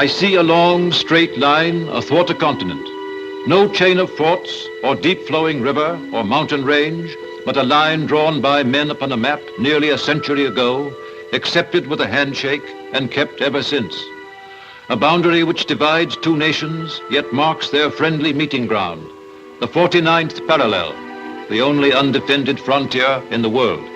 I see a long, straight line athwart a continent. No chain of forts or deep-flowing river or mountain range, but a line drawn by men upon a map nearly a century ago, accepted with a handshake and kept ever since. A boundary which divides two nations, yet marks their friendly meeting ground. The 49th parallel, the only undefended frontier in the world.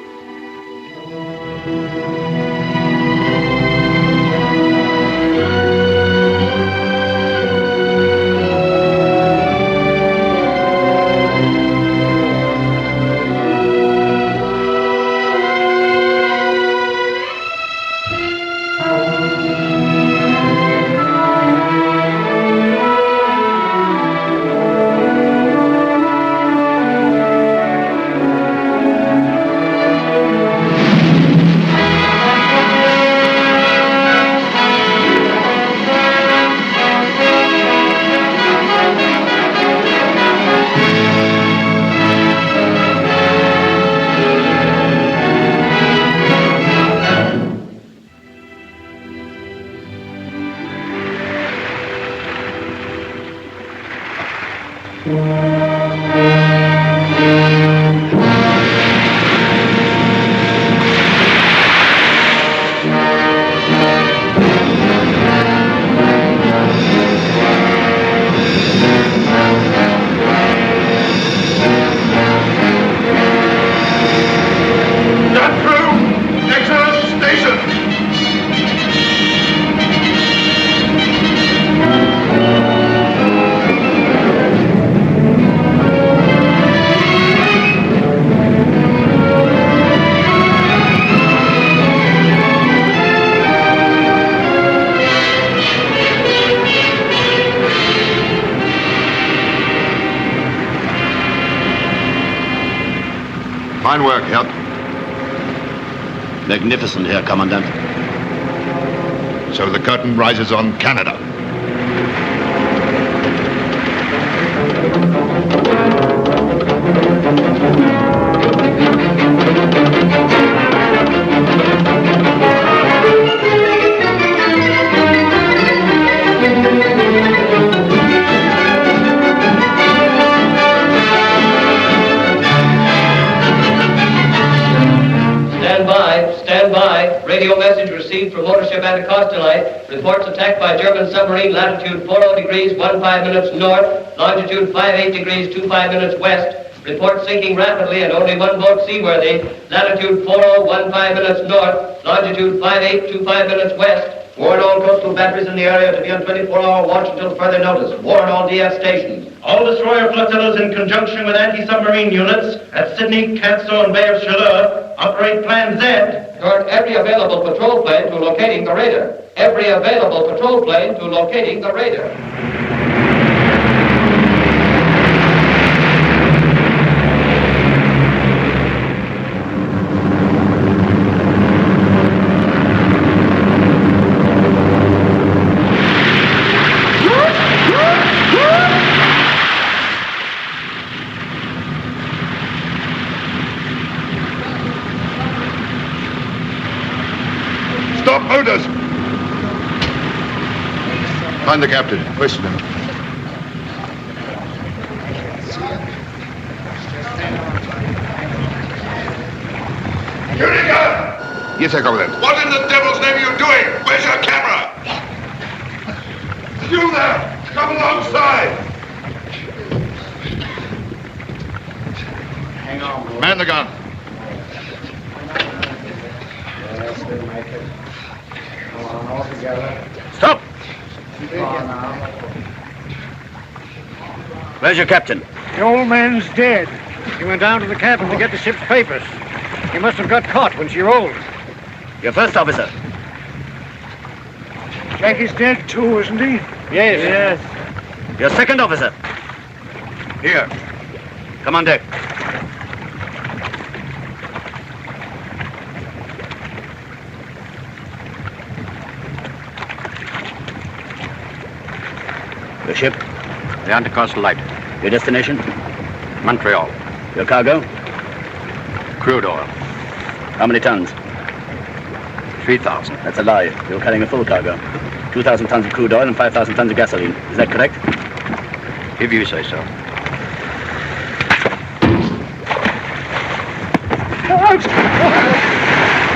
Fine work, Herr. Magnificent, Herr Commandant. So the curtain rises on Canada. Stand by. Radio message received from motor ship Anacostali. Reports attack by German submarine, latitude 40 degrees 15 minutes north, longitude 58 degrees 25 minutes west. Report sinking rapidly and only one boat seaworthy, latitude 4015 minutes north, longitude 5825 minutes west. Warn all coastal batteries in the area to be on 24-hour watch until further notice. Warn all DF stations. All destroyer flotillas in conjunction with anti-submarine units at Sydney, Canso, and Bay of Chaleur operate Plan Z. Turn every available patrol plane to locating the radar. Every available patrol plane to locating the radar. Stop motors! Find the captain. Question him. Eureka! Yes, I copy that. What in the devil's name are you doing? Where's your camera? You there! Come alongside! Hang on. Man the gun. Stop! Where's your captain? The old man's dead. He went down to the cabin to get the ship's papers. He must have got caught when she rolled. Your first officer? Jackie's dead too, isn't he? Yes. Your second officer? Here. Come on deck. Your ship? The Anacostal Light. Your destination? Montreal. Your cargo? Crude oil. How many tons? 3,000. That's a lie. You're carrying a full cargo. 2,000 tons of crude oil and 5,000 tons of gasoline. Is that correct? If you say so.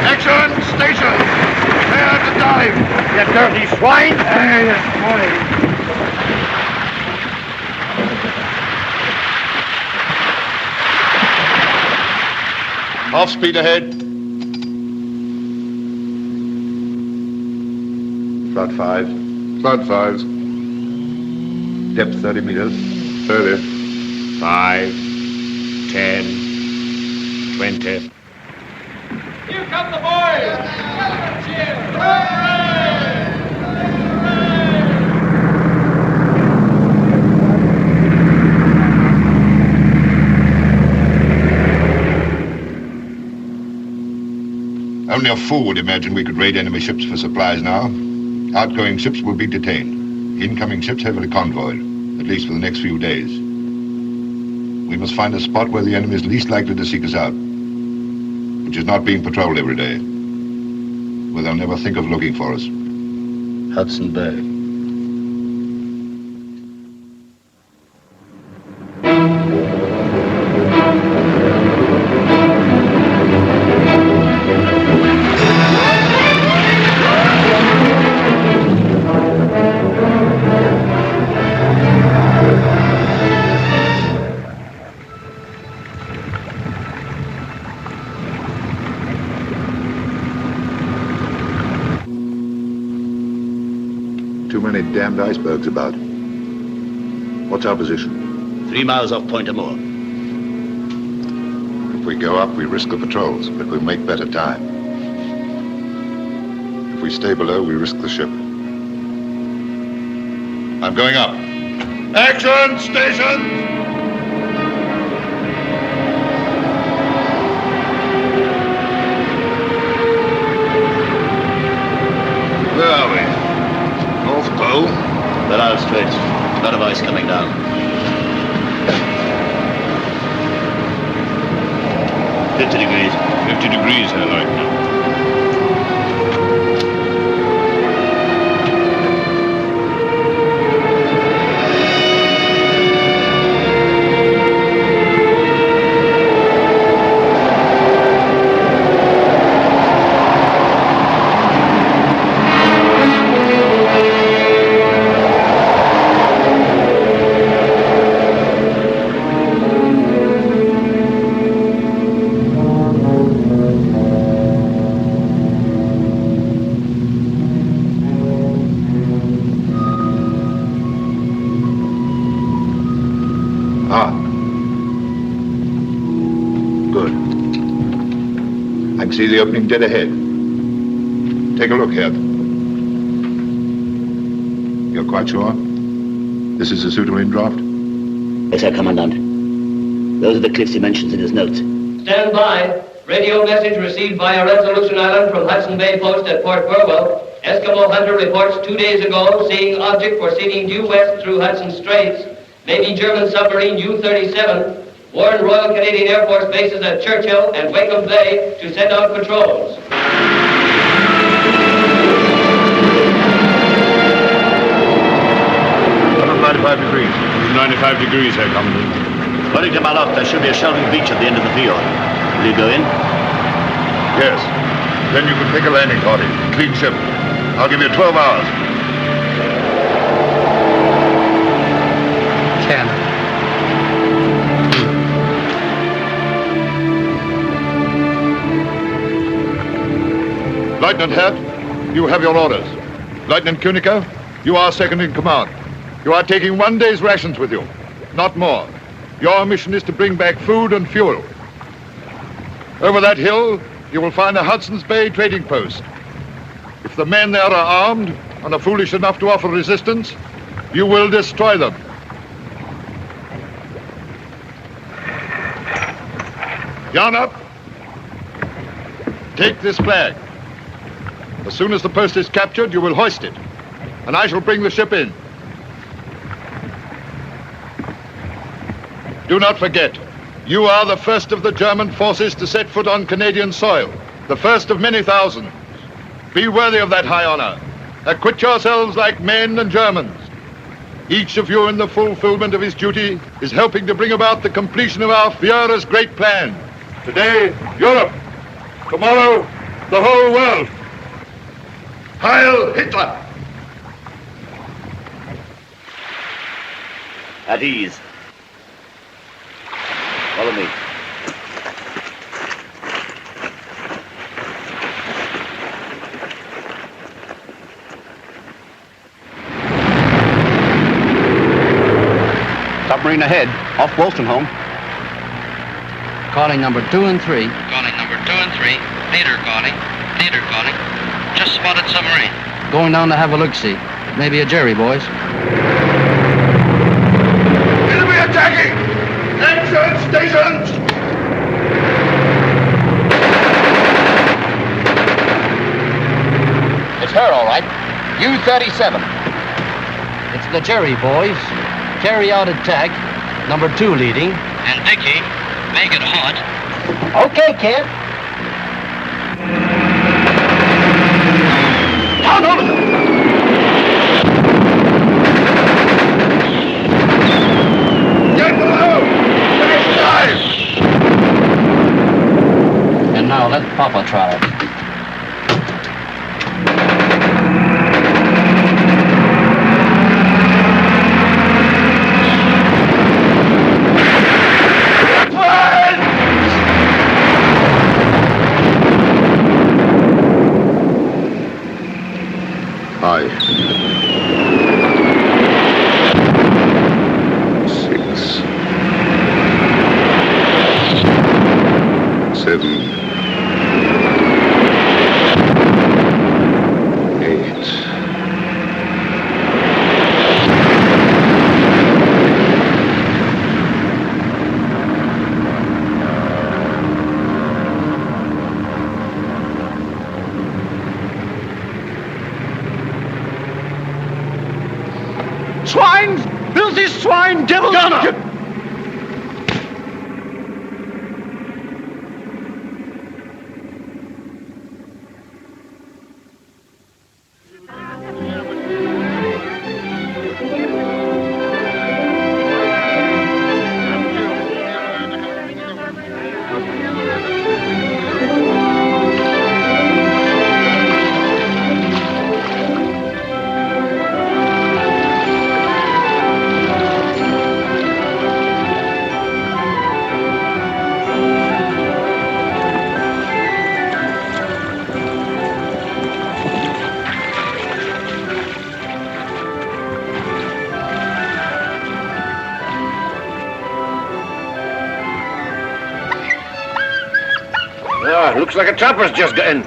Action! Station! Prepare to dive! You dirty swine! Half speed ahead. Flood 5. Flood 5s. Depth 30 meters. 30. 5, 10, 20. Here come the boys! Only a fool would imagine we could raid enemy ships for supplies now. Outgoing ships will be detained. Incoming ships heavily convoyed, at least for the next few days. We must find a spot where the enemy is least likely to seek us out, which is not being patrolled every day, where they'll never think of looking for us. Hudson Bay. Too many damned icebergs about. What's our position? 3 miles off Point Amour. If we go up, we risk the patrols, but we'll make better time. If we stay below, we risk the ship. I'm going up. Action! Station! Where are we? North Pole? Beryl Straits. A lot of ice coming down. 50 degrees. 50 degrees, Herr Leutnant. I can see the opening dead ahead. Take a look here. You're quite sure? This is a suitable in-draft? Yes, sir, Commandant. Those are the cliffs he mentions in his notes. Stand by. Radio message received via Resolution Island from Hudson Bay Post at Port Burwell. Eskimo hunter reports 2 days ago seeing object proceeding due west through Hudson Straits. Maybe German submarine U-37. Warned Royal Canadian Air Force bases at Churchill and Wakeham Bay to send out patrols. 95 degrees. 95 degrees, Herr Commandant. According to my log, there should be a shelving beach at the end of the fjord. Will you go in? Yes. Then you can pick a landing party. Clean ship. I'll give you 12 hours. Lieutenant Hert, you have your orders. Lieutenant Kuniker, you are second in command. You are taking 1 day's rations with you, not more. Your mission is to bring back food and fuel. Over that hill, you will find a Hudson's Bay trading post. If the men there are armed and are foolish enough to offer resistance, you will destroy them. Yarn up. Take this flag. As soon as the post is captured, you will hoist it, and I shall bring the ship in. Do not forget, you are the first of the German forces to set foot on Canadian soil, the first of many thousands. Be worthy of that high honor. Acquit yourselves like men and Germans. Each of you in the fulfillment of his duty is helping to bring about the completion of our Führer's great plan. Today, Europe. Tomorrow, the whole world. Heil Hitler! At ease. Follow me. Submarine ahead, off Wolstenholme. Calling number 2 and 3. Calling number 2 and 3. Leader calling. Leader calling. Just spotted submarine. Going down to have a look-see. Maybe a Jerry, boys. Enemy attacking! Action stations! It's her, all right. U-37. It's the Jerry, boys. Jerry out at tack. Number 2 leading. And Dickie, make it hot. Okay, kid. Down over them! Get below! Finish dive! And now let Papa try it. Five, 6, 7, 8. Swine! Filthy swine! Devil! Gunner! Looks like a trapper's just got in.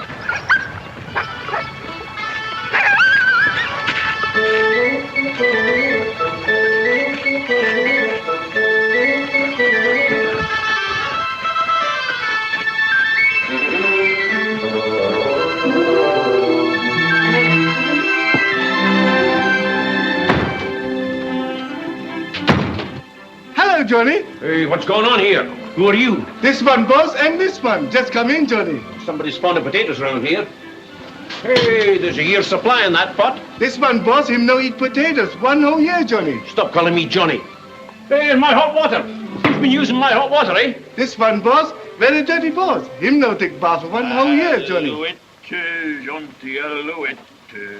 Hello, Johnny. Hey, what's going on here? Who are you? This one, boss, and this one. Just come in, Johnny. Somebody's found potatoes around here. Hey, there's a year's supply in that pot. This one, boss, him no eat potatoes. 1 whole year, Johnny. Stop calling me Johnny. Hey, and my hot water. Who's been using my hot water, eh? This one, boss, very dirty boss. Him no take bath for 1 whole year, Johnny. Alouette, gentil alouette,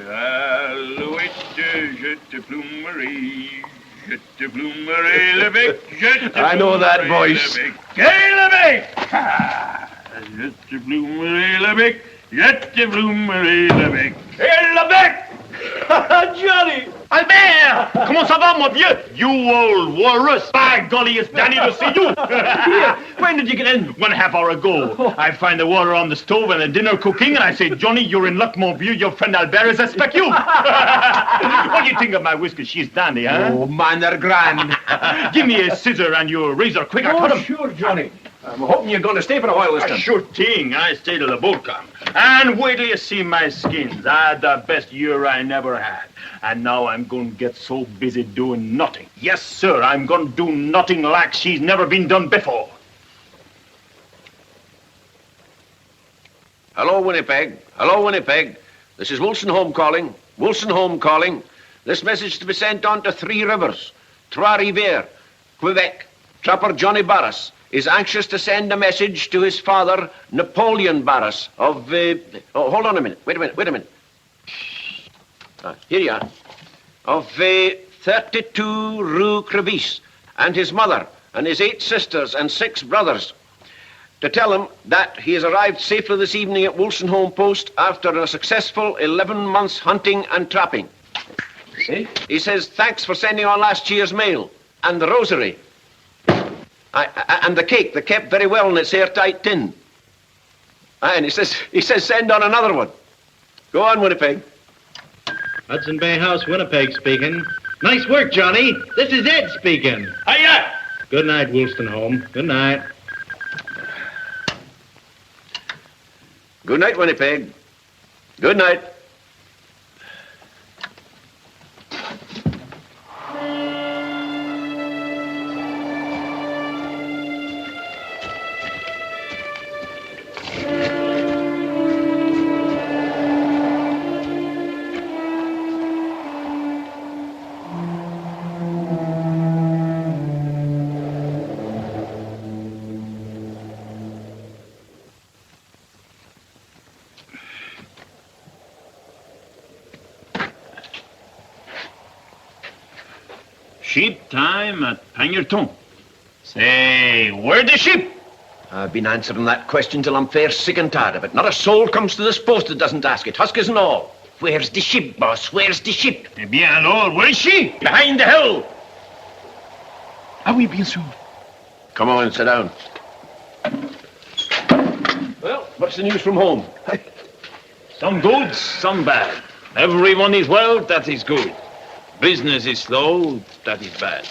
alouette, je te plumerai. Je te plumerai le bec, je te I know that plumerai voice. le bec. Quel le bec! Je te plumerai le bec, je te plumerai le bec. Hey, le bec! Johnny! Albert! Comment ça va, mon vieux? You old walrus! By golly, it's Danny to see you! Here, when did you get in? 1/2 hour ago. I find the water on the stove and the dinner cooking, and I say, Johnny, you're in luck, mon vieux. Your friend Albert is expect you. What do you think of my whiskey? She's dandy, huh? Oh, man, they're grand. Give me a scissor and your razor quick. I cut him. Sure, Johnny. I'm hoping you're going to stay for a while this time. Sure thing. I stay till the boat comes. And wait till you see my skins. I had the best year I never had. And now I'm going to get so busy doing nothing. Yes, sir, I'm going to do nothing like she's never been done before. Hello, Winnipeg. Hello, Winnipeg. This is Wilson Home calling. Wilson Home calling. This message to be sent on to Three Rivers, Trois-Rivières, Quebec. Trapper Johnny Barras is anxious to send a message to his father, Napoleon Barras, of... hold on a minute. Wait a minute. Here you are. Of 32 Rue Crevice, and his mother, and his 8 sisters and 6 brothers, to tell him that he has arrived safely this evening at Wilson Home Post after a successful 11 months hunting and trapping. See? He says, thanks for sending on last year's mail, and the rosary. And the cake, they kept very well in its airtight tin. And he says, send on another one. Go on, Winnipeg. Hudson Bay House, Winnipeg speaking. Nice work, Johnny. This is Ed speaking. Hiya! Good night, Woolston Home. Good night. Good night, Winnipeg. Good night. Sheep time at Pangerton. Say, where the sheep? I've been answering that question till I'm fair sick and tired of it. Not a soul comes to this post that doesn't ask it, huskers and all. Where's the ship, boss? Where's the ship? Eh bien alors, where is she? Behind the hill. Ah oui, bien sûr. Come on, sit down. Well, what's the news from home? Some good, some bad. Everyone is well, that is good. Business is slow, that is bad.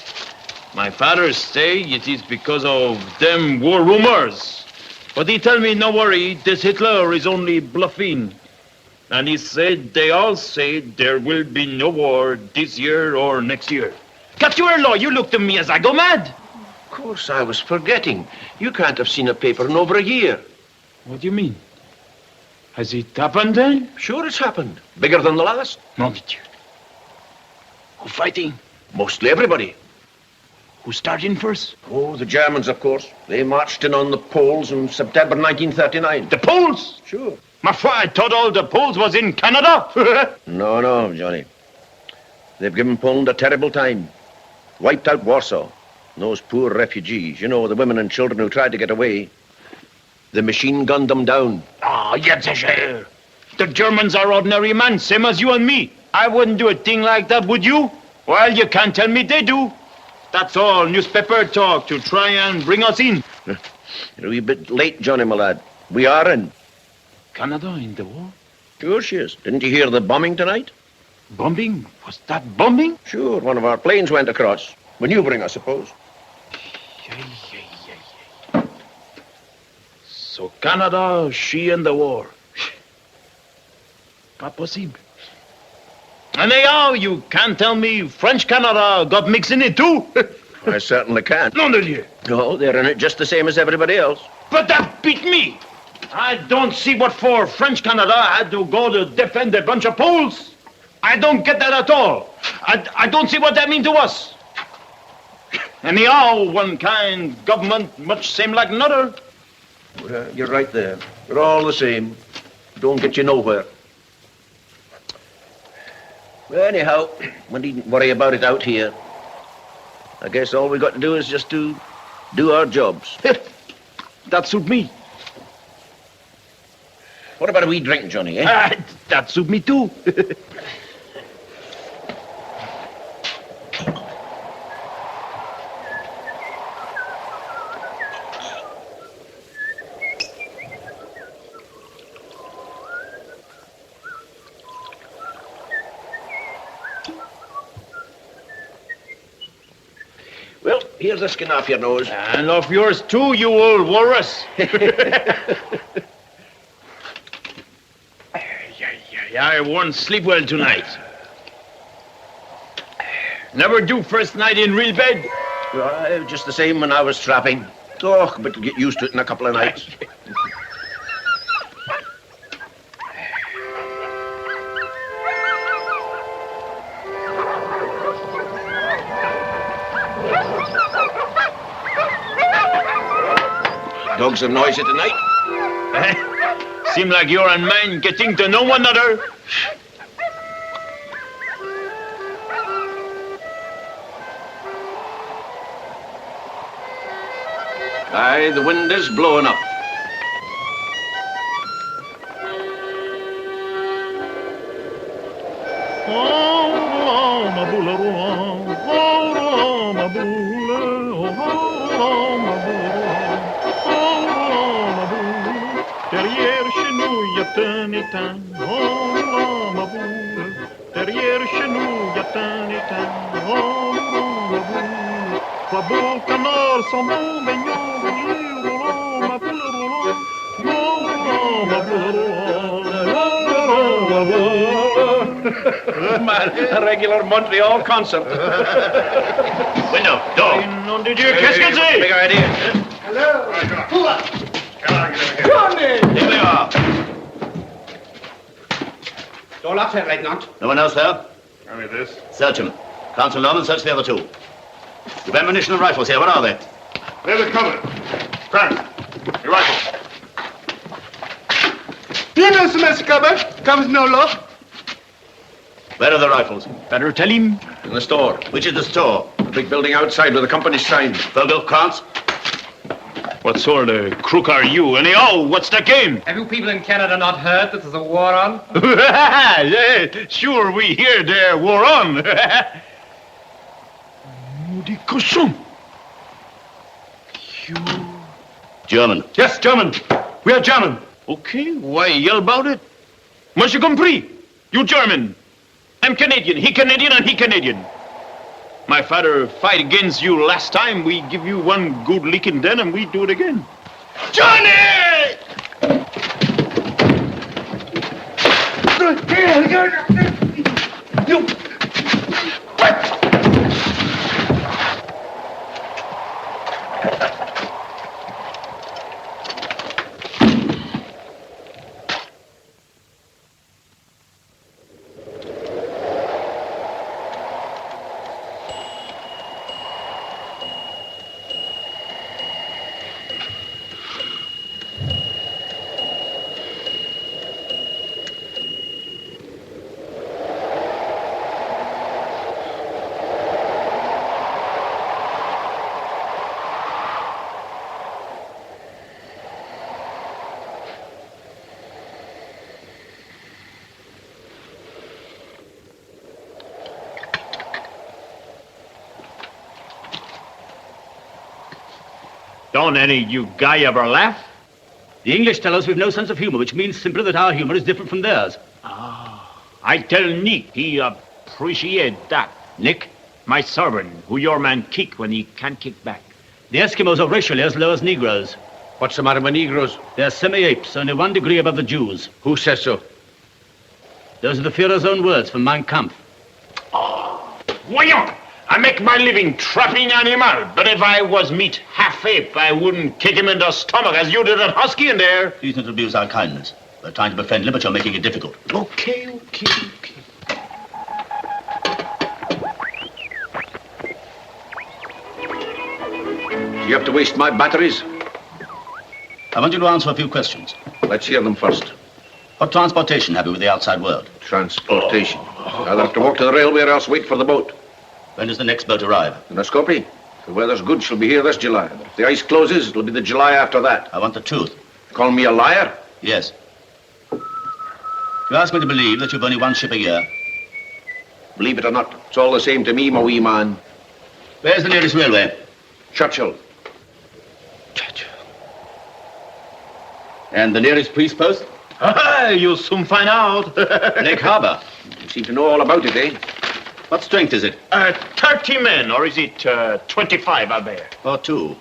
My father say it is because of them war rumors. But he tell me, no worry, this Hitler is only bluffing. And he said, they all say there will be no war this year or next year. Captuer-law, you look to me as I go mad. Of course, I was forgetting. You can't have seen a paper in over a year. What do you mean? Has it happened then? Sure it's happened. Bigger than the last. Mon Dieu. Who fighting? Mostly everybody. Who started first? Oh, the Germans, of course. They marched in on the Poles in September 1939. The Poles? Sure. Ma foi, I thought all the Poles was in Canada. No, Johnny. They've given Poland a terrible time. Wiped out Warsaw. Those poor refugees, you know, the women and children who tried to get away. The machine gunned them down. Ah, jetzt sicher. The Germans are ordinary men, same as you and me. I wouldn't do a thing like that, would you? Well, you can't tell me they do. That's all newspaper talk to try and bring us in. You're a wee bit late, Johnny, my lad. We are in. Canada in the war? Sure she is. Didn't you hear the bombing tonight? Bombing? Was that bombing? Sure, one of our planes went across. Maneuvering, I suppose. So Canada, she in the war. Pas possible. And anyhow, you can't tell me French Canada got mixed in it too? I certainly can. Nom de Dieu. No, they're in it just the same as everybody else. But that beat me. I don't see what for French Canada had to go to defend a bunch of Poles. I don't get that at all. I don't see what that means to us. Anyhow, one kind government much same like another. Well, you're right there. We're all the same. Don't get you nowhere. Well, anyhow, we needn't worry about it out here. I guess all we got to do is just to do our jobs. That suit me. What about a wee drink, Johnny, eh? That suit me too. Well, here's the skin off your nose. And off yours too, you old walrus. I won't sleep well tonight. Never do first night in real bed. Well, just the same when I was strapping. Oh, but get used to it in a couple of nights. Dogs are noisy tonight. Seem like you're and mine getting to know one another. Aye, the wind is blowing up. Derrière chez nous, y a un étang. Oh, ma boule. Derrière chez nous, y a un étang. Oh, ma boule. Trois beaux canards sont bons baignons. Oh, ma boule, oh, ma boule. Man, a regular Montreal concert. Window, door. Nom de Dieu, qu'est-ce que c'est? Big idea. Hello. Johnny! Here we are. Door locked, Herr Leutnant. No one else there? Only this. Search him. Council Norman, search the other two. You've ammunition and rifles here. What are they? There's a cover. Grant, your rifle. You know, Mr. Cupboard. Cupboard's no lock. Where are the rifles? Better tell him. In the store. Which is the store? The big building outside with the company's sign. Vogel, Krantz? What sort of crook are you? Anyhow, what's the game? Have you people in Canada not heard that there's a war on? Yeah, sure, we hear there war on. Maudit cochon. You... German. Yes, German. We are German. Okay, why yell about it? Moi, j'ai compris. You German. I'm Canadian. He Canadian and he Canadian. My father fight against you last time. We give you one good licking then and we do it again. Johnny! You... What? Don't any you guy ever laugh? The English tell us we've no sense of humor, which means simply that our humor is different from theirs. I tell Nick he appreciate that. Nick? My servant, who your man kick when he can't kick back. The Eskimos are racially as low as Negroes. What's the matter with Negroes? They're semi-apes, only 1 degree above the Jews. Who says so? Those are the Führer's own words from Mein Kampf. Voyons! I make my living trapping animal, but if I was meat half ape, I wouldn't kick him in the stomach as you did that husky in there. Please don't abuse our kindness. We're trying to befriend him, but you're making it difficult. Okay. Do you have to waste my batteries? I want you to answer a few questions. Let's hear them first. What transportation have you with the outside world? Transportation. I'll have to walk to the railway or else wait for the boat. When does the next boat arrive? In a Skopje. If the weather's good, she'll be here this July. If the ice closes, it'll be the July after that. I want the truth. Call me a liar? Yes. You ask me to believe that you've only 1 ship a year? Believe it or not, it's all the same to me, my wee man. Where's the nearest railway? Churchill. And the nearest police post? You'll soon find out. Lake Harbor. You seem to know all about it, eh? What strength is it? 30 men, or is it 25, Albert? Or 2.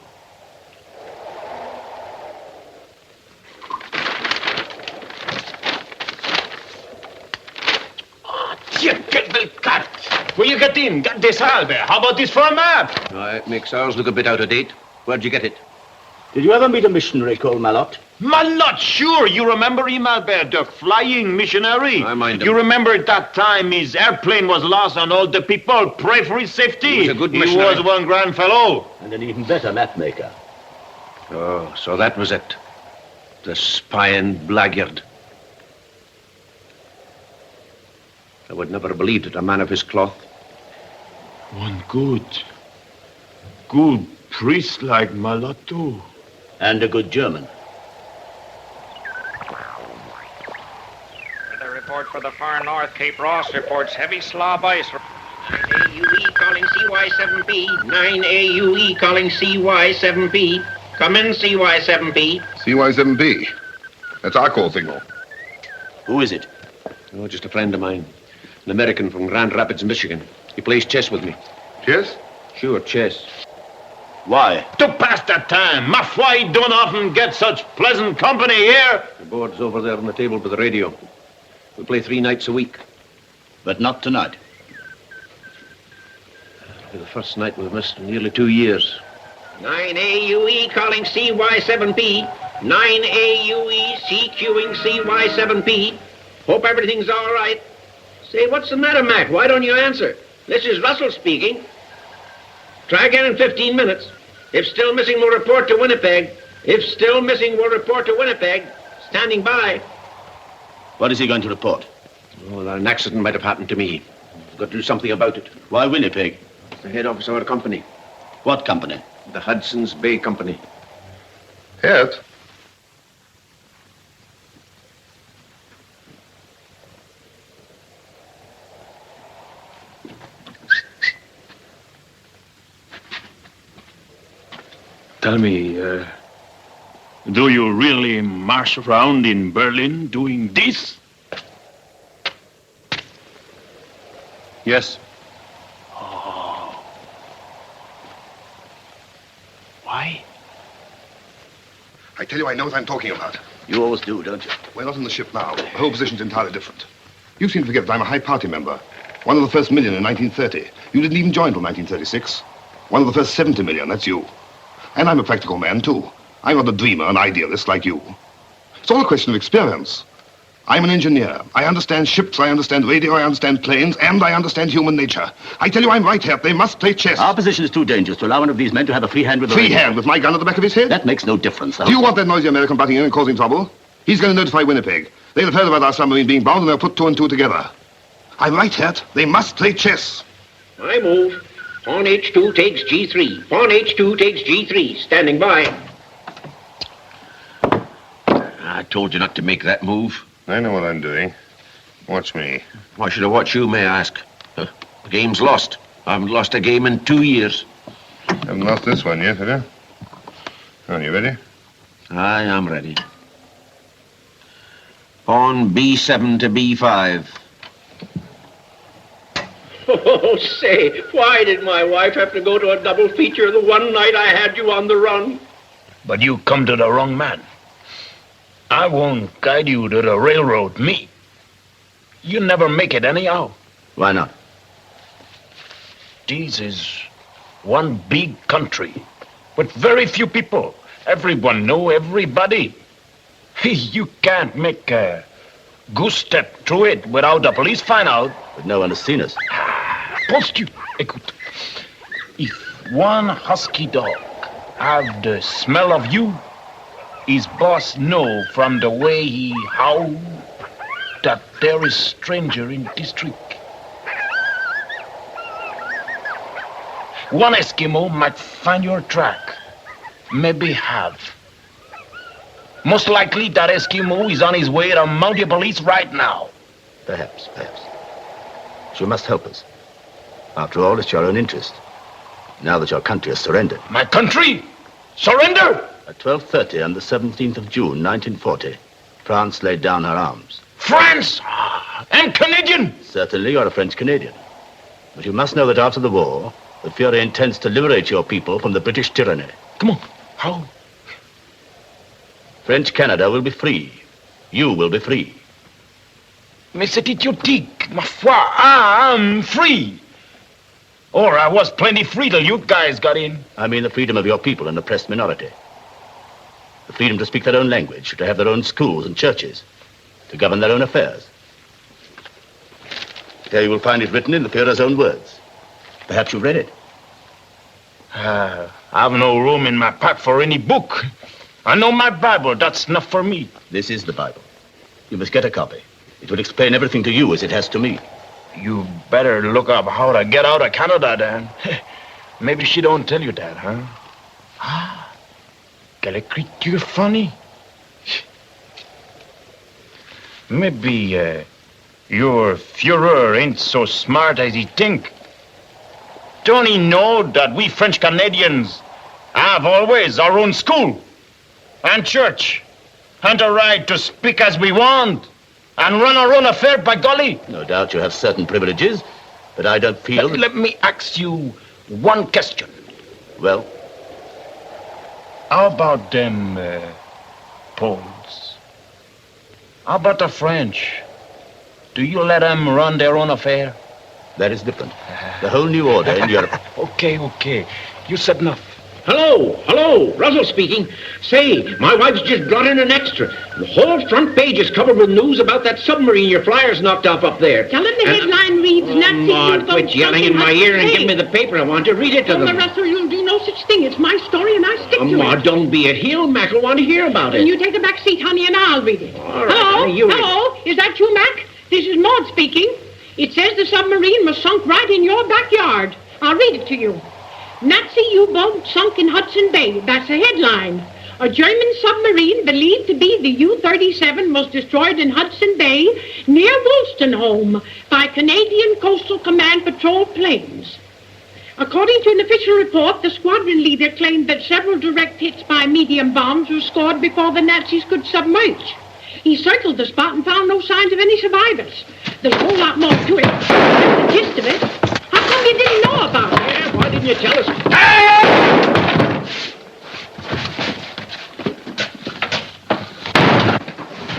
Will you get in? Get this, Albert. How about this for a map? It makes ours look a bit out of date. Where'd you get it? Did you ever meet a missionary called Malot? Malot, sure. You remember him, Albert, the flying missionary? I mind him. You remember at that time his airplane was lost and all the people pray for his safety. He was a good He missionary. was one grand fellow. And an even better map maker. Oh, so that was it. The spying blackguard. I would never have believed it, a man of his cloth. One good priest like Malot, too. And a good German. The report for the far north, Cape Ross reports heavy slob ice. 9AUE calling CY7B. 9AUE calling CY7B. Come in, CY7B. CY7B. That's our call signal. Who is it? Oh, just a friend of mine. An American from Grand Rapids, Michigan. He plays chess with me. Chess? Sure, chess. Why? To pass the time. Ma foi, don't often get such pleasant company here. The board's over there on the table by the radio. We play 3 nights a week. But not tonight. It'll be the first night we've missed in nearly 2 years. 9AUE calling CY7B. 9AUE CQing CY7B. Hope everything's all right. Say, what's the matter, Mac? Why don't you answer? This is Russell speaking. Try again in 15 minutes. If still missing, we'll report to Winnipeg. If still missing, we'll report to Winnipeg. Standing by. What is he going to report? Oh, an accident might have happened to me. We've got to do something about it. Why Winnipeg? The head office of our company. What company? The Hudson's Bay Company. Yes. Tell me, do you really march around in Berlin doing this? Yes. Oh. Why? I tell you, I know what I'm talking about. You always do, don't you? We're not in the ship now. The whole position's entirely different. You seem to forget that I'm a high party member. One of the first million in 1930. You didn't even join till 1936. One of the first 70 million, that's you. And I'm a practical man, too. I'm not a dreamer, an idealist like you. It's all a question of experience. I'm an engineer. I understand ships, I understand radio, I understand planes, and I understand human nature. I tell you, I'm right here. They must play chess. Our position is too dangerous to allow one of these men to have a free hand with the Free radio. hand with my gun at the back of his head? That makes no difference, though. Do you want that noisy American butting in and causing trouble? He's going to notify Winnipeg. They'll have heard about our submarine being bound, and they'll put 2 and 2 together. I'm right, Hert. They must play chess. I move. Pawn H2 takes G3. Pawn H2 takes G3. Standing by. I told you not to make that move. I know what I'm doing. Watch me. Why should I watch you, may I ask? The game's lost. I haven't lost a game in 2 years. Haven't lost this one yet, have you? Are you ready? I am ready. Pawn B7 to B5. Oh, say, why did my wife have to go to a double feature the one night I had you on the run? But you come to the wrong man. I won't guide you to the railroad, me. You never make it anyhow. Why not? This is one big country with very few people. Everyone know everybody. You can't make a goose step through it without the police find out. But no one has seen us. Post you. Écoute. If one husky dog have the smell of you, his boss know from the way he howl that there is stranger in district. One Eskimo might find your track. Maybe have. Most likely that Eskimo is on his way to Mountie Police right now. Perhaps. But you must help us. After all, it's your own interest. Now that your country has surrendered. My country? Surrender? At 12:30 on the 17th of June, 1940, France laid down her arms. France? And Canadian? Certainly, you're a French Canadian. But you must know that after the war, the Fuhrer intends to liberate your people from the British tyranny. Come on. How? French Canada will be free. You will be free. Mais c'est idiotique. Ma foi, I'm free. Or I was plenty free till you guys got in. I mean the freedom of your people and oppressed minority. The freedom to speak their own language, to have their own schools and churches, to govern their own affairs. Here you will find it written in the Führer's own words. Perhaps you've read it. I've no room in my pack for any book. I know my Bible. That's enough for me. This is the Bible. You must get a copy. It will explain everything to you as it has to me. You better look up how to get out of Canada, Dan. Maybe she don't tell you that, huh? Quelle écriture funny. Maybe your Führer ain't so smart as he think. Don't he know that we French Canadians have always our own school and church and a right to speak as we want and run our own affair, by golly? No doubt you have certain privileges, but I don't feel... Let me ask you one question. Well? How about them Poles? How about the French? Do you let them run their own affair? That is different. The whole new order in Europe... Okay. You said enough. Hello, Russell speaking. Say, my wife's just brought in an extra. The whole front page is covered with news about that submarine your flyers knocked off up there. Tell them the headline reads, Nazi Maud, quit yelling in my ear and give me the paper. I want to read it to them. Russell, you'll do no such thing. It's my story and I stick to Maud, it. don't be a heel, Mac. I want to hear about it. Then you take the back seat, honey, and I'll read it. All right, Hello? Is that you, Mac? This is Maud speaking. It says the submarine was sunk right in your backyard. I'll read it to you. Nazi U-boat sunk in Hudson Bay. That's a headline. A German submarine believed to be the U-37 was destroyed in Hudson Bay near Wolstenholme by Canadian Coastal Command patrol planes. According to an official report, the squadron leader claimed that several direct hits by medium bombs were scored before the Nazis could submerge. He circled the spot and found no signs of any survivors. There's a whole lot more to it. That's the gist of it. How come you didn't know about it? Yeah, why didn't you tell us?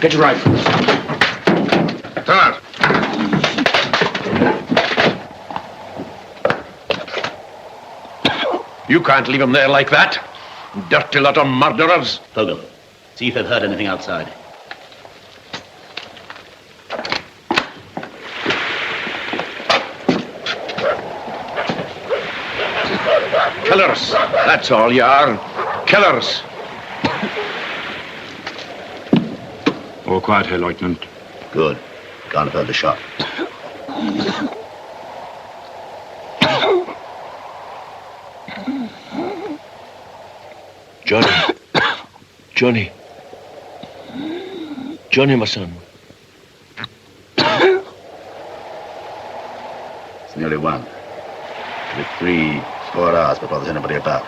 Get your rifles. Turn out. You can't leave them there like that. Dirty lot of murderers. Fogel, see if they've heard anything outside. Killers. That's all you are. Killers. All quiet here, Lieutenant. Good. Can't have heard the shot. Johnny, my son. It's nearly 1. With 3-4 hours before there's anybody about.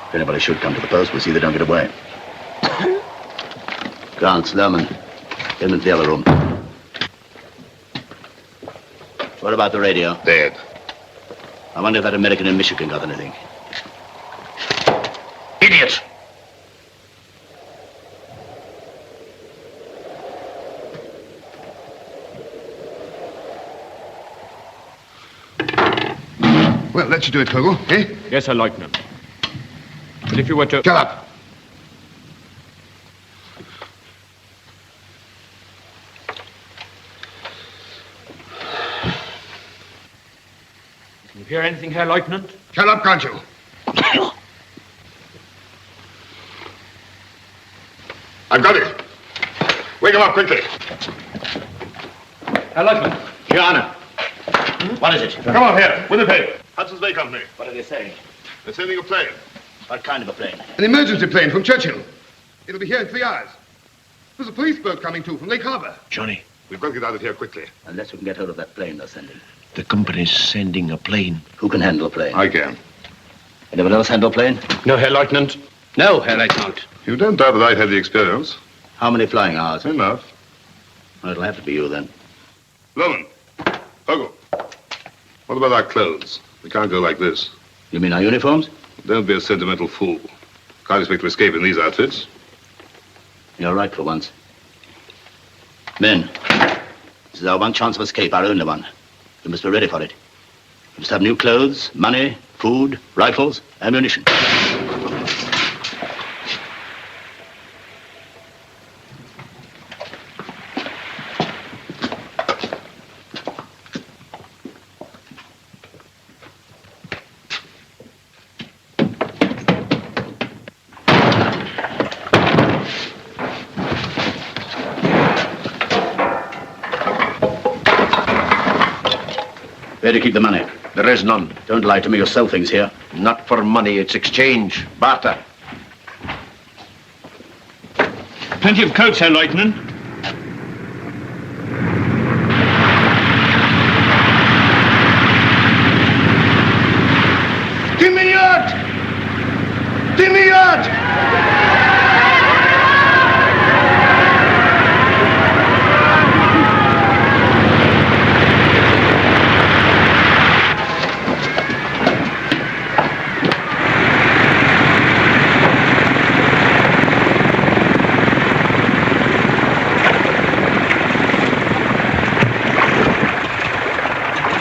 If anybody should come to the post, we'll see they don't get away. Grant, Sloman, Get him into the other room. What about the radio? Dead. I wonder if that American in Michigan got anything. Idiots! Well, let you do it, Kogo, eh? Yes, Herr Leutnant. But if you were to... Shut up! Can you hear anything, Herr Leutnant? Shut up, can't you? I've got it. Wake him up quickly. Herr Leutnant. Your Honor. What is it? Come on here, Winnipeg. Hudson's Bay Company. What are they saying? They're sending a plane. What kind of a plane? An emergency plane from Churchill. It'll be here in 3 hours. There's a police boat coming too from Lake Harbor. Johnny, We've got to get out of here quickly. Unless we can get hold of that plane they're sending. the company's sending a plane. Who can handle a plane? I can. Anyone else handle a plane? No, Herr Leutnant. No, Herr Leutnant. You don't doubt that I've had the experience. How many flying hours? Enough. Well, it'll have to be you then. Loman. Ogle. What about our clothes? We can't go like this. You mean our uniforms? Don't be a sentimental fool. Can't expect to escape in these outfits. You're right for once. Men, this is our one chance of escape, our only one. We must be ready for it. We must have new clothes, money, food, rifles, ammunition. Where do you keep the money? There is none. Don't lie to me. You'll sell things here. Not for money. It's exchange. Barter. Plenty of coats, Herr Leutnant. Give me yacht! Give me yacht!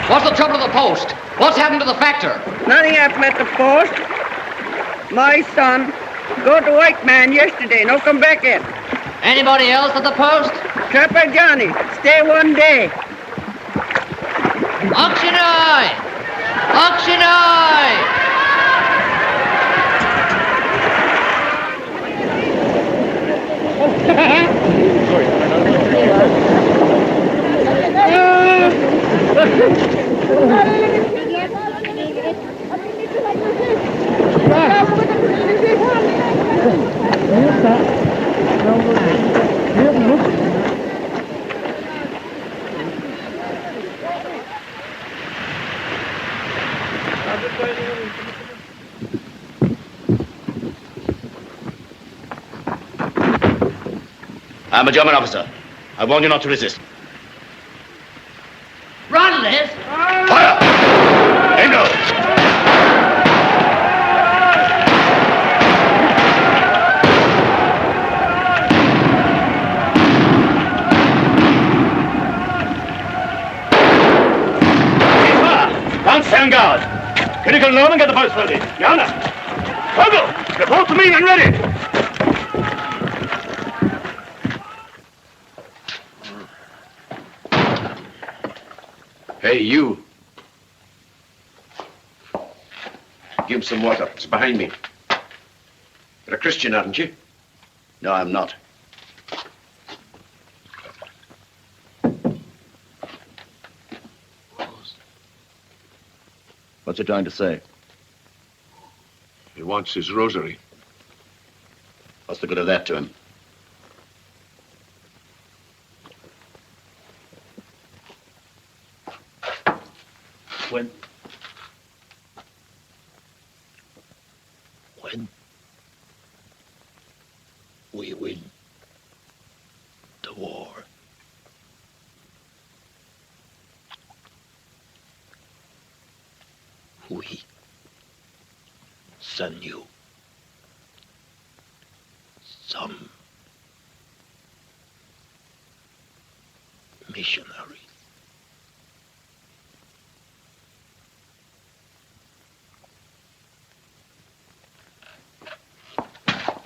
What's the trouble at the post? What's happened to the factor? Nothing happened at the post. My son go to white man yesterday, no come back yet. Anybody else at the post? Trapper Johnny, stay 1 day. Auction eye! Auction eye! I'm a German officer. I warn you not to resist. Run, Liz! Fire! Bingo! Don't stand guard. Critical alarm and get the boats loaded. Your Honor. Vogel, report to me and ready. Hey, you. Give him some water. It's behind me. You're a Christian, aren't you? No, I'm not. What's he trying to say? He wants his rosary. What's the good of that to him? When we win the war. We, send you some missionaries.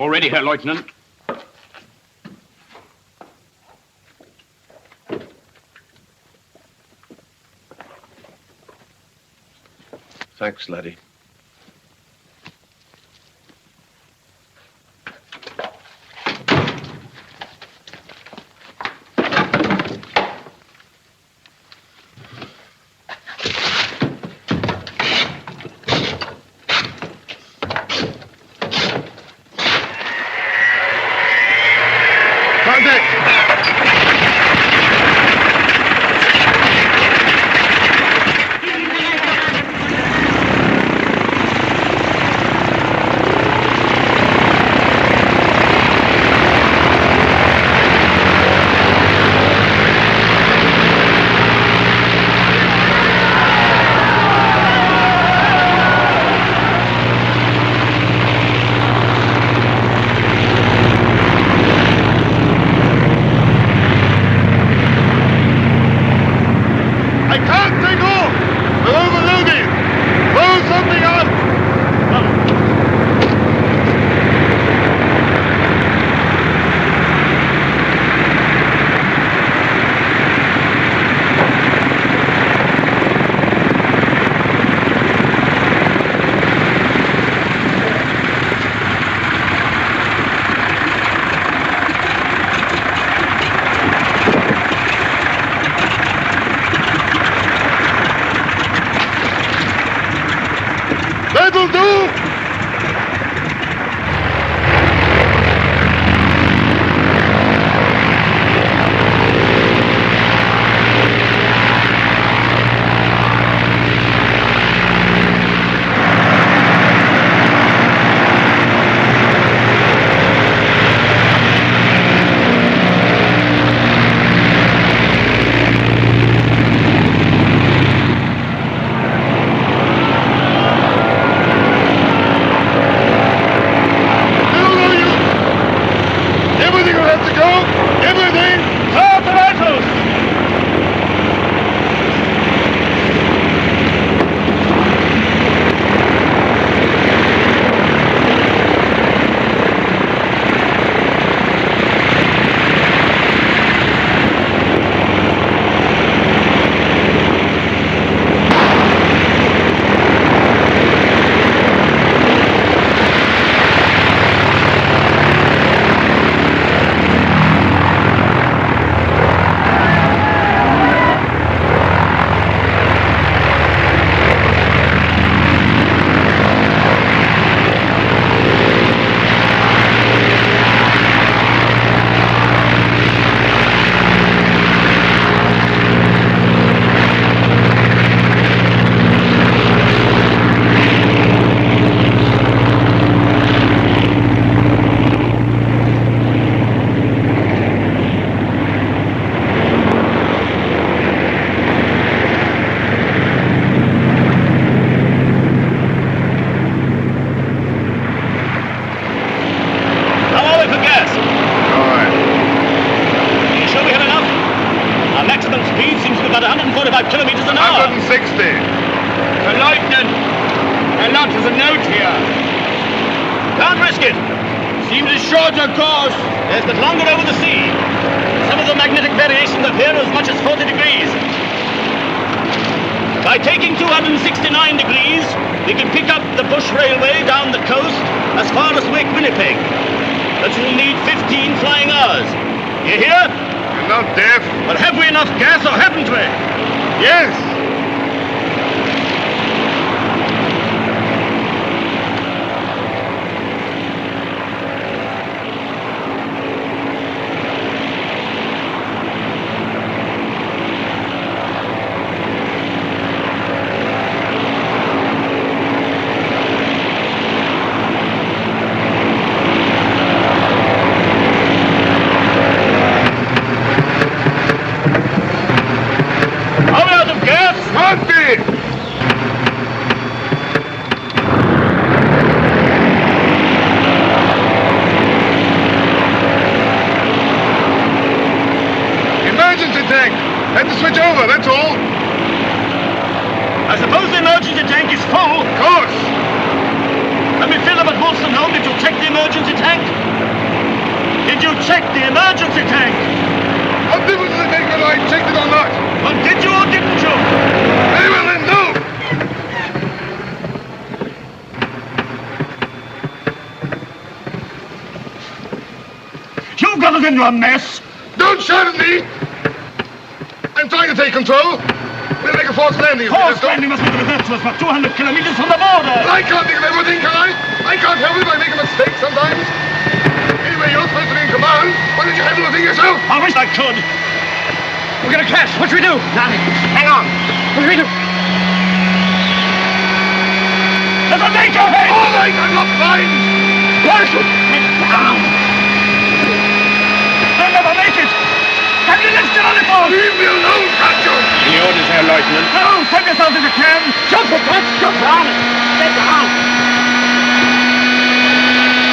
Already, Herr Lieutenant. Thanks, laddie. Gas! Had to switch over, that's all. I suppose the emergency tank is full. Of course. Let me fill up at Wolstenholme. Did you check the emergency tank? Did you check the emergency tank? What difference does it make whether I checked it or not? Well, did you or didn't you? Very well then, no. You've got us into a mess. Don't shout at me. I'm trying to take control. We'll make a forced landing. Forced landing must be reversed to us about 200 kilometers from the border. Well, I can't think of everything, can I? I can't help it if I make a mistake sometimes. Anyway, you're supposed to be in command. Why didn't you handle the thing yourself? I wish I could. We're gonna crash. What should we do? Nothing. Hang on. What should we do? Never make your head! All right, I'm not blind. Parachute! Head down! I'll never make it! Can you lift it on the phone? Leave me alone, can't you? Any orders, Herr Lieutenant? No, save yourself if you can! Jump it, Max! Jump on it! Get down!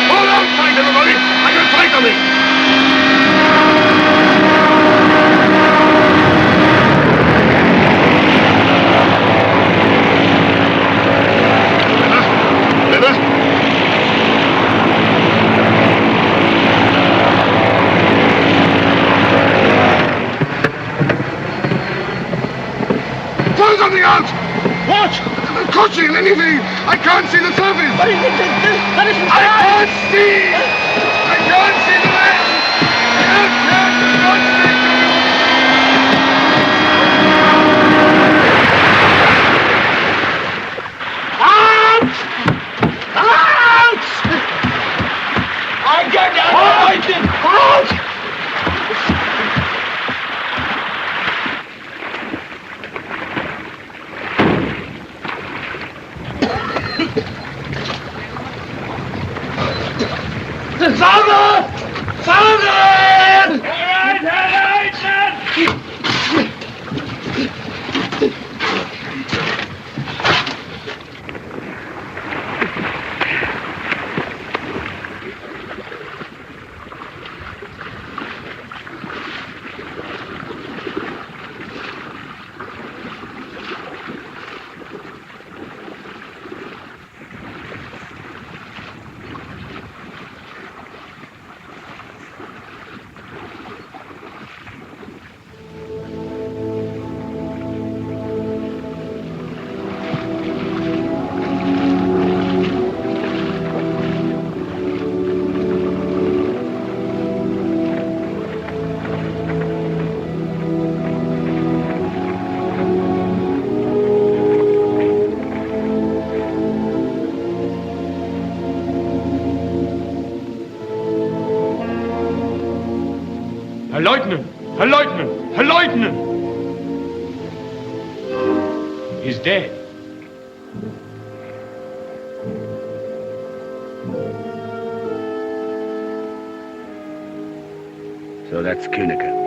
Hold on tight, everybody. I'm going to fight on it. Throw something out! What? The cushion, anything! I can't see the surface! What is it? That isn't I can't see! I can't see the land! Help, help, for God's sake! Out! Out! I got you! Out! Father! Father! All right, Herr Leutnant! Herr Leutnant! Herr Leutnant! He's dead. So that's Kühneke.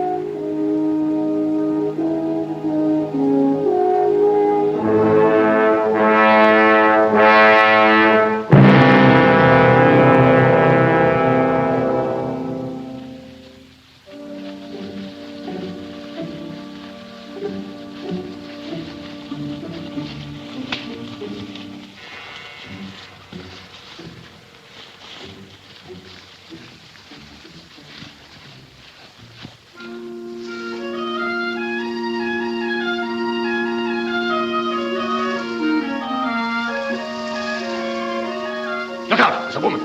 Look out! There's a woman.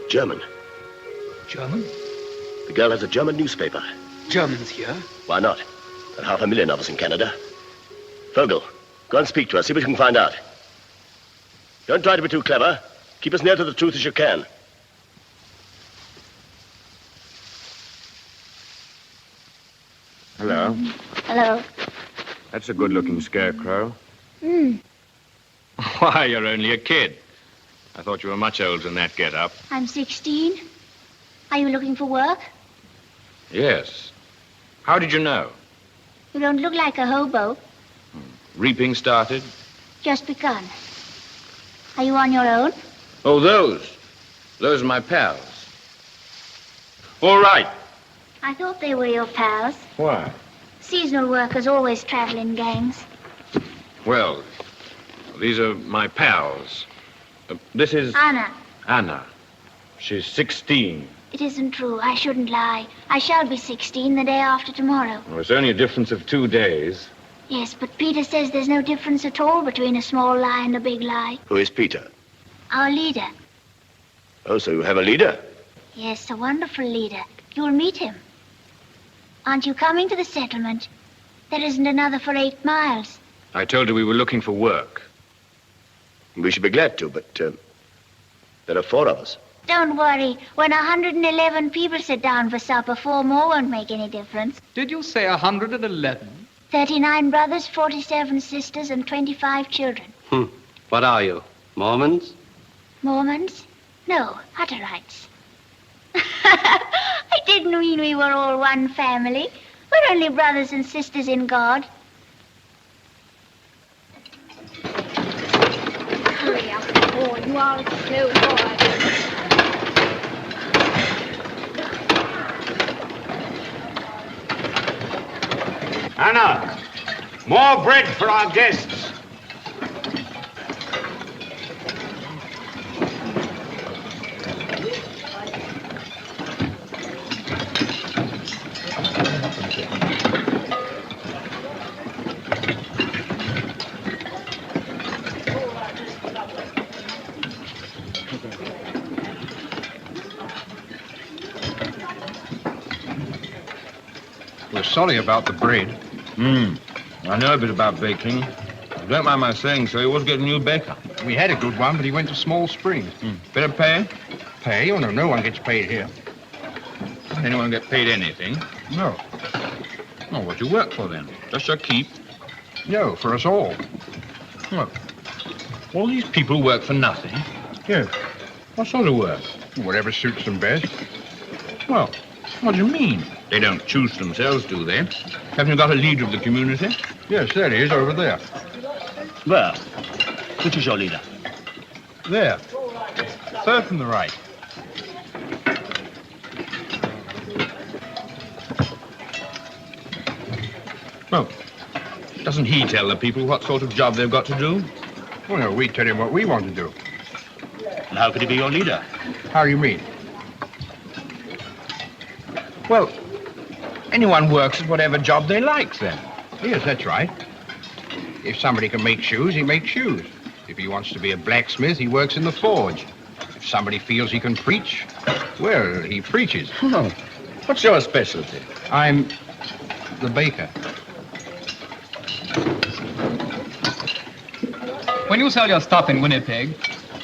German. German? The girl has a German newspaper. Germans here? Why not? There are 500,000 of us in Canada. Vogel, go and speak to her. See what you can find out. Don't try to be too clever. Keep as near to the truth as you can. Hello. Hello. That's a good-looking scarecrow. Hmm. Why, you're only a kid. I thought you were much older than that get-up. I'm 16. Are you looking for work? Yes. How did you know? You don't look like a hobo. Reaping started? Just begun. Are you on your own? Oh, those. Those are my pals. All right. I thought they were your pals. Why? Seasonal workers always travel in gangs. Well, these are my pals. This is... Anna. Anna. She's 16. It isn't true. I shouldn't lie. I shall be 16 the day after tomorrow. Well, it's only a difference of 2 days. Yes, but Peter says there's no difference at all between a small lie and a big lie. Who is Peter? Our leader. Oh, so you have a leader? Yes, a wonderful leader. You'll meet him. Aren't you coming to the settlement? There isn't another for 8 miles. I told her we were looking for work. We should be glad to, but there are 4 of us. Don't worry. When 111 people sit down for supper, 4 more won't make any difference. Did you say 111? 39 brothers, 47 sisters, and 25 children. What are you, Mormons? Mormons? No, Hutterites. I didn't mean we were all one family. We're only brothers and sisters in God. Hurry up, boy. You are a slow boy. Anna, more bread for our guests. We're sorry about the bread. I know a bit about baking. Don't mind my saying so, he was getting a new baker. We had a good one, but he went to Small Springs. Better pay? Pay? Oh, no, no one gets paid here. Anyone get paid anything? No. Oh, what do you work for then? Just your keep? No, for us all. Well, all these people work for nothing? Yes. What sort of work? Whatever suits them best. Well, what do you mean? They don't choose themselves, do they? Haven't you got a leader of the community? Yes, there he is, over there. Where? Which is your leader? There. Third from the right. Well, doesn't he tell the people what sort of job they've got to do? Well, no, we tell him what we want to do. And how could he be your leader? How do you mean? Well, anyone works at whatever job they like, then. Yes, that's right. If somebody can make shoes, he makes shoes. If he wants to be a blacksmith, he works in the forge. If somebody feels he can preach, well, he preaches. Oh, what's your specialty? I'm the baker. When you sell your stuff in Winnipeg,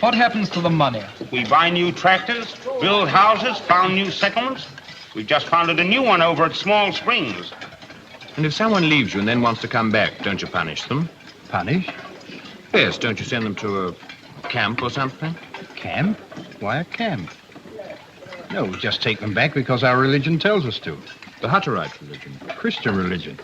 what happens to the money? We buy new tractors, build houses, found new settlements. We've just founded a new one over at Small Springs. And if someone leaves you and then wants to come back, don't you punish them? Punish? Yes, don't you send them to a camp or something? Camp? Why a camp? No, we just take them back because our religion tells us to. The Hutterite religion. Christian religion.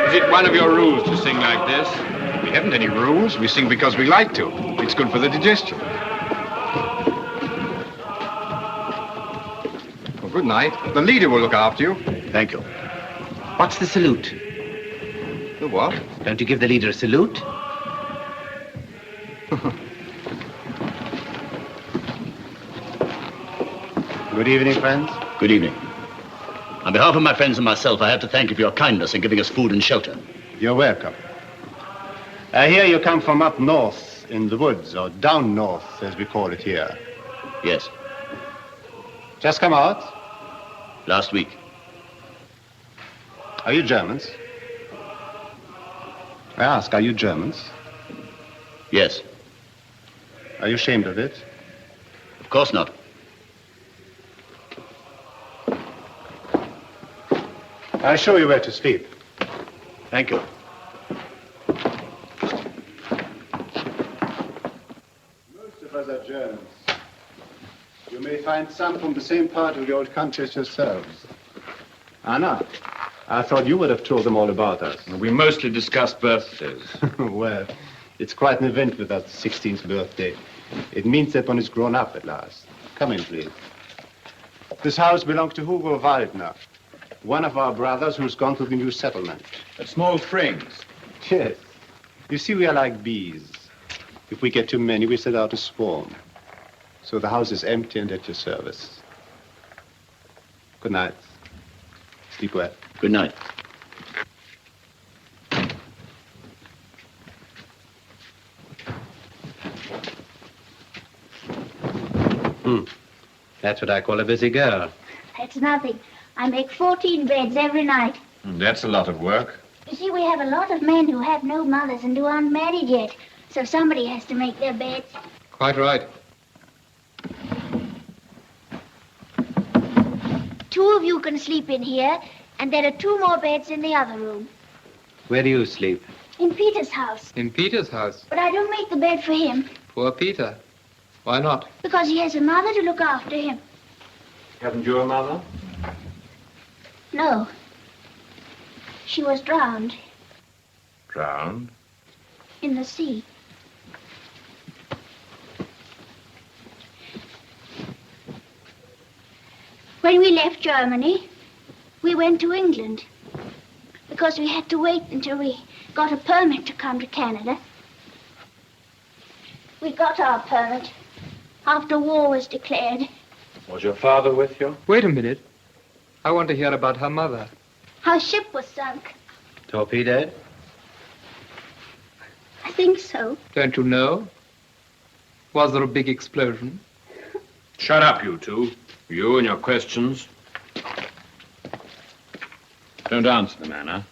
Is it one of your rules to sing like this? We haven't any rules. We sing because we like to. It's good for the digestion. Well, good night. The leader will look after you. Thank you. What's the salute? The what? Don't you give the leader a salute? Good evening, friends. Good evening. On behalf of my friends and myself, I have to thank you for your kindness in giving us food and shelter. You're welcome. I hear you come from up north in the woods, or down north, as we call it here. Yes. Just come out? Last week. Are you Germans? I ask, are you Germans? Yes. Are you ashamed of it? Of course not. I'll show you where to sleep. Thank you. papers are Germans. You may find some from the same part of the old country as yourselves. Anna, I thought you would have told them all about us. We mostly discuss birthdays. Well, it's quite an event with that 16th birthday. It means that one is grown up at last. Come in, please. This house belongs to Hugo Waldner, one of our brothers who's gone to the new settlement. At Small Springs? Yes. You see, we are like bees. If we get too many, we set out to swarm. So the house is empty and at your service. Good night. Sleep well. Good night. That's what I call a busy girl. That's nothing. I make 14 beds every night. That's a lot of work. You see, we have a lot of men who have no mothers and who aren't married yet. So somebody has to make their beds. Quite right. 2 of you can sleep in here, and there are 2 more beds in the other room. Where do you sleep? In Peter's house. In Peter's house. But I don't make the bed for him, Poor Peter. Why not? because he has a mother to look after him. Haven't you a mother? No. She was drowned Drowned? in the sea. When we left Germany, we went to England because we had to wait until we got a permit to come to Canada. We got our permit after war was declared. Was your father with you? Wait a minute. I want to hear about her mother. Our ship was sunk. Torpedoed? I think so. Don't you know? Was there a big explosion? Shut up, you two. You and your questions. Don't answer them, Anna.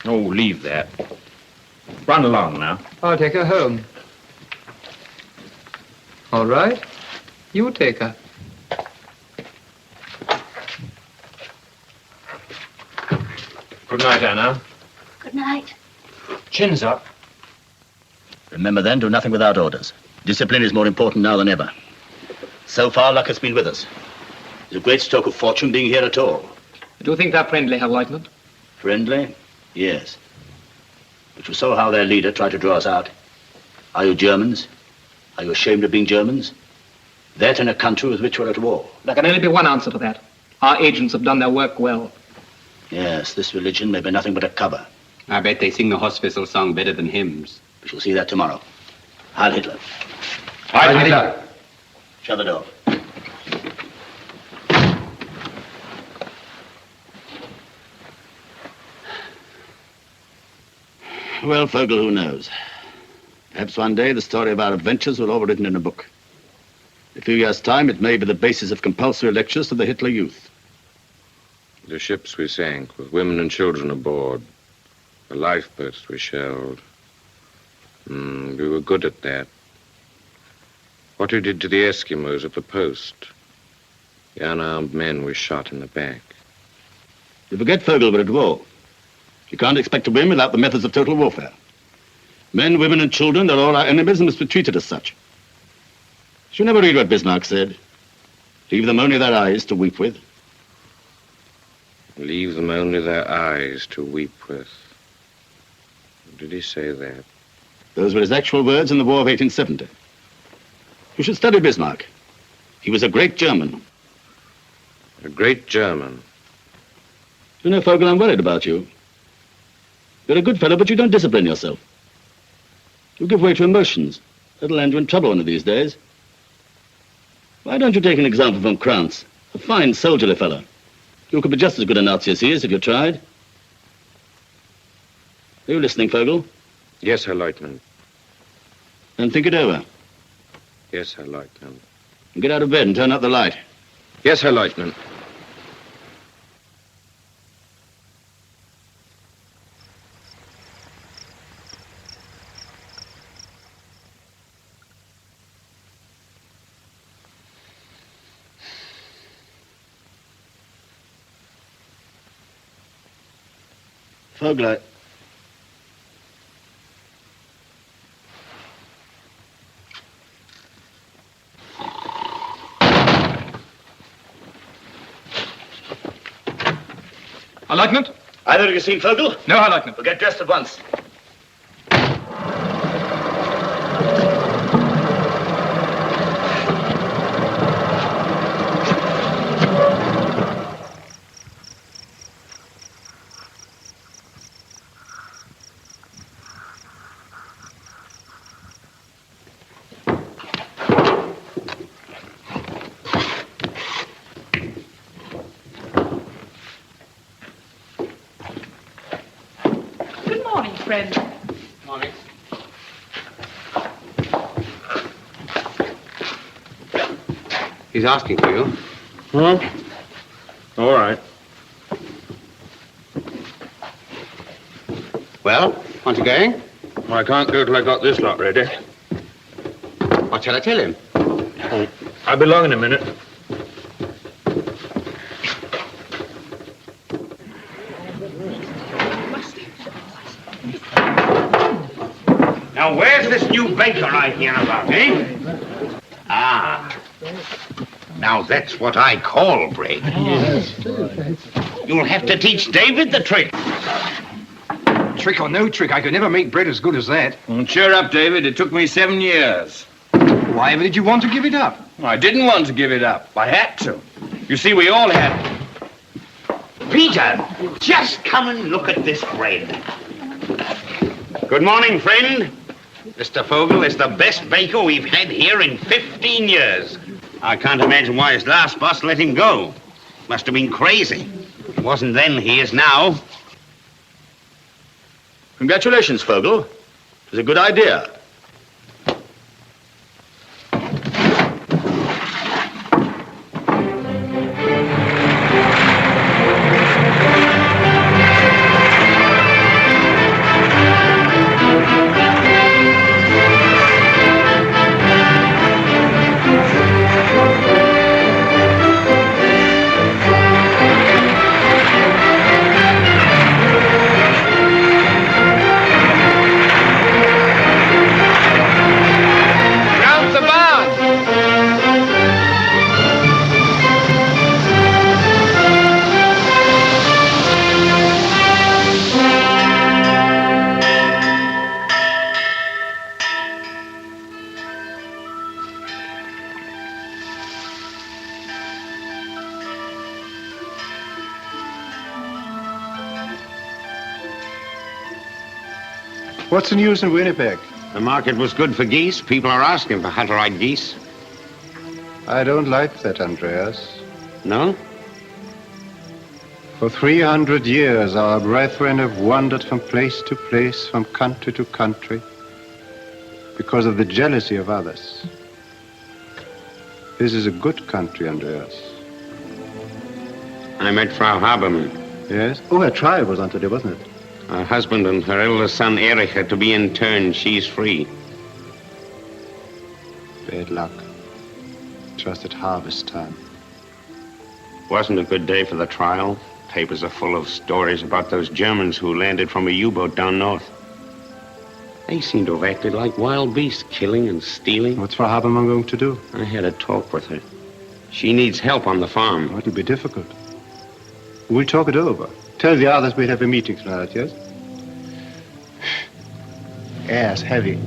Oh, leave that. Run along now. I'll take her home. All right. You take her. Good night, Anna. Good night. Chin's up. Remember then, do nothing without orders. Discipline is more important now than ever. So far, luck has been with us. It's a great stroke of fortune being here at all. Do you think they're friendly, Herr Lieutenant? Friendly? Yes. But you saw how their leader tried to draw us out. Are you Germans? Are you ashamed of being Germans? That in a country with which we're at war. There can only be one answer to that. Our agents have done their work well. Yes, this religion may be nothing but a cover. I bet they sing the hospital song better than hymns. We shall see that tomorrow. Heil Hitler. Heil Hitler. Shut the door. Well, Vogel, who knows? Perhaps one day the story of our adventures will all be written in a book. In a few years' time, it may be the basis of compulsory lectures to the Hitler youth. The ships we sank with women and children aboard. The lifeboats we shelled. We were good at that. What we did to the Eskimos at the post. The unarmed men we shot in the back. You forget, Vogel, we're at war. You can't expect to win without the methods of total warfare. Men, women, and children, they're all our enemies and must be treated as such. Did you never read what Bismarck said? Leave them only their eyes to weep with. Leave them only their eyes to weep with. Did he say that? Those were his actual words in the War of 1870. You should study Bismarck. He was a great German. A great German. You know, Vogel, I'm worried about you. You're a good fellow, but you don't discipline yourself. You give way to emotions. That'll land you in trouble one of these days. Why don't you take an example from Krantz? A fine, soldierly fellow. You could be just as good a Nazi as he is if you tried. Are you listening, Vogel? Yes, Herr Leutnant. Then think it over. Yes, Herr Leutnant. And get out of bed and turn out the light. Yes, Herr Leutnant. Vogel, Herr Leutnant? Either of you seen Vogel? No, Herr Leutnant. Well, get dressed at once. Good morning, friend. Morning. He's asking for you. Huh? All right. Well, aren't you going? I can't go till I got this lot ready. What shall I tell him? Oh, I'll be along in a minute. Now, where's this new baker I hear about, eh? Ah. Now, that's what I call bread. You'll have to teach David the trick. Trick or no trick, I could never make bread as good as that. Well, cheer up, David. It took me 7 years. Why ever did you want to give it up? I didn't want to give it up. I had to. You see, we all had to. Peter, just come and look at this bread. Good morning, friend. Mr. Vogel is the best baker we've had here in 15 years. I can't imagine why his last boss let him go. Must have been crazy. It wasn't then, he is now. Congratulations, Vogel. It was a good idea. What's the news in Winnipeg? The market was good for geese. People are asking for Hutterite geese. I don't like that, Andreas. No? For 300 years, our brethren have wandered from place to place, from country to country, because of the jealousy of others. This is a good country, Andreas. I met Frau Habermann. Yes? Oh, her trial was on today, wasn't it? Her husband and her eldest son, Erich, are to be interned. She's free. Bad luck. Just at harvest time. Wasn't a good day for the trial. Papers are full of stories about those Germans who landed from a U-boat down north. They seem to have acted like wild beasts, killing and stealing. What's Frau Habermann going to do? I had a talk with her. She needs help on the farm. Oh, it'll be difficult. We'll talk it over. Tell the others we'll have a meeting tonight, yes? Air's heavy.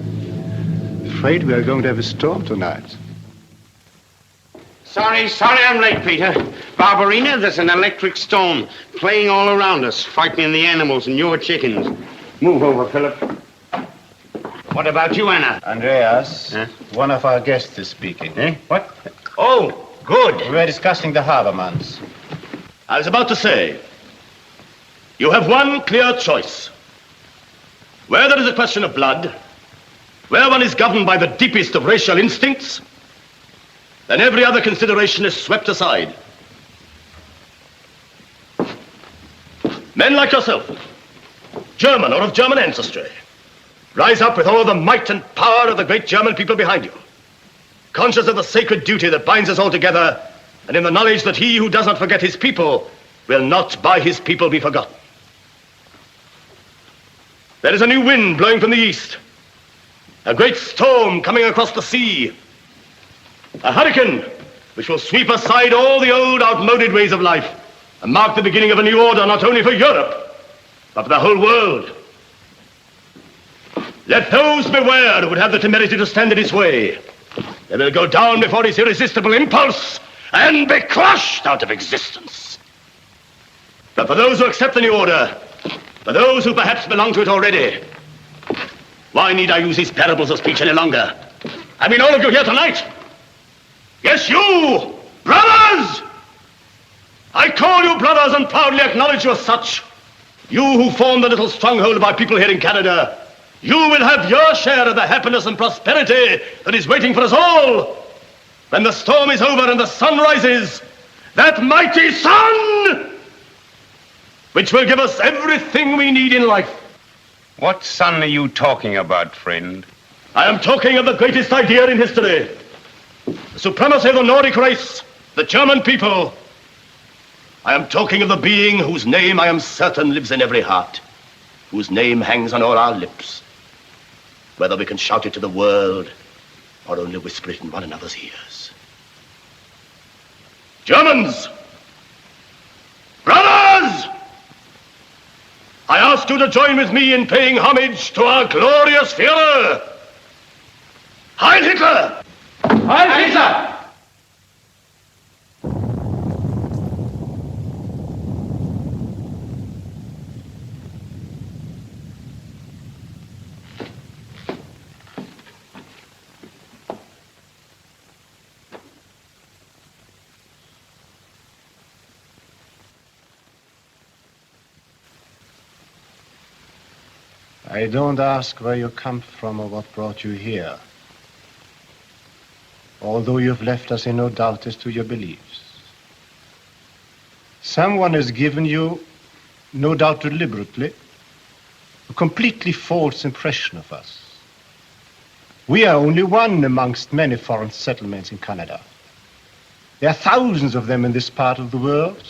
Afraid we are going to have a storm tonight. Sorry I'm late, Peter. Barbarina, there's an electric storm playing all around us, frightening the animals and your chickens. Move over, Philip. What about you, Anna? Andreas, one of our guests is speaking. Eh? What? Oh, good. We were discussing the Habermanns. I was about to say, you have one clear choice. Where there is a question of blood, where one is governed by the deepest of racial instincts, then every other consideration is swept aside. Men like yourself, German or of German ancestry, rise up with all the might and power of the great German people behind you, conscious of the sacred duty that binds us all together, and in the knowledge that he who does not forget his people will not by his people be forgotten. There is a new wind blowing from the east, a great storm coming across the sea, a hurricane which will sweep aside all the old outmoded ways of life and mark the beginning of a new order not only for Europe, but for the whole world. Let those beware who would have the temerity to stand in his way. They will go down before his irresistible impulse and be crushed out of existence. But for those who accept the new order, for those who perhaps belong to it already, why need I use these parables of speech any longer? I mean all of you here tonight. Yes, you, brothers! I call you brothers and proudly acknowledge you as such. You who form the little stronghold of our people here in Canada, you will have your share of the happiness and prosperity that is waiting for us all. When the storm is over and the sun rises, that mighty sun, which will give us everything we need in life. What sun are you talking about, friend? I am talking of the greatest idea in history. The supremacy of the Nordic race, the German people. I am talking of the being whose name I am certain lives in every heart, whose name hangs on all our lips. Whether we can shout it to the world or only whisper it in one another's ears. Germans! Brothers! I ask you to join with me in paying homage to our glorious Führer. Heil Hitler! Heil Hitler! I don't ask where you come from or what brought you here, although you've left us in no doubt as to your beliefs. Someone has given you, no doubt deliberately, a completely false impression of us. We are only one amongst many foreign settlements in Canada. There are thousands of them in this part of the world,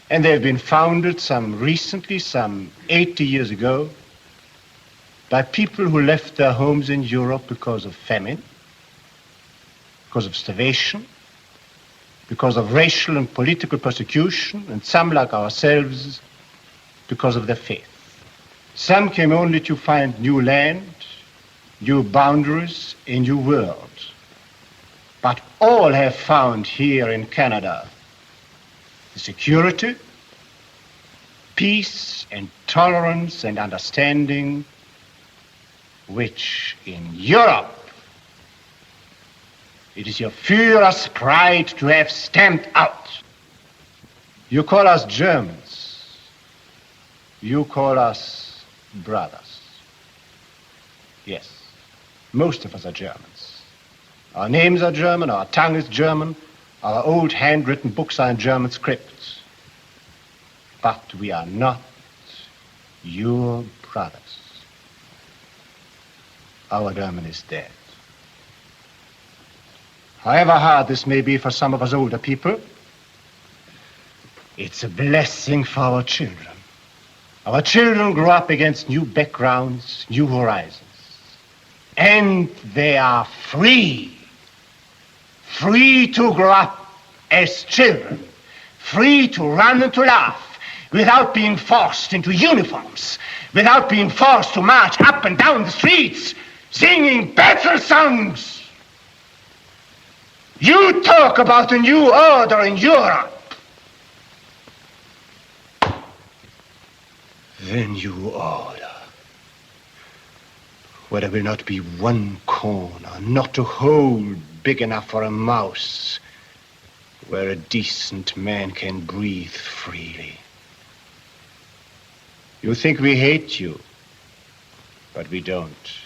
and they have been founded recently, some 80 years ago, by people who left their homes in Europe because of famine, because of starvation, because of racial and political persecution, and some, like ourselves, because of their faith. Some came only to find new land, new boundaries, a new world. But all have found here in Canada the security, peace, and tolerance and understanding which in Europe it is your Führer's pride to have stamped out. You call us Germans. You call us brothers. Yes, most of us are Germans. Our names are German, our tongue is German, our old handwritten books are in German scripts. But we are not your brothers. Our German is dead. However hard this may be for some of us older people, it's a blessing for our children. Our children grow up against new backgrounds, new horizons. And they are free. Free to grow up as children. Free to run and to laugh without being forced into uniforms, without being forced to march up and down the streets singing battle songs. You talk about a new order in Europe. The new order, where there will not be one corner, not a hole big enough for a mouse, where a decent man can breathe freely. You think we hate you, but we don't.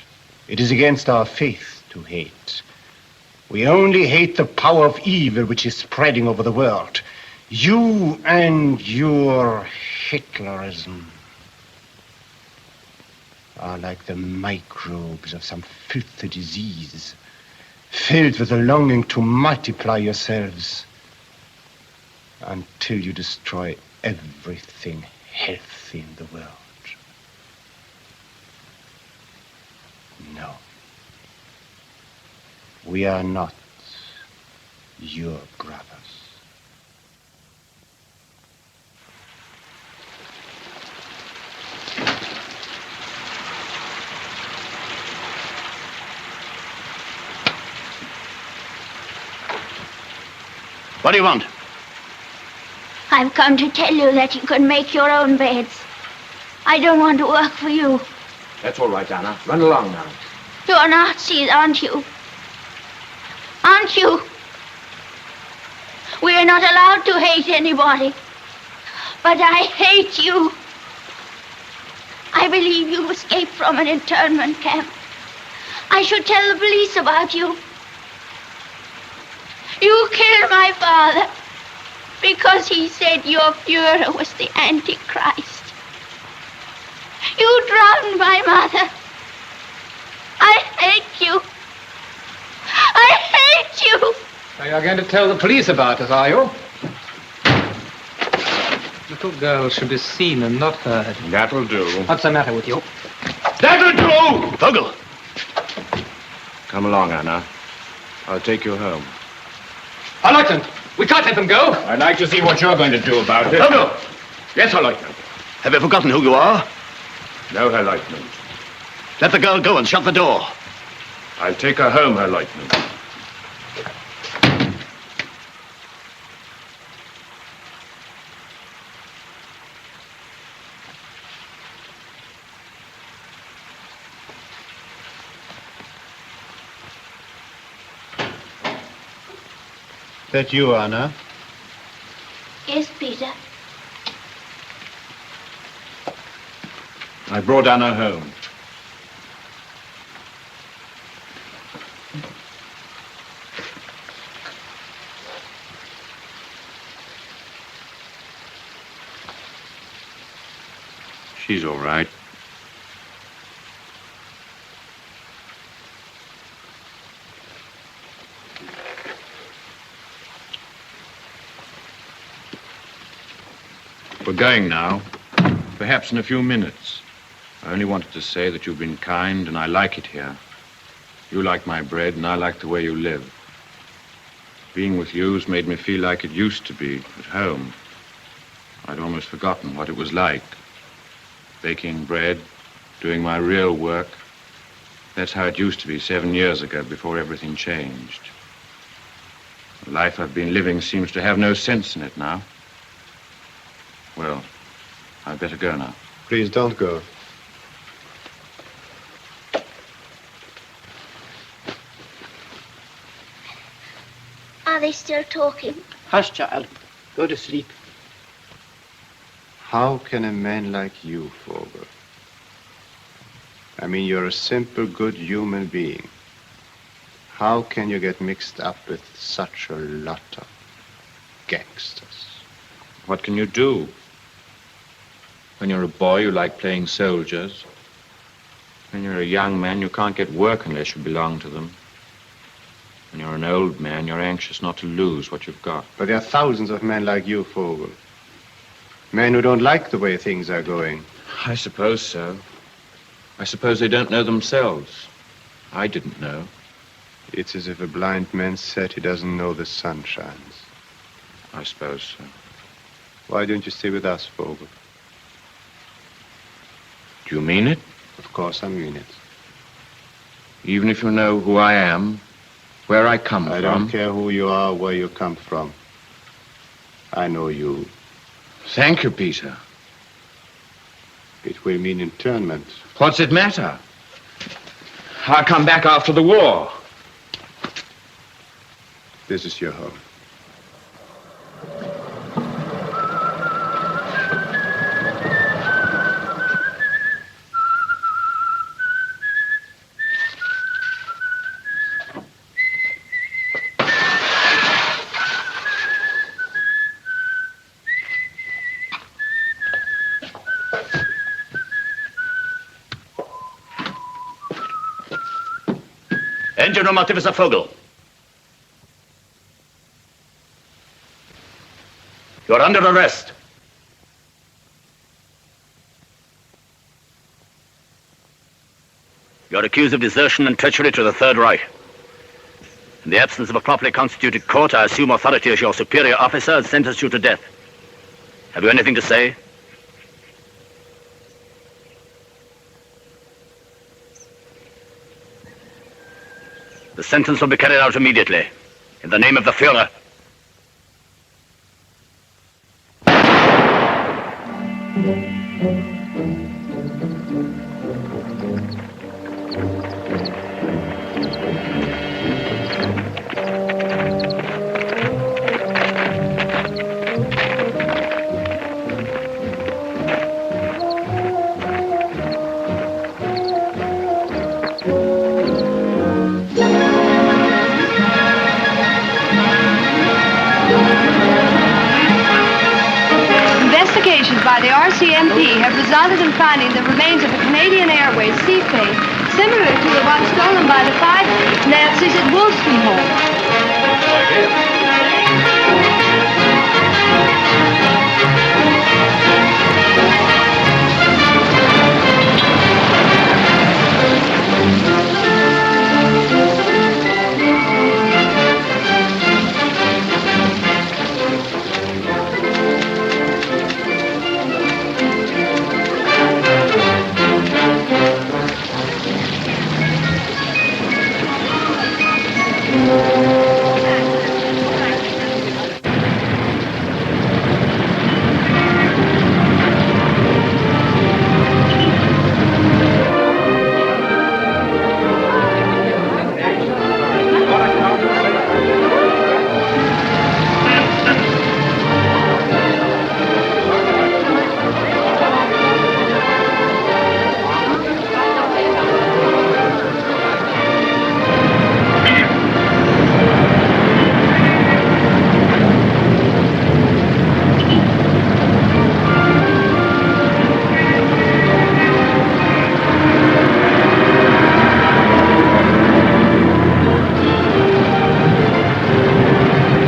It is against our faith to hate. We only hate the power of evil which is spreading over the world. You and your Hitlerism are like the microbes of some filthy disease, filled with a longing to multiply yourselves until you destroy everything healthy in the world. No. We are not your brothers. What do you want? I've come to tell you that you can make your own beds. I don't want to work for you. That's all right, Anna. Run along now. You're Nazis, aren't you? Aren't you? We're not allowed to hate anybody. But I hate you. I believe you escaped from an internment camp. I should tell the police about you. You killed my father because he said your Fuhrer was the Antichrist. You drowned my mother. I hate you. I hate you. So you're going to tell the police about us, are you? Little girls should be seen and not heard. That'll do. What's the matter with you? That'll do! Vogel! Come along, Anna. I'll take you home. Herr Leutnant, we can't let them go. I'd like to see what you're going to do about it. Vogel! Yes, Herr Leutnant. Have you forgotten who you are? No, Herr Leutnant. Let the girl go and shut the door. I'll take her home, Herr Leutnant. That you, Anna? Yes, Peter. I brought Anna home. She's all right. We're going now. Perhaps in a few minutes. I only wanted to say that you've been kind and I like it here. You like my bread and I like the way you live. Being with you has made me feel like it used to be at home. I'd almost forgotten what it was like. Baking bread, doing my real work. That's how it used to be 7 years ago before everything changed. The life I've been living seems to have no sense in it now. Well, I'd better go now. Please don't go. Are they still talking? Hush, child. Go to sleep. How can a man like you, Vogel? I mean, you're a simple, good human being. How can you get mixed up with such a lot of gangsters? What can you do? When you're a boy, you like playing soldiers. When you're a young man, you can't get work unless you belong to them. When you're an old man, you're anxious not to lose what you've got. But there are thousands of men like you, Vogel. Men who don't like the way things are going. I suppose so. I suppose they don't know themselves. I didn't know. It's as if a blind man said he doesn't know the sun shines. I suppose so. Why don't you stay with us, Vogel? Do you mean it? Of course I mean it. Even if you know who I am, where I come from? I don't care who you are, where you come from. I know you. Thank you, Peter. It will mean internment. What's it matter? I'll come back after the war. This is your home. Engine room Officer Vogel. You're under arrest. You're accused of desertion and treachery to the Third Reich. In the absence of a properly constituted court, I assume authority as your superior officer and sentence you to death. Have you anything to say? The sentence will be carried out immediately. In the name of the Fuhrer. investigations by the RCMP have resulted in finding the remains of a Canadian Airways seaplane similar to the one stolen by the 5 Nancy's at Wolstenholme.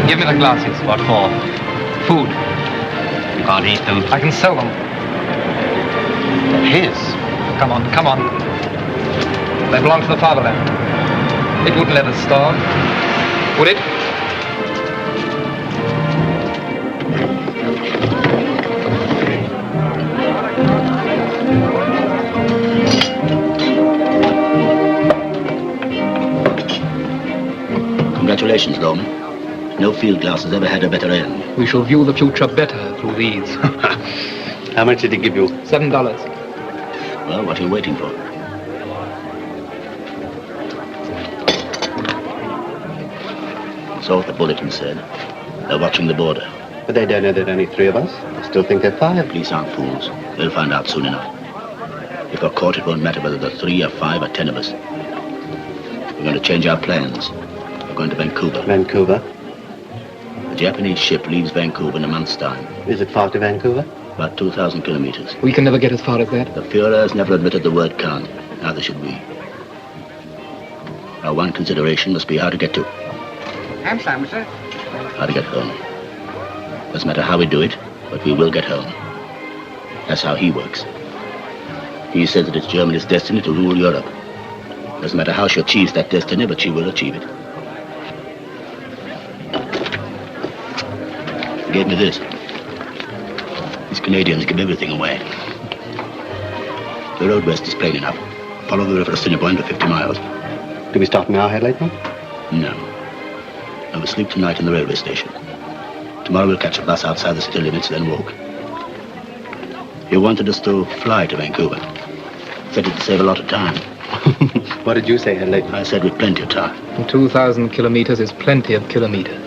Give me the glasses. What for? Food. You can't eat them. I can sell them. His? Come on, come on. They belong to the fatherland. It wouldn't let us starve, would it? Congratulations, Lawman. No field glass has ever had a better end. We shall view the future better through these. How much did he give you? $7. Well, what are you waiting for? So what the bulletin said. They're watching the border. But they don't know there are only 3 of us. They still think they're 5. Police aren't fools. They'll find out soon enough. If we're caught, it won't matter whether there are 3 or 5 or 10 of us. We're going to change our plans. We're going to Vancouver. Vancouver? The Japanese ship leaves Vancouver in a month's time. Is it far to Vancouver? About 2,000 kilometers. We can never get as far as that. The Fuhrer has never admitted the word can't. Neither should we. Our one consideration must be how to get to. Ham sandwich, sir. How to get home. Doesn't matter how we do it, but we will get home. That's how he works. He says that it's Germany's destiny to rule Europe. Doesn't matter how she achieves that destiny, but she will achieve it. He gave me this. These Canadians give everything away. The road west is plain enough. Follow the river Assiniboine for 50 miles. Do we stop now, Herr Leutnant? No. I will sleep tonight in the railway station. Tomorrow we'll catch a bus outside the city limits, then walk. You wanted us to fly to Vancouver. Said it'd save a lot of time. What did you say, Herr Leutnant? I said with plenty of time. 2,000 kilometers is plenty of kilometers.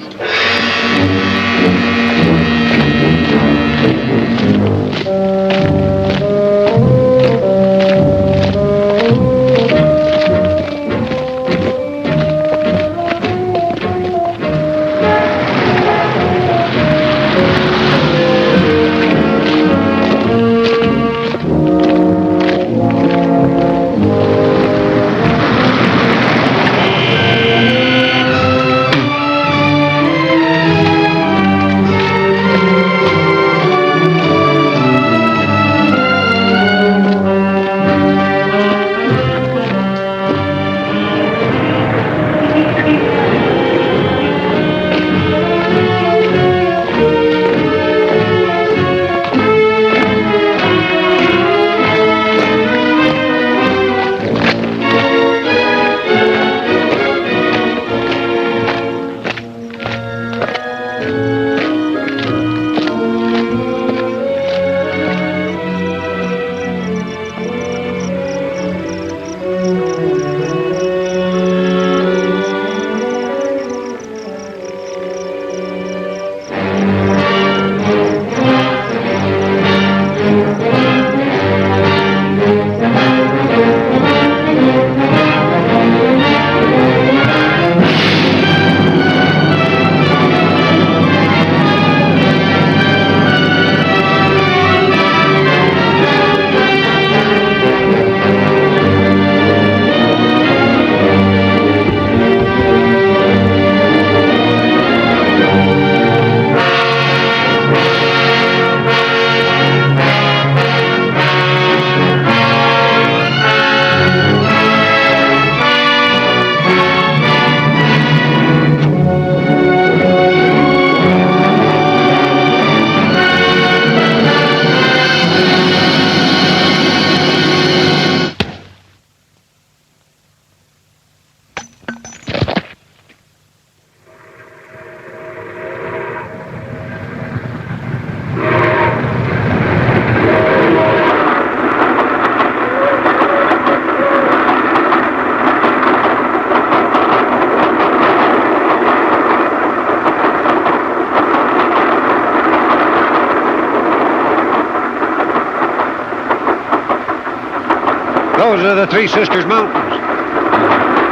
Those are the Three Sisters Mountains.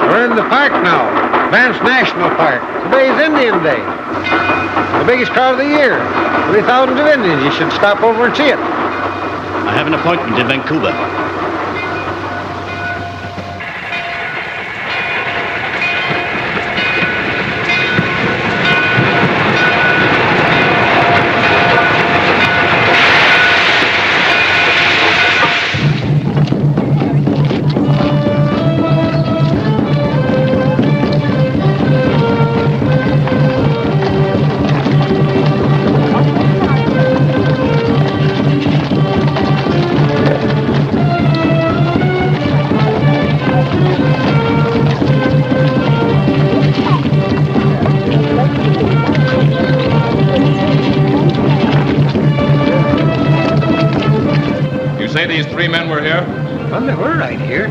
We're in the park now, Banff National Park. Today's Indian Day. The biggest crowd of the year. 3,000 of Indians. You should stop over and see it. I have an appointment in Vancouver. These three men were here? Well, they were right here.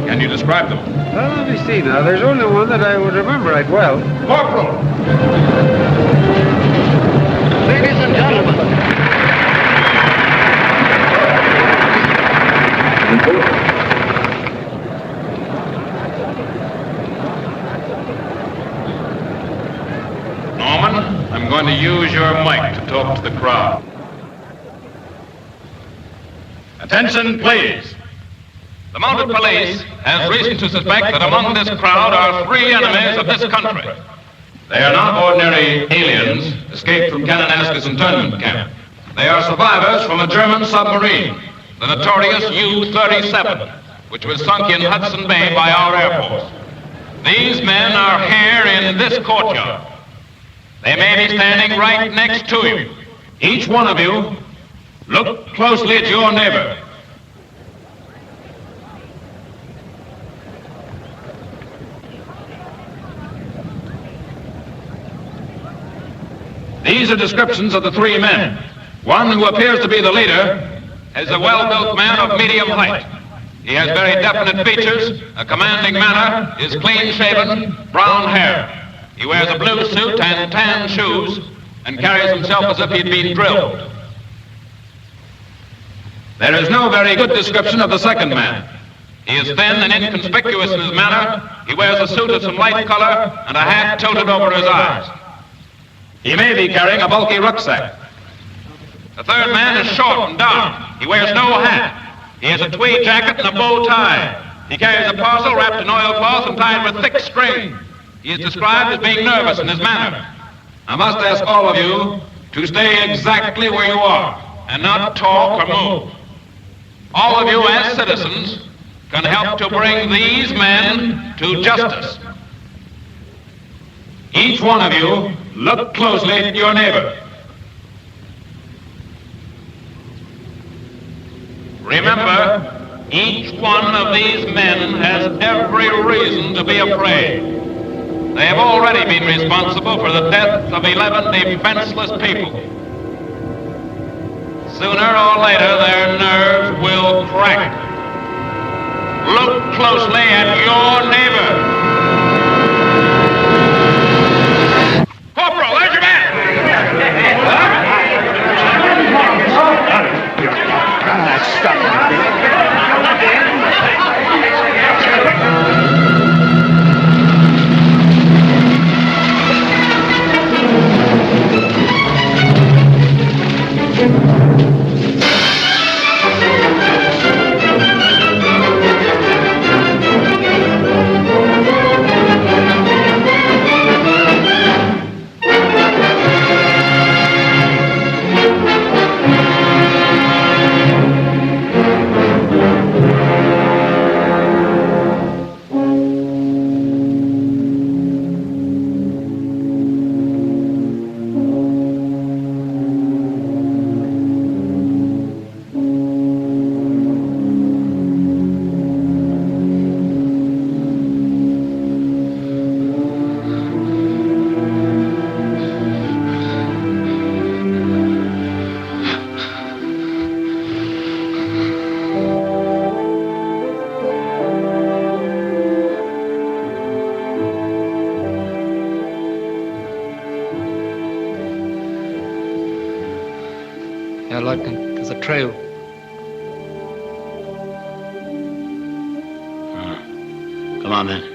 Can you describe them? Well, let me see now. There's only one that I would remember right well. Corporal! Ladies and gentlemen. I'm going to use your mic to talk to the crowd. Attention, please. The mounted police has reason to suspect that among this crowd are three enemies of this country. They are not ordinary aliens escaped from Kananaskis internment camp. They are survivors from a German submarine, the notorious U-37, which was sunk in Hudson Bay by our Air Force. These men are here in this courtyard. They may be standing right next to you. Each one of you, look closely at your neighbor. These are descriptions of the three men. One, who appears to be the leader, is a well-built man of medium height. He has very definite features, a commanding manner, is clean-shaven, brown hair. He wears a blue suit and tan shoes and carries himself as if he'd been drilled. There is no very good description of the second man. He is thin and inconspicuous in his manner. He wears a suit of some light color and a hat tilted over his eyes. He may be carrying a bulky rucksack. The third man is short and dark. He wears no hat. He has a tweed jacket and a bow tie. He carries a parcel wrapped in oilcloth and tied with thick string. He is described as being nervous in his manner. I must ask all of you to stay exactly where you are and not talk or move. All of you as citizens can help to bring these men to justice. Each one of you, look closely at your neighbor. Remember, each one of these men has every reason to be afraid. They have already been responsible for the death of 11 defenseless people. Sooner or later, their nerves will crack. Look closely at your neighbor. Corporal, there's your man! Yeah, Lieutenant, there's a trail. Come on, then.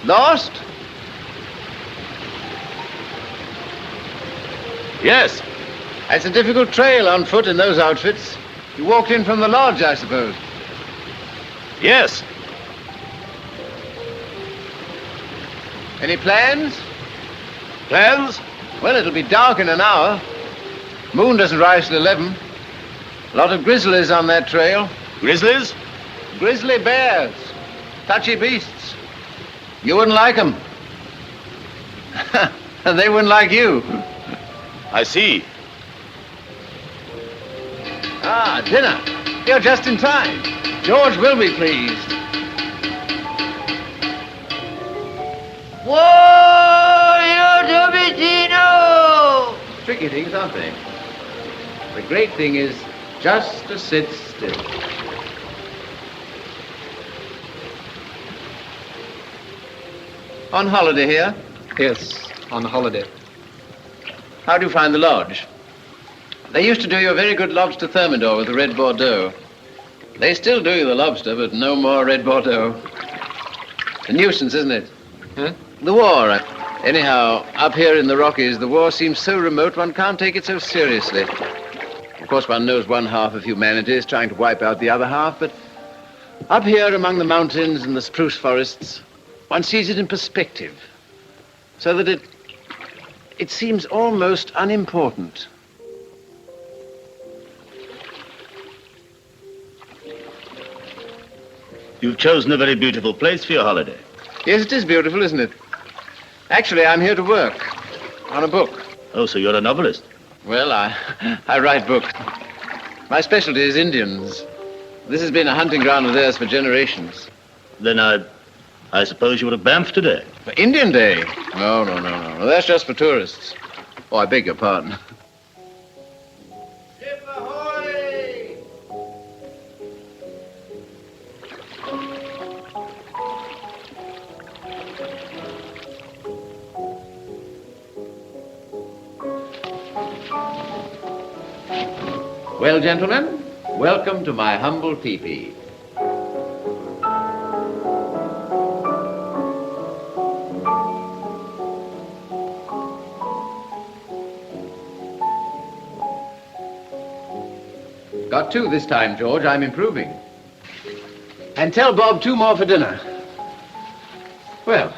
Lost? Yes. That's a difficult trail on foot in those outfits. You walked in from the lodge, I suppose. Yes. Any plans? Plans? Well, it'll be dark in an hour. Moon doesn't rise till 11. A lot of grizzlies on that trail. Grizzlies? Grizzly bears. Touchy beasts. You wouldn't like them. And they wouldn't like you. I see. Ah, dinner. You're just in time. George will be pleased. Whoa, you Domitino! Tricky things, aren't they? The great thing is just to sit still. On holiday here? Yes, on holiday. How do you find the lodge? They used to do you a very good lobster thermidor with the red Bordeaux. They still do you the lobster, but no more red Bordeaux. A nuisance, isn't it? Huh? The war. Anyhow, up here in the Rockies, the war seems so remote one can't take it so seriously. Of course, one knows one half of humanity is trying to wipe out the other half, but up here among the mountains and the spruce forests, one sees it in perspective, so that it seems almost unimportant. You've chosen a very beautiful place for your holiday. Yes, it is beautiful, isn't it? Actually, I'm here to work on a book. Oh, so you're a novelist? Well, I write books. My specialty is Indians. This has been a hunting ground of theirs for generations. Then I suppose you were at Banff today? For Indian Day? No. That's just for tourists. Oh, I beg your pardon. Well, gentlemen, welcome to my humble teepee. Got two this time, George. I'm improving. And tell Bob 2 more for dinner. Well.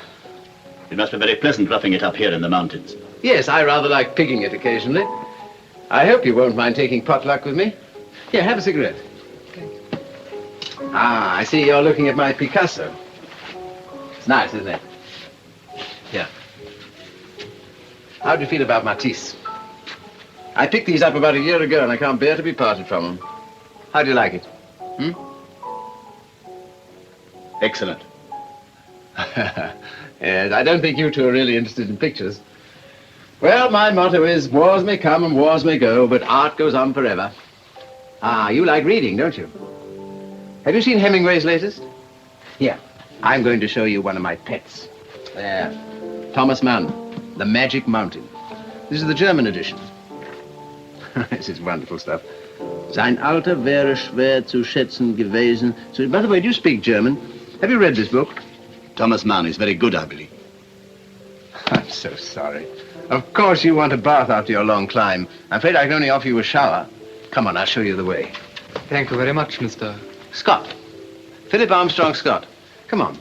It must be very pleasant roughing it up here in the mountains. Yes, I rather like pigging it occasionally. I hope you won't mind taking potluck with me. Here, have a cigarette. Ah, I see you're looking at my Picasso. It's nice, isn't it? Here. How do you feel about Matisse? I picked these up about a year ago, and I can't bear to be parted from them. How do you like it? Excellent. Yes, I don't think you two are really interested in pictures. Well, my motto is, wars may come and wars may go, but art goes on forever. Ah, you like reading, don't you? Have you seen Hemingway's latest? Here, I'm going to show you one of my pets. There. Thomas Mann, The Magic Mountain. This is the German edition. This is wonderful stuff. Sein Alter wäre schwer zu schätzen gewesen. So, by the way, do you speak German? Have you read this book? Thomas Mann is very good, I believe. I'm so sorry. Of course you want a bath after your long climb. I'm afraid I can only offer you a shower. Come on, I'll show you the way. Thank you very much, Mr. Scott. Philip Armstrong Scott. Come on.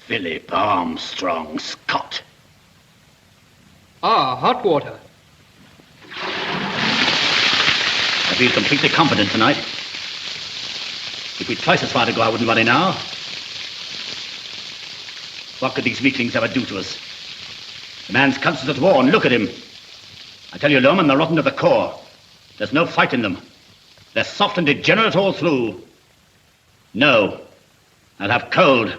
Philip Armstrong Scott. Ah, hot water. feel completely confident tonight. If we'd twice as far to go, I wouldn't worry now. What could these weaklings ever do to us? The man's conscience at war, and look at him. I tell you, Lohman, they're rotten to the core. There's no fight in them. They're soft and degenerate all through. No, I'll have cold.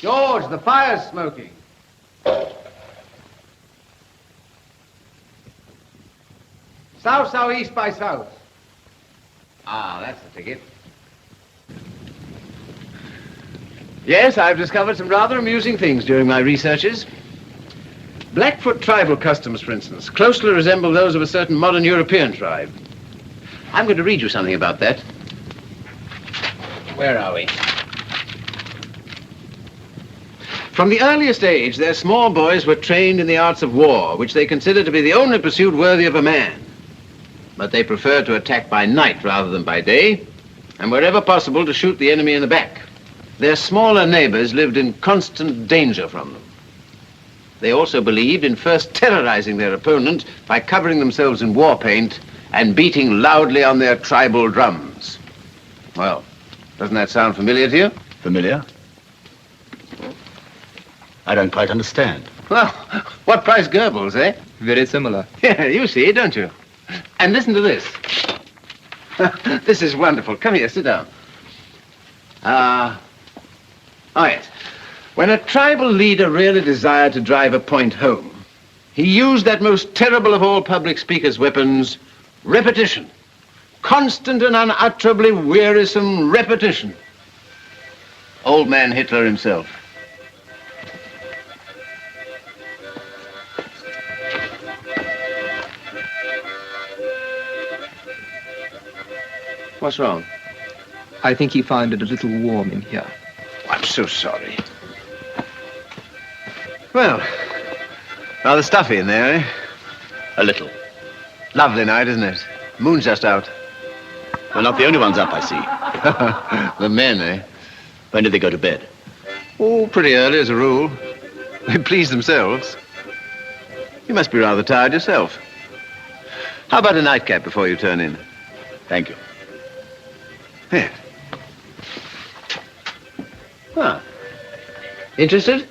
George, the fire's smoking. South-southeast by south. Ah, that's the ticket. Yes, I've discovered some rather amusing things during my researches. Blackfoot tribal customs, for instance, closely resemble those of a certain modern European tribe. I'm going to read you something about that. Where are we? From the earliest age, their small boys were trained in the arts of war, which they considered to be the only pursuit worthy of a man. But they preferred to attack by night rather than by day, and wherever possible to shoot the enemy in the back. Their smaller neighbors lived in constant danger from them. They also believed in first terrorizing their opponent by covering themselves in war paint and beating loudly on their tribal drums. Well, doesn't that sound familiar to you? Familiar? I don't quite understand. Well, what price Goebbels, eh? Very similar. Yeah, you see, don't you? And listen to this. This is wonderful. Come here, sit down. Oh, yes. When a tribal leader really desired to drive a point home, he used that most terrible of all public speakers' weapons, repetition. Constant and unutterably wearisome repetition. Old man Hitler himself. What's wrong? I think he found it a little warm in here. I'm so sorry. Well, rather stuffy in there, eh? A little. Lovely night, isn't it? Moon's just out. We're not the only ones up, I see. The men, eh? When do they go to bed? Oh, pretty early as a rule. They please themselves. You must be rather tired yourself. How about a nightcap before you turn in? Thank you. Here. Ah. Interested?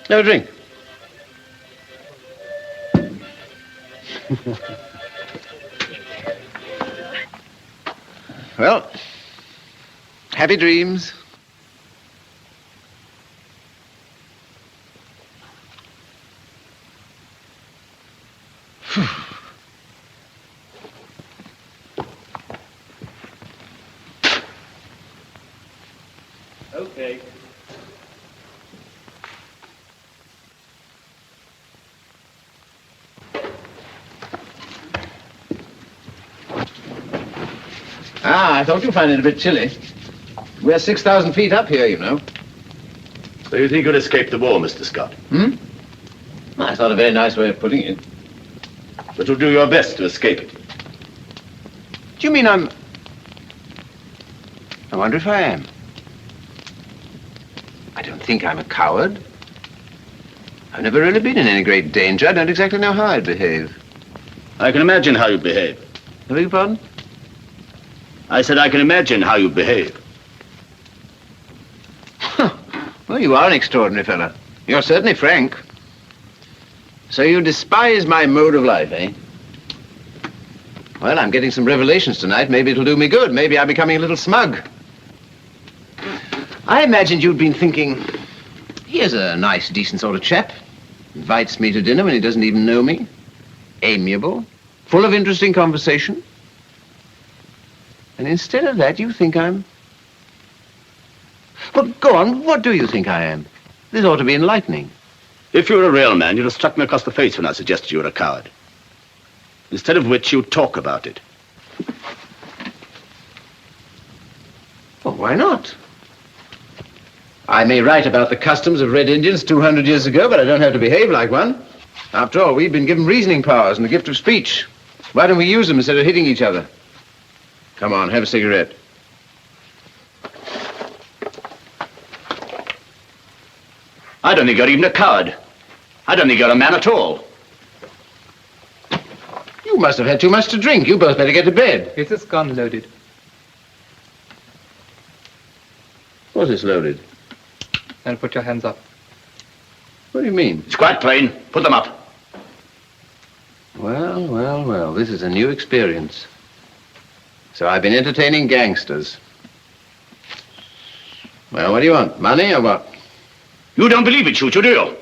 No drink. Well, happy dreams. Okay. Ah, I thought you'd find it a bit chilly. We're 6,000 feet up here, you know. So you think you'll escape the war, Mr. Scott? That's not a very nice way of putting it. But you'll do your best to escape it. Do you mean I wonder if I am. I don't think I'm a coward. I've never really been in any great danger. I don't exactly know how I'd behave. I can imagine how you behave. I beg your pardon? I said I can imagine how you behave. Well, you are an extraordinary fellow. You're certainly frank. So you despise my mode of life, eh? Well, I'm getting some revelations tonight. Maybe it'll do me good. Maybe I'm becoming a little smug. I imagined you'd been thinking, here's a nice, decent sort of chap. Invites me to dinner when he doesn't even know me. Amiable. Full of interesting conversation. And instead of that, you think I'm... Well, go on. What do you think I am? This ought to be enlightening. If you were a real man, you'd have struck me across the face when I suggested you were a coward. Instead of which, you talk about it. Well, why not? I may write about the customs of Red Indians 200 years ago, but I don't have to behave like one. After all, we've been given reasoning powers and the gift of speech. Why don't we use them instead of hitting each other? Come on, have a cigarette. I don't think you're even a coward. I don't think you're a man at all. You must have had too much to drink. You both better get to bed. Is this gun loaded? Was this loaded? Then put your hands up. What do you mean? It's quite plain. Put them up. Well, well, well, this is a new experience. So I've been entertaining gangsters. Well, what do you want? Money or what? You don't believe it, Choo-Choo, do you?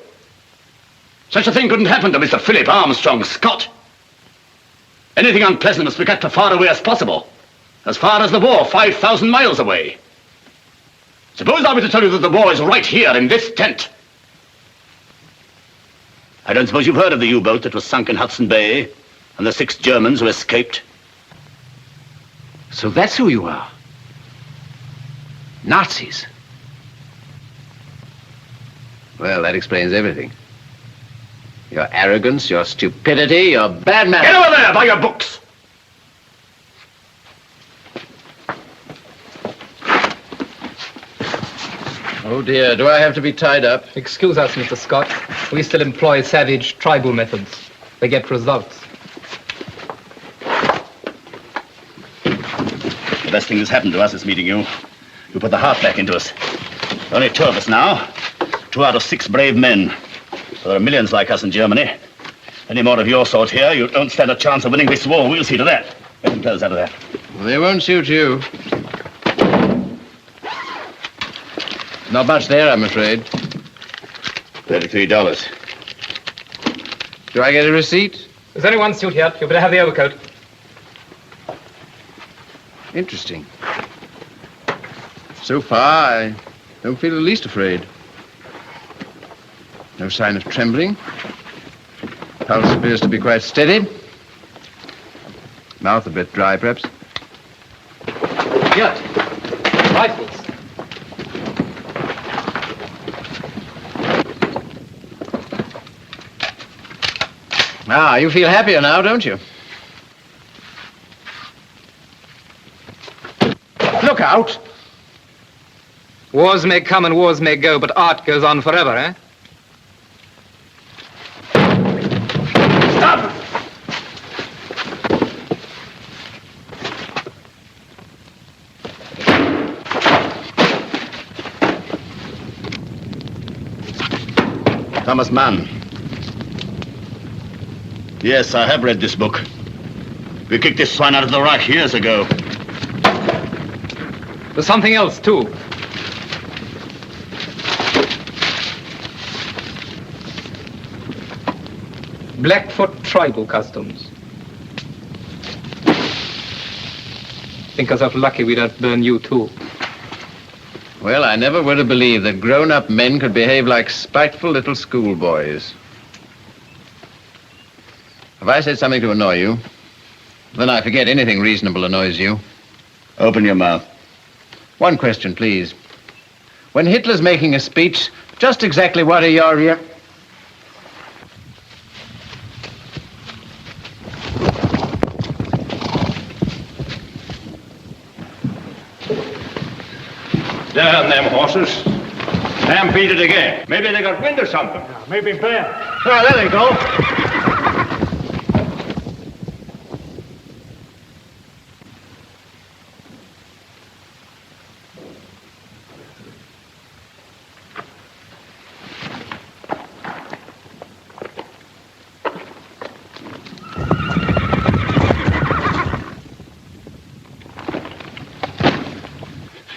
Such a thing couldn't happen to Mr. Philip Armstrong Scott. Anything unpleasant must be kept as far away as possible. As far as the war, 5,000 miles away. Suppose I were to tell you that the war is right here in this tent. I don't suppose you've heard of the U-boat that was sunk in Hudson Bay and the 6 Germans who escaped. So that's who you are. Nazis. Well, that explains everything. Your arrogance, your stupidity, your bad manners. Get over there by your books! Oh dear, do I have to be tied up? Excuse us, Mr. Scott. We still employ savage tribal methods. They get results. The best thing that's happened to us is meeting you. You put the heart back into us. Only 2 of us now. 2 out of 6 brave men. But there are millions like us in Germany. Any more of your sort here, you don't stand a chance of winning this war. We'll see to that. Get them clothes out of there. Well, they won't shoot you. Not much there, I'm afraid. $33. Do I get a receipt? Is anyone suit here? You better have the overcoat. Interesting. So far, I don't feel the least afraid. No sign of trembling. Pulse appears to be quite steady. Mouth a bit dry, perhaps. Yes. Rifles. Ah, you feel happier now, don't you? Look out! Wars may come and wars may go, but art goes on forever, eh? Stop! Thomas Mann. Yes, I have read this book. We kicked this swine out of the Reich years ago. There's something else, too. Blackfoot tribal customs. Think yourself lucky we don't burn you, too. Well, I never would have believed that grown-up men could behave like spiteful little schoolboys. Have I said something to annoy you? Then I forget anything reasonable annoys you. Open your mouth. One question, please. When Hitler's making a speech, just exactly what are your... Damn them horses. Stampeded again. Maybe they got wind or something. Maybe bad. Oh, there they go.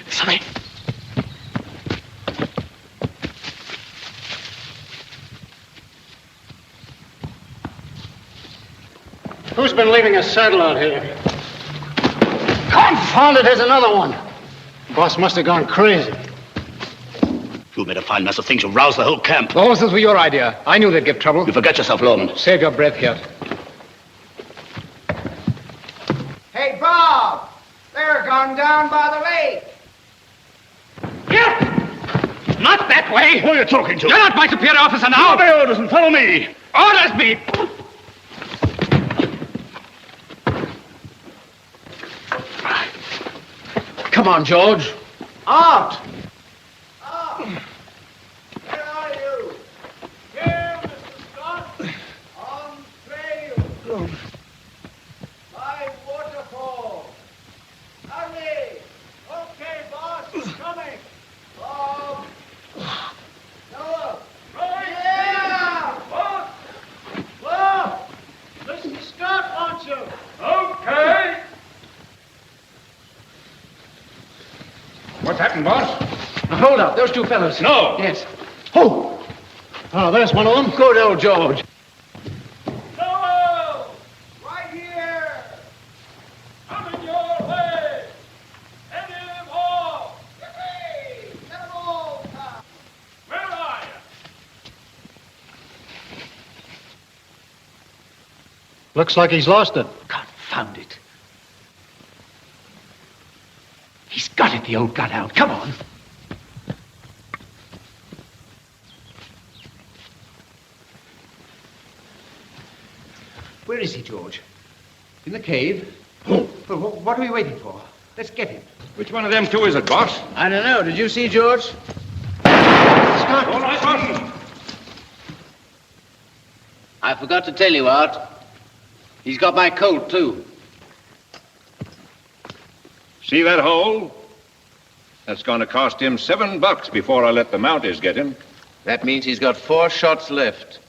Sorry. Who's been leaving a saddle out here? Confound it, there's another one. Boss must have gone crazy. You made a fine mess of things. You roused the whole camp. The horses were your idea. I knew they'd give trouble. You forget yourself, Lorman. Save your breath here. Hey, Bob! They're gone down by the lake. Not that way! Who are you talking to? You're not my superior officer now! Obey orders and follow me! Orders me! Come on, George. Art! Where are you? Here, Mr. Scott. On trail. By waterfall. Hurry! Okay, boss, coming. Bob. Noah. Yeah! Bob. Bob. Mr. Scott wants you. Okay. What's happened, boss? Now, hold up. Those two fellows. No. Yes. Oh, there's one of them. Good old George. Noah. Right here. Coming your way. Head him off. Yippee! Get 'em all, Tom. Where are you? Looks like he's lost it. Confound it. He's got it, the old gut-out. Come on. Where is he, George? In the cave? Well, what are we waiting for? Let's get him. Which one of them two is it, boss? I don't know. Did you see George? Scott! All right, boss. I forgot to tell you, Art. He's got my coat, too. See that hole? That's going to cost him $7 before I let the Mounties get him. That means he's got 4 shots left.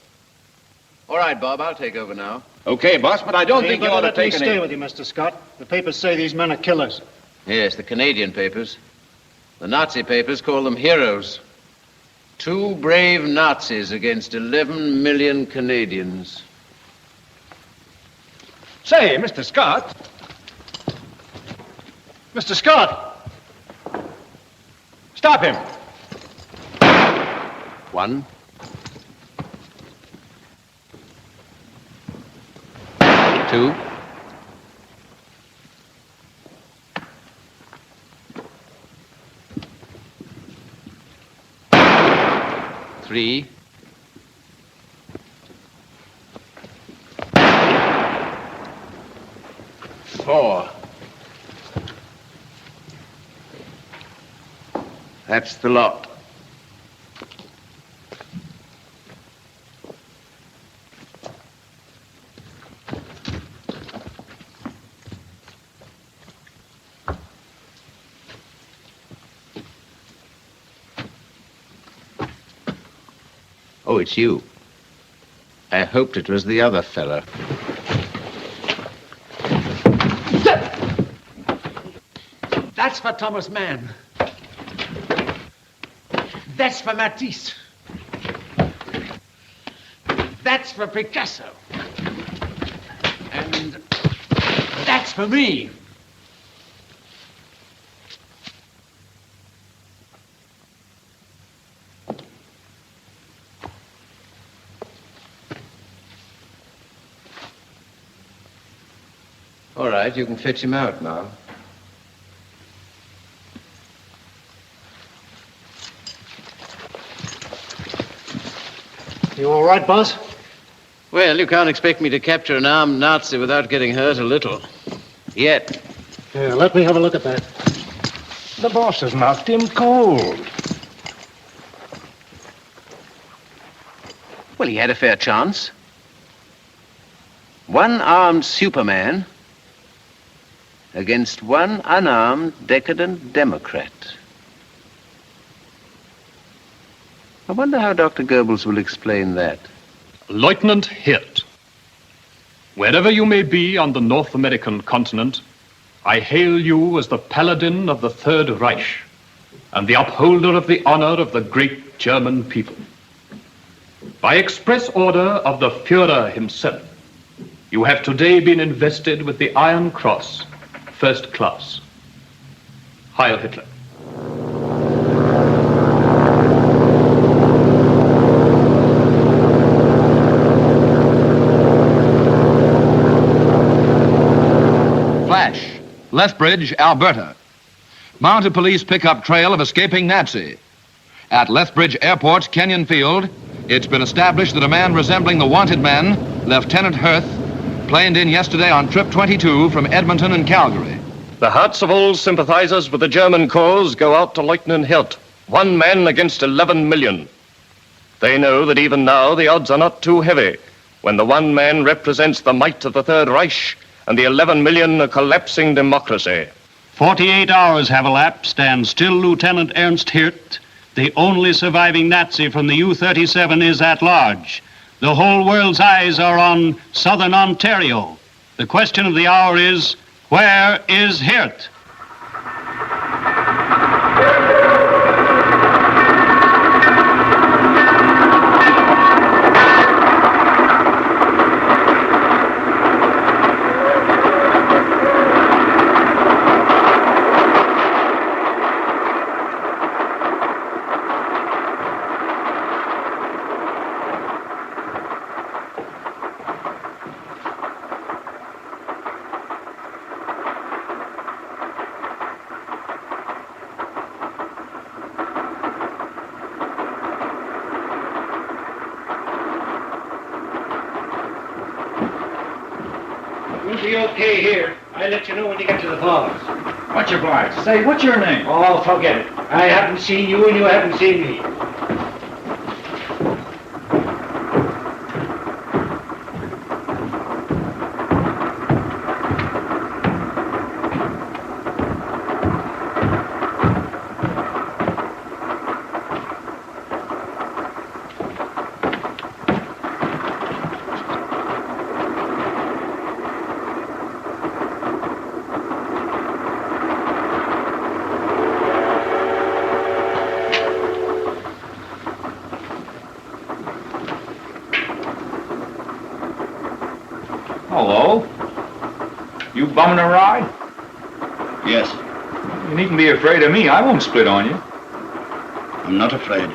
All right, Bob, I'll take over now. Okay, boss, but I don't think you ought to let me take stay any... with you, Mr. Scott. The papers say these men are killers. Yes, the Canadian papers. The Nazi papers call them heroes. 2 brave Nazis against 11 million Canadians. Say, Mr. Scott. Mr. Scott! Stop him. 1. 2. 3. 4. That's the lot. Oh, it's you. I hoped it was the other fellow. That's for Thomas Mann. That's for Matisse. That's for Picasso. And that's for me. All right, you can fetch him out now. You all right, boss? Well, you can't expect me to capture an armed Nazi without getting hurt a little. Yet. Yeah, let me have a look at that. The boss has knocked him cold. Well, he had a fair chance. One armed Superman against one unarmed, decadent Democrat. I wonder how Dr. Goebbels will explain that. Lieutenant Hirt, wherever you may be on the North American continent, I hail you as the paladin of the Third Reich and the upholder of the honor of the great German people. By express order of the Führer himself, you have today been invested with the Iron Cross, First Class. Heil Hitler. Flash, Lethbridge, Alberta. Mounted police pick up trail of escaping Nazi. At Lethbridge Airport, Kenyon Field, it's been established that a man resembling the wanted man, Lieutenant Hirth, planed in yesterday on Trip 22 from Edmonton and Calgary. The hearts of all sympathizers with the German cause go out to Lieutenant Hirth, 1 man against 11 million. They know that even now the odds are not too heavy when the 1 man represents the might of the Third Reich and the 11 million a collapsing democracy. 48 hours have elapsed, and still Lieutenant Ernst Hirth, the only surviving Nazi from the U-37, is at large. The whole world's eyes are on southern Ontario. The question of the hour is, where is Hirth? You'll be okay here. I'll let you know when you get to the falls. Much obliged. Say, what's your name? Oh, forget it. I haven't seen you and you haven't seen me. Hello? You bumming a ride? Yes. You needn't be afraid of me. I won't split on you. I'm not afraid.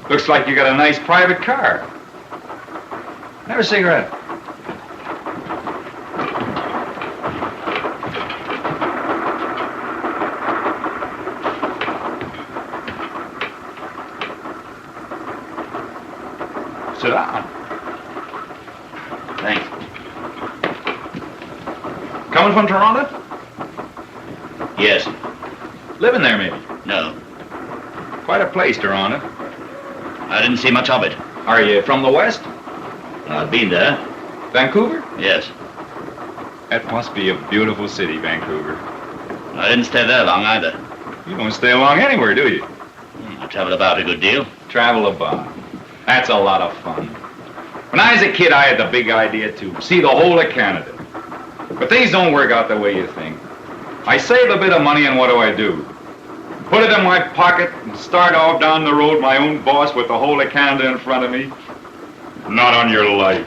Looks like you got a nice private car. Have a cigarette. Sit down. Thanks. Coming from Toronto? Yes. Living there, maybe? No. Quite a place, Toronto. I didn't see much of it. Are you from the West? I've been there. Vancouver? Yes. That must be a beautiful city, Vancouver. I didn't stay there long either. You don't stay long anywhere, do you? I traveled about a good deal. Travel about. That's a lot of fun. When I was a kid, I had the big idea to see the whole of Canada. But things don't work out the way you think. I save a bit of money, and what do? Put it in my pocket and start off down the road, my own boss, with the whole of Canada in front of me? Not on your life.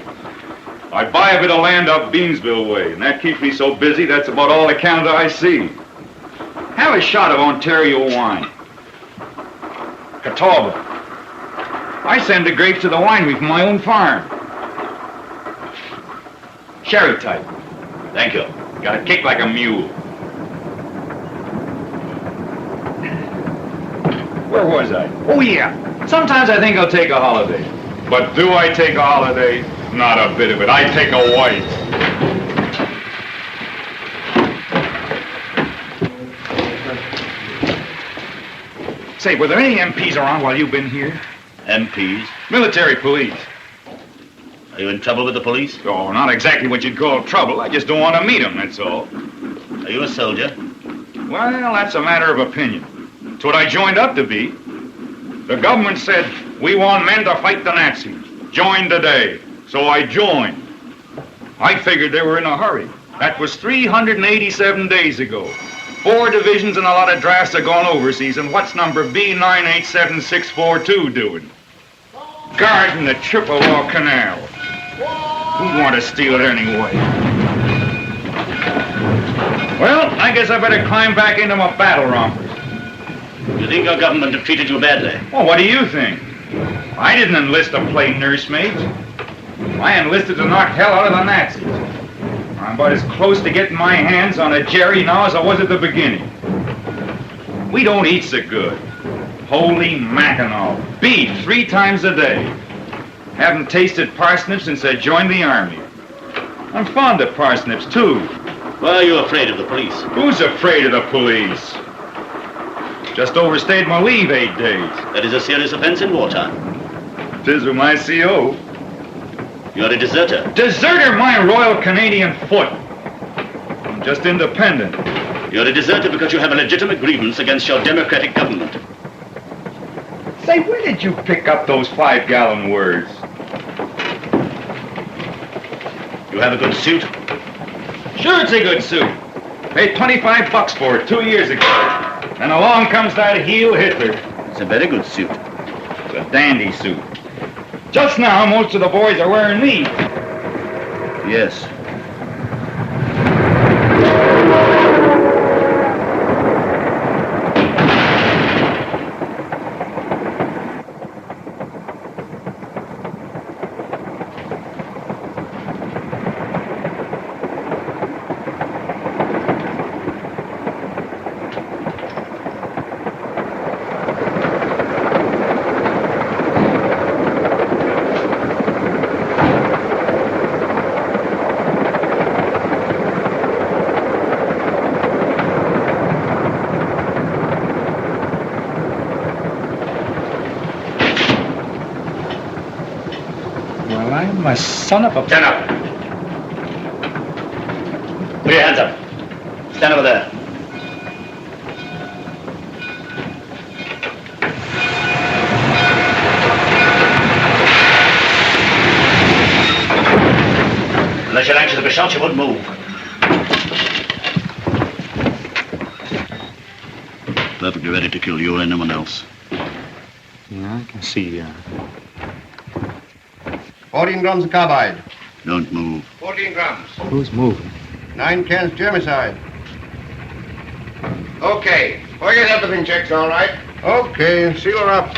I buy a bit of land up Beansville way, and that keeps me so busy, that's about all the Canada I see. Have a shot of Ontario wine. Catawba. I send the grapes to the winery from my own farm. Sherry type. Thank you. Got a kick like a mule. Where was I? Oh, yeah. Sometimes I think I'll take a holiday. But do I take a holiday? Not a bit of it. I take a wife. Say, were there any MPs around while you've been here? MPs? Military police. Are you in trouble with the police? Oh, not exactly what you'd call trouble. I just don't want to meet them, that's all. Are you a soldier? Well, that's a matter of opinion. It's what I joined up to be. The government said, we want men to fight the Nazis. Join today. So I joined. I figured they were in a hurry. That was 387 days ago. 4 divisions and a lot of drafts have gone overseas, and what's number B987642 doing? Guarding the Chippewa Canal. Who'd want to steal it anyway? Well, I guess I better climb back into my battle rompers. You think your government have treated you badly? Well, what do you think? I didn't enlist to play nursemaid. I enlisted to knock hell out of the Nazis. I'm about as close to getting my hands on a Jerry now as I was at the beginning. We don't eat so good. Holy Mackinaw. Beef 3 times a day. Haven't tasted parsnips since I joined the army. I'm fond of parsnips, too. Why are you afraid of the police? Who's afraid of the police? Just overstayed my leave 8 days. That is a serious offense in wartime. 'Tis with my CO. You're a deserter. Deserter my Royal Canadian foot. I'm just independent. You're a deserter because you have a legitimate grievance against your democratic government. Say, where did you pick up those 5-gallon words? You have a good suit? Sure, it's a good suit. Paid $25 for it 2 years ago. And along comes that heel Hitler. It's a very good suit. It's a dandy suit. Just now, most of the boys are wearing these. Yes. My son of a... Stand up. Put your hands up. Stand over there. Unless you're anxious to be shot, you wouldn't move. Perfectly ready to kill you or anyone else. Yeah, I can see, 14 grams of carbide. Don't move. 14 grams. Who's moving? 9 cans germicide. Okay. Forget everything checks all right. Okay, seal her up.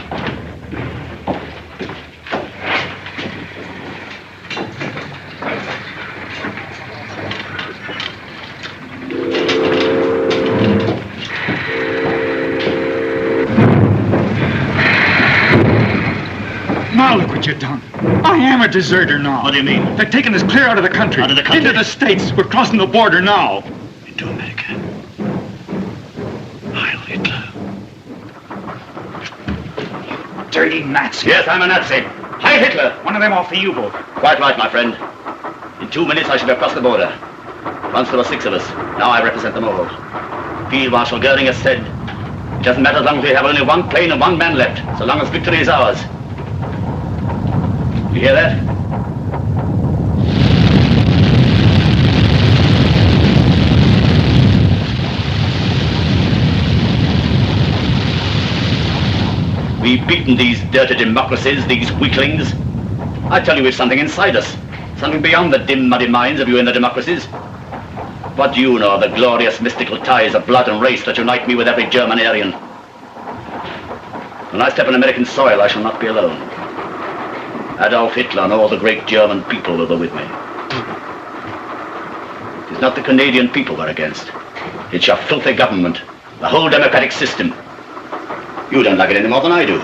Now look what you've done. I am a deserter now. What do you mean? They're taking us clear out of the country. Out of the country? Into the States. We're crossing the border now. Into America. Heil Hitler. Dirty Nazi. Yes, I'm a Nazi. Heil Hitler. One of them off the U-boat. Quite right, my friend. In 2 minutes, I shall be across the border. Once there were 6 of us. Now I represent them all. Field Marshal Goering has said, it doesn't matter as long as we have only 1 plane and 1 man left, so long as victory is ours. You hear that? We've beaten these dirty democracies, these weaklings. I tell you, we've something inside us. Something beyond the dim, muddy minds of you in the democracies. What do you know of the glorious mystical ties of blood and race that unite me with every German Aryan? When I step on American soil, I shall not be alone. Adolf Hitler and all the great German people will be with me. It's not the Canadian people we're against. It's your filthy government, the whole democratic system. You don't like it any more than I do.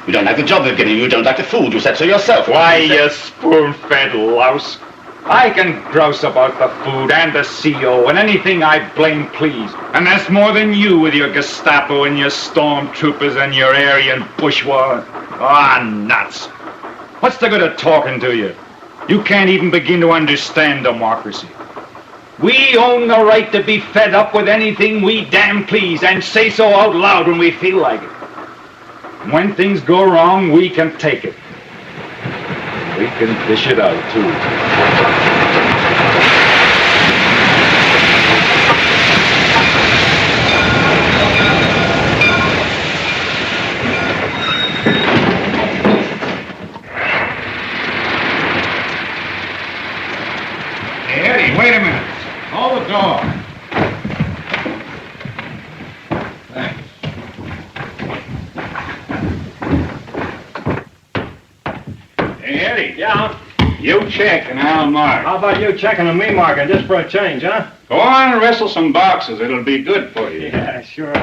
You don't like the job they've given you. You don't like the food. You said so yourself. Why, you spoon-fed louse. I can grouse about the food and the CO and anything I blame please. And that's more than you with your Gestapo and your stormtroopers and your Aryan bourgeois. Ah, nuts. What's the good of talking to you? You can't even begin to understand democracy. We own the right to be fed up with anything we damn please and say so out loud when we feel like it. When things go wrong, we can take it. We can dish it out, too. Hey, Eddie, wait a minute. Hold the door. Hey, Eddie. Yeah? You check and I'll mark. How about you checking and me marking just for a change, huh? Go on and wrestle some boxes. It'll be good for you. Yeah, sure.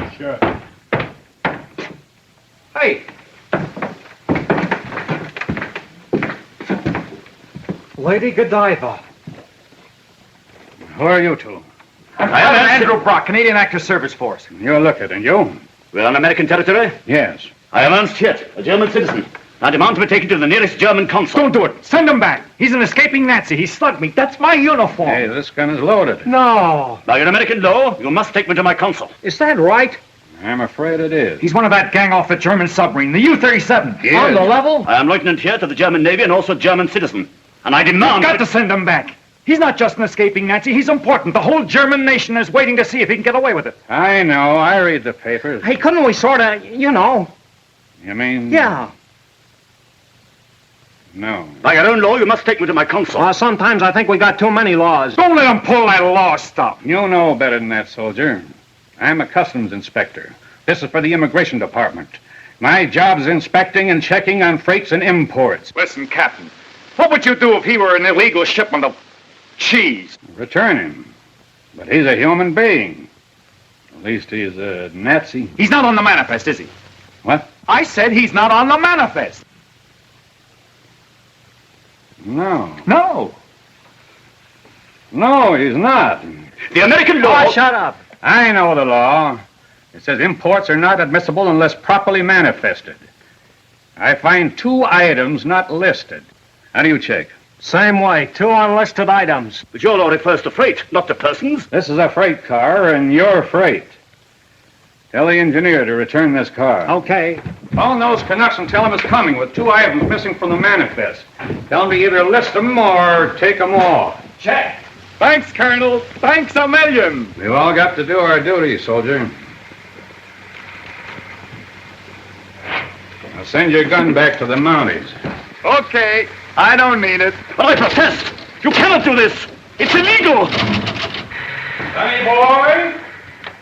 Wait. Lady Godiva. Who are you two? I'm Andrew Brock, Canadian Actor Service Force. You look it, and you? We're on American territory? Yes. I am Ernst Hirt, a German citizen. I demand to be taken to the nearest German consul. Don't do it. Send him back. He's an escaping Nazi. He slugged me. That's my uniform. Hey, this gun is loaded. No. By your American law, you must take me to my consul. Is that right? I'm afraid it is. He's one of that gang off the German submarine, the U-37. He On is. the level? I am Lieutenant Hirt of the German Navy and also German citizen. And I demand... You've got to send him back. He's not just an escaping Nazi. He's important. The whole German nation is waiting to see if he can get away with it. I know. I read the papers. Hey, couldn't we sort of, you know? You mean? Yeah. No. By your own law, you must take me to my consul. Well, sometimes I think we got too many laws. Don't let him pull that law stuff. You know better than that, soldier. I'm a customs inspector. This is for the immigration department. My job is inspecting and checking on freights and imports. Listen, Captain, what would you do if he were an illegal shipment of cheese? Return him. But he's a human being. At least he's a Nazi. He's not on the manifest, is he? What? I said he's not on the manifest. No. No. No, he's not. The American law... Oh, shut up. I know the law. It says imports are not admissible unless properly manifested. I find 2 items not listed. How do you check? Same way. 2 unlisted items. But your law refers to freight, not to persons. This is a freight car, and you're freight. Tell the engineer to return this car. Okay. Phone those Canucks and tell them it's coming with 2 items missing from the manifest. Tell them to either list them or take them off. Check. Thanks, Colonel. Thanks a million. We've all got to do our duty, soldier. Now send your gun back to the Mounties. Okay. I don't need it. But I protest. You cannot do this. It's illegal. Sonny boy,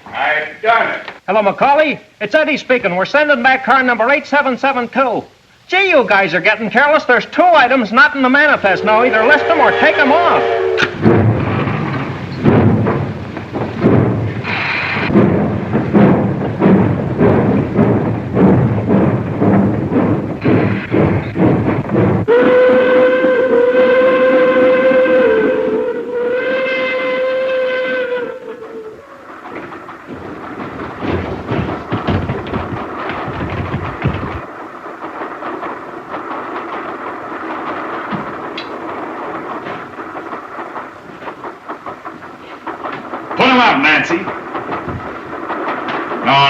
I've done it. Hello, Macaulay. It's Eddie speaking. We're sending back car number 8772. Gee, you guys are getting careless. There's 2 items not in the manifest. Now, either list them or take them off. Put him out, Nancy. No,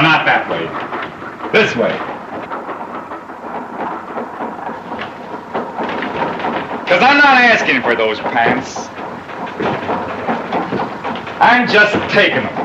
not that way. This way. Because I'm not asking for those pants. I'm just taking them.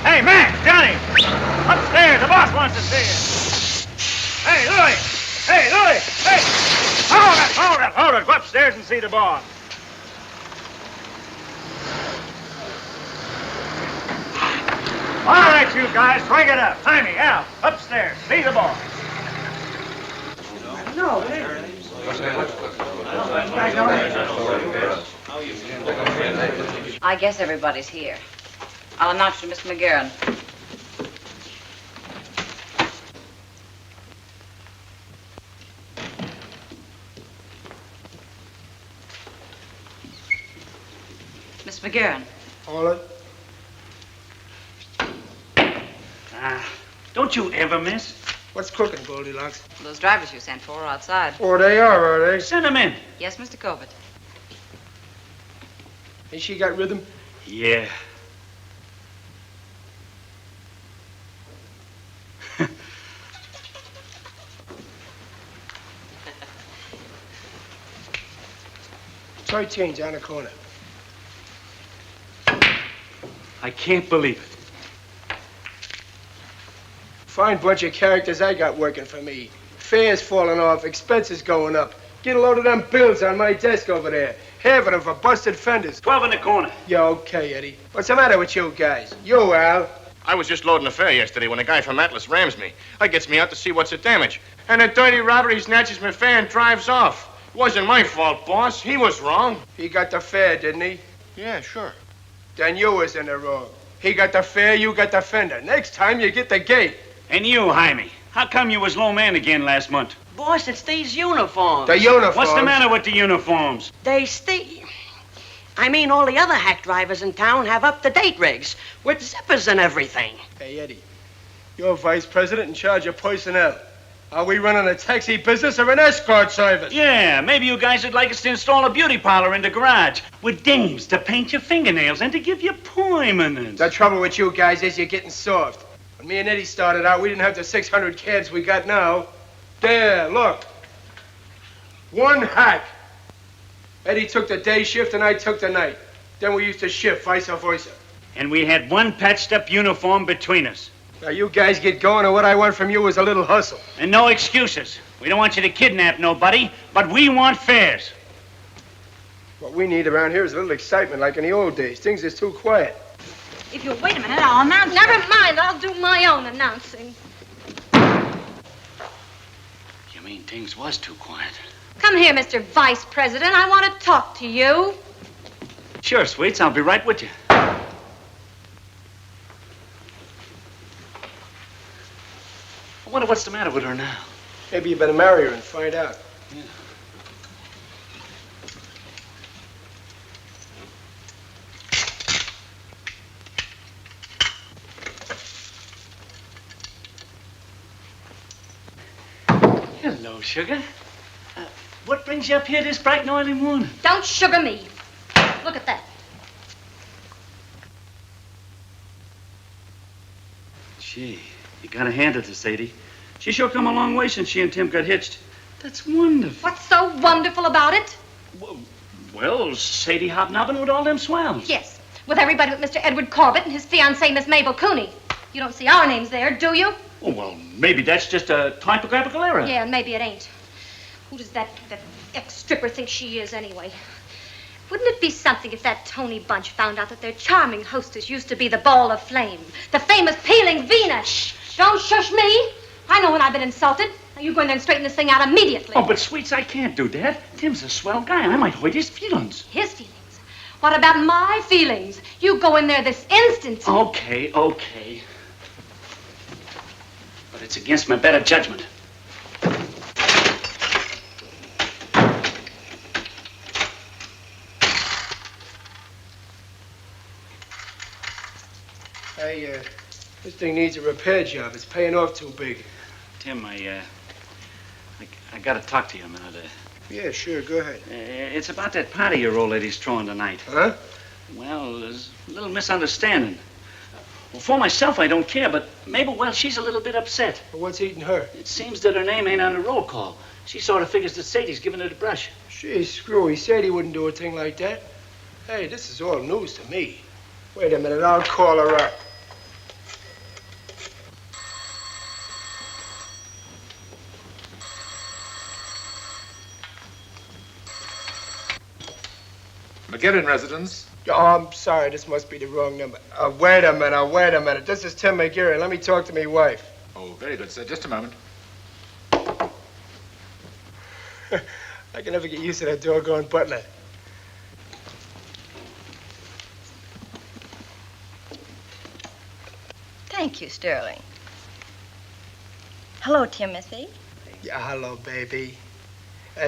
Hey, Max, Johnny! Upstairs, the boss wants to see you. Hey, Louie! Hey, Louie! Hey! Hold it! Go upstairs and see the boss. All right, you guys, break it up. Timey, Al, upstairs. See the boss. No, I guess everybody's here. I'll announce you to Mr. McGarren. Miss McGarren. All right. Don't you ever miss? What's cooking, Goldilocks? Those drivers you sent for are outside. Oh, they are they? Send them in. Yes, Mr. Corbett. Ain't she got rhythm? Yeah. Toy change on the corner. I can't believe it. Fine bunch of characters I got working for me. Fares falling off, expenses going up. Get a load of them bills on my desk over there. Half of them for busted fenders. 12 in the corner. Yeah, okay, Eddie. What's the matter with you guys? You, Al. I was just loading a fare yesterday when a guy from Atlas rams me. I gets me out to see what's the damage. And the dirty robber, he snatches my fare and drives off. It wasn't my fault, boss. He was wrong. He got the fare, didn't he? Yeah, sure. Then you was in the wrong. He got the fare, you got the fender. Next time you get the gate. And you, Jaime, how come you was low man again last month? Boss, it's these uniforms. The uniforms? What's the matter with the uniforms? I mean, all the other hack drivers in town have up-to-date rigs with zippers and everything. Hey, Eddie, you're vice president in charge of personnel. Are we running a taxi business or an escort service? Yeah, maybe you guys would like us to install a beauty parlor in the garage with dames to paint your fingernails and to give you permanence. The trouble with you guys is you're getting soft. When me and Eddie started out, we didn't have the 600 cabs we got now. There, look. One hack. Eddie took the day shift and I took the night. Then we used to shift, vice versa. And we had one patched-up uniform between us. Now, you guys get going, and what I want from you is a little hustle. And no excuses. We don't want you to kidnap nobody, but we want fares. What we need around here is a little excitement, like in the old days. Things is too quiet. If you'll wait a minute, I'll announce. Never mind, I'll do my own announcing. You mean things was too quiet? Come here, Mr. Vice President. I want to talk to you. Sure, Sweets. I'll be right with you. I wonder what's the matter with her now. Maybe you better marry her and find out. Yeah. Hello, sugar. What brings you up here this bright and early morning? Don't sugar me. Look at that. Gee, you gotta hand it to Sadie. She sure come a long way since she and Tim got hitched. That's wonderful. What's so wonderful about it? Well, Sadie hobnobbing with all them swells. Yes, with everybody but Mr. Edward Corbett and his fiancée, Miss Mabel Cooney. You don't see our names there, do you? Oh, well, maybe that's just a typographical error. Yeah, and maybe it ain't. Who does that ex-stripper think she is, anyway? Wouldn't it be something if that Tony bunch found out that their charming hostess used to be the ball of flame, the famous peeling Venus? Shh. Don't shush me. I know when I've been insulted. Now you go in there and straighten this thing out immediately. Oh, but Sweets, I can't do that. Tim's a swell guy, and I might hurt his feelings. His feelings? What about my feelings? You go in there this instant. Okay. But it's against my better judgment. Hey, this thing needs a repair job. It's paying off too big. Tim, I gotta talk to you a minute. Yeah, sure, go ahead. It's about that party your old lady's throwing tonight. Huh? Well, there's a little misunderstanding. Well, for myself, I don't care, but Mabel, well, she's a little bit upset. Well, what's eating her? It seems that her name ain't on the roll call. She sort of figures that Sadie's giving her the brush. She's screwy. Sadie wouldn't do a thing like that. Hey, this is all news to me. Wait a minute, I'll call her up. McGivern residence. Oh, I'm sorry. This must be the wrong number. Wait a minute. This is Tim McGarry. Let me talk to me wife. Oh, very good, sir. Just a moment. I can never get used to that doggone butler. Thank you, Sterling. Hello, Timothy. Yeah, hello, baby.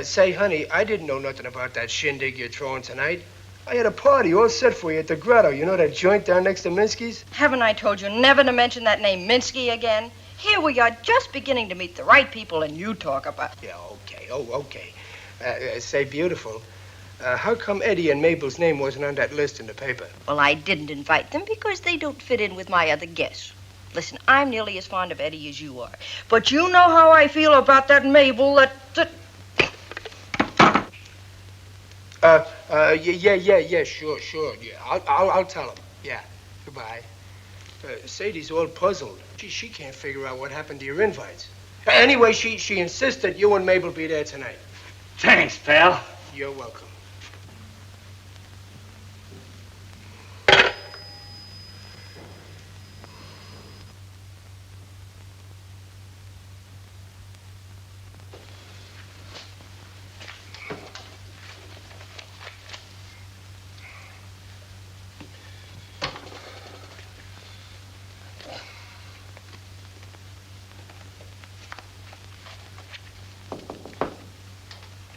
Say, honey, I didn't know nothing about that shindig you're throwing tonight. I had a party all set for you at the Grotto. You know that joint down next to Minsky's? Haven't I told you never to mention that name Minsky again? Here we are just beginning to meet the right people, and you talk about... Yeah, okay. Oh, okay. Say, beautiful, how come Eddie and Mabel's name wasn't on that list in the paper? Well, I didn't invite them because they don't fit in with my other guests. Listen, I'm nearly as fond of Eddie as you are. But you know how I feel about that Mabel, that... Yeah, sure. Yeah, I'll tell him. Yeah, goodbye. Sadie's all puzzled. She can't figure out what happened to your invites. Anyway, she insisted you and Mabel be there tonight. Thanks, pal. You're welcome.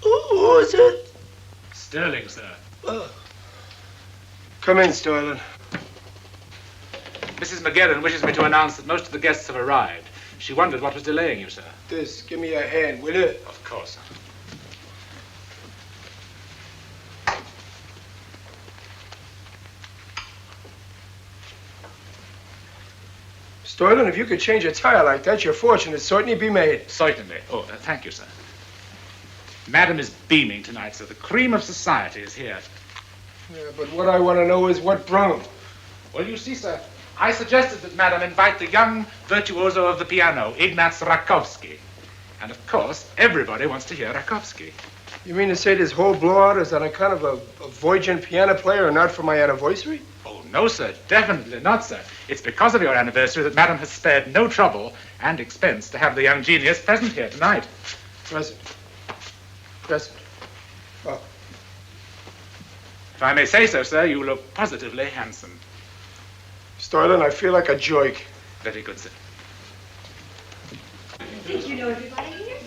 Who is it? Sterling, sir. Come in, Sterling. Mrs. McGivern wishes me to announce that most of the guests have arrived. She wondered what was delaying you, sir. Give me a hand, will you? Of course. Sterling, if you could change a tire like that, your fortune would certainly be made. Certainly. Oh, thank you, sir. Madam is beaming tonight, sir. The cream of society is here. Yeah, but what I want to know is what brung him. Well, you see, sir, I suggested that Madam invite the young virtuoso of the piano, Ignaz Rakowski. And, of course, everybody wants to hear Rakowski. You mean to say this whole blowout is on account of a virgin piano player and not for my anniversary? Oh, no, sir. Definitely not, sir. It's because of your anniversary that Madam has spared no trouble and expense to have the young genius present here tonight. Present. Oh. If I may say so, sir, you look positively handsome. Sterling, I feel like a joke. Very good, sir. Did you know everybody here?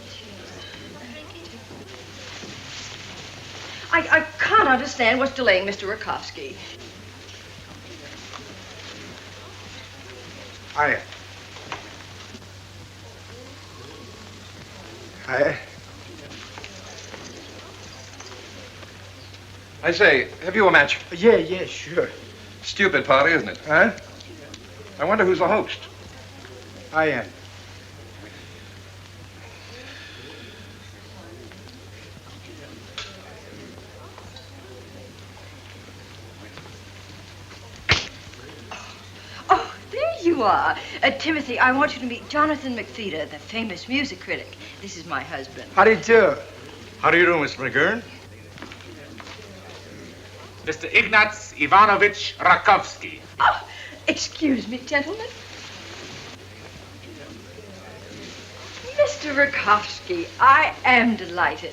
I can't understand what's delaying Mr. Rakowski. Hiya. I say, have you a match? Yeah, sure. Stupid party, isn't it? Huh? I wonder who's the host. I am. Oh, there you are. Timothy, I want you to meet Jonathan McFeeder, the famous music critic. This is my husband. How do you do? How do you do, Mr. McGurn? Mr. Ignaz Ivanovich Rakowski. Oh, excuse me, gentlemen. Mr. Rakowski, I am delighted.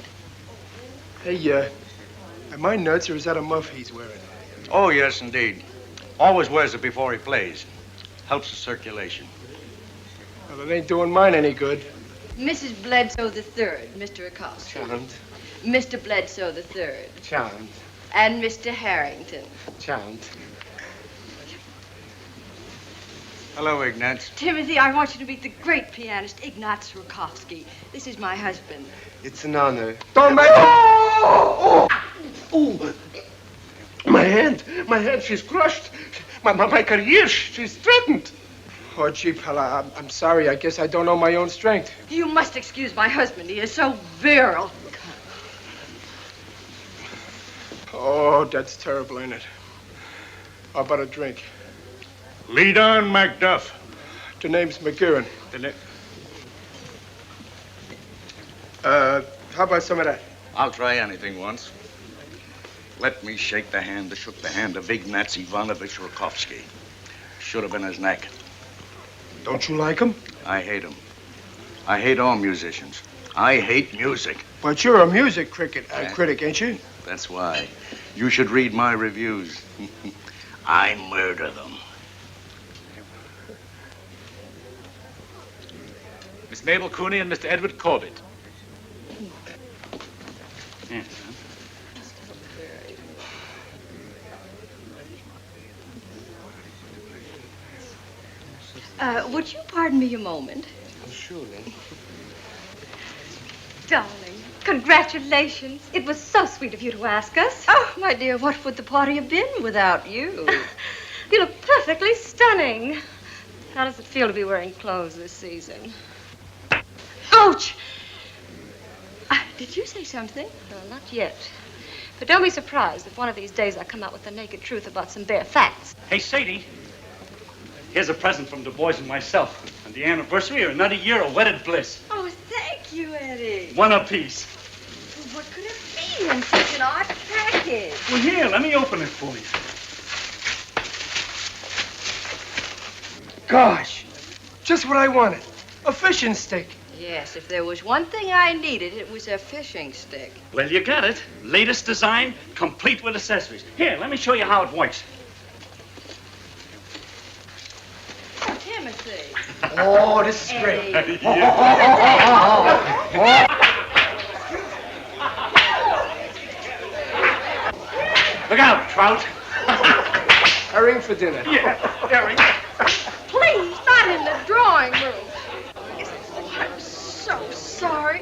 Hey, am I nuts or is that a muff he's wearing? Oh, yes, indeed. Always wears it before he plays. Helps the circulation. Well, it ain't doing mine any good. Mrs. Bledsoe III, Mr. Rakowski. Charmed. Mr. Bledsoe III. Charmed. And Mr. Harrington. Charmed. Hello, Ignaz. Timothy, I want you to meet the great pianist, Ignaz Rakowski. This is my husband. It's an honor. Don't make... Oh! My hand, she's crushed. My career, she's threatened. Oh, gee, Pella, I'm sorry. I guess I don't know my own strength. You must excuse my husband. He is so virile. Oh, that's terrible, ain't it? How about a drink? Lead on, Macduff. The name's McGivern. How about some of that? I'll try anything once. Let me shake the hand that shook the hand of Ignaz Ivanovich Rakovsky. Should have been his neck. Don't you like him? I hate him. I hate all musicians. I hate music. But you're a music critic, ain't you? That's why. You should read my reviews. I murder them. Miss Mabel Cooney and Mr. Edward Corbett. Yes, Would you pardon me a moment? Surely. Darling, congratulations. It was so sweet of you to ask us. Oh, my dear, what would the party have been without you? You look perfectly stunning. How does it feel to be wearing clothes this season? Ouch! Did you say something? Not yet. But don't be surprised if one of these days I come out with the naked truth about some bare facts. Hey, Sadie. Here's a present from Du Bois and myself. On the anniversary of another year of wedded bliss. Oh, thank you, Eddie. One apiece. What could it be in such an odd package? Well, here, let me open it for you. Gosh, just what I wanted. A fishing stick. Yes, if there was one thing I needed, it was a fishing stick. Well, you got it. Latest design, complete with accessories. Here, let me show you how it works. Oh, Timothy. Oh, this is great. Look out, Trout. Herring for dinner. Yeah, herring. Please, not in the drawing room. I'm so sorry.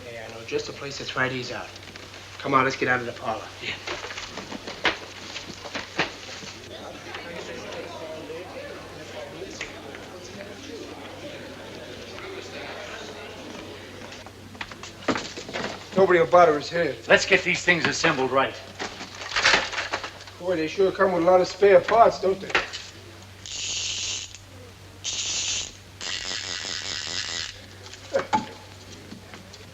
Hey, I know just a place that's right ease out. Come on, let's get out of the parlor. Yeah. Nobody will bother us here. Let's get these things assembled right. Boy, they sure come with a lot of spare parts, don't they?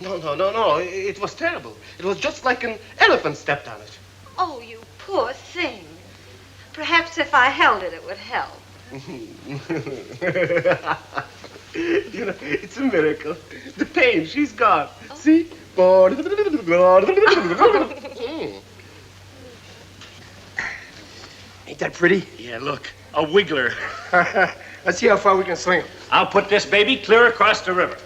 No. It was terrible. It was just like an elephant stepped on it. Oh, you poor thing. Perhaps if I held it, it would help. You know, it's a miracle. The pain, she's gone. Oh. See? Ain't that pretty? Yeah, look, a wiggler. Let's see how far we can sling him. I'll put this baby clear across the river.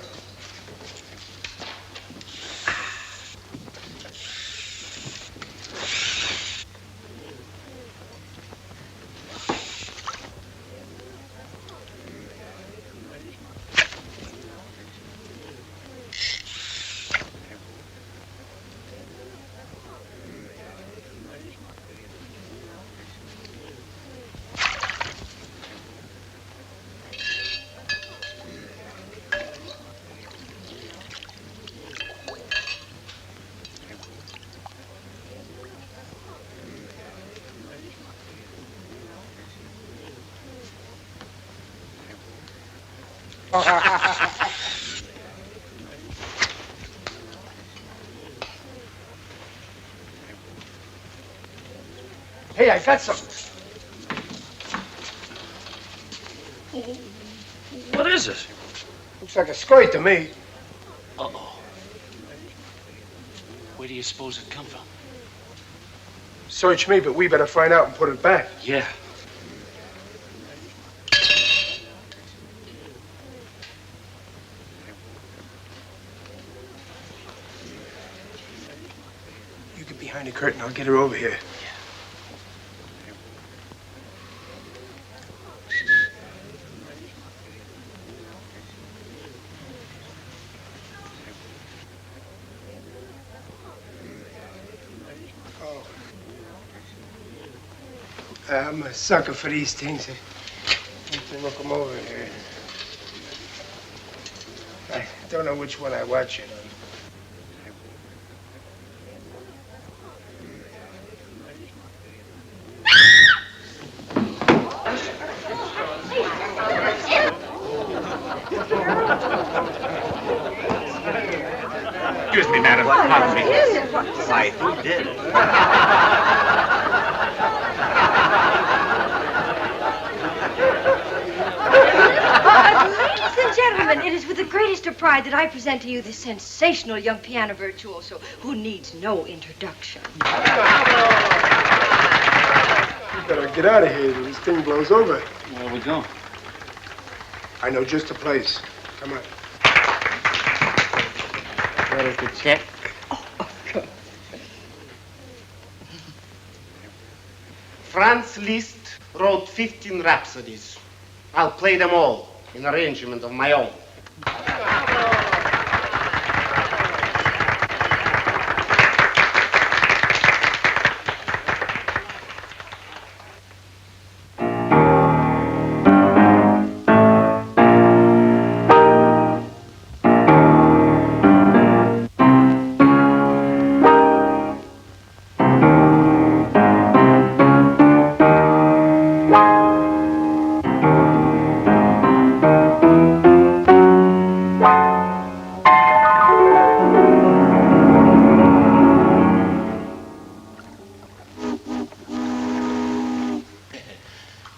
Hey, I got something. What is it? Looks like a skirt to me. Uh-oh. Where do you suppose it come from? Search me, but we better find out and put it back. Yeah. You get behind the curtain. I'll get her over here. I'm a sucker for these things. I have to look them over here. I don't know which one I watch it on. Excuse me, madam. Pardon me. Why, who did? Ladies and gentlemen, it is with the greatest of pride that I present to you this sensational young piano virtuoso who needs no introduction. We better get out of here till this thing blows over. Where are we going? I know just the place. Come on. Where is the check? Franz Liszt wrote 15 rhapsodies. I'll play them all in arrangement of my own.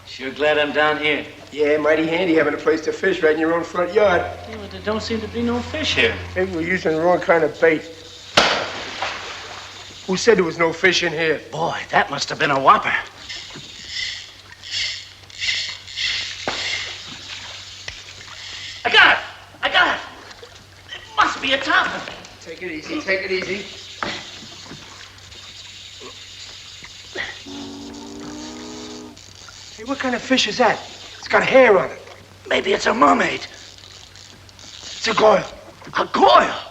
Sure glad I'm down here. Yeah, mighty handy having a place to fish right in your own front yard. Yeah, but there don't seem to be no fish here. Maybe we're using the wrong kind of bait. Who said there was no fish in here? Boy, that must have been a whopper. I got it! I got it! It must be a tarpon. Take it easy, take it easy. Hey, what kind of fish is that? It's got hair on it. Maybe it's a mermaid. It's a goyle. A goyle?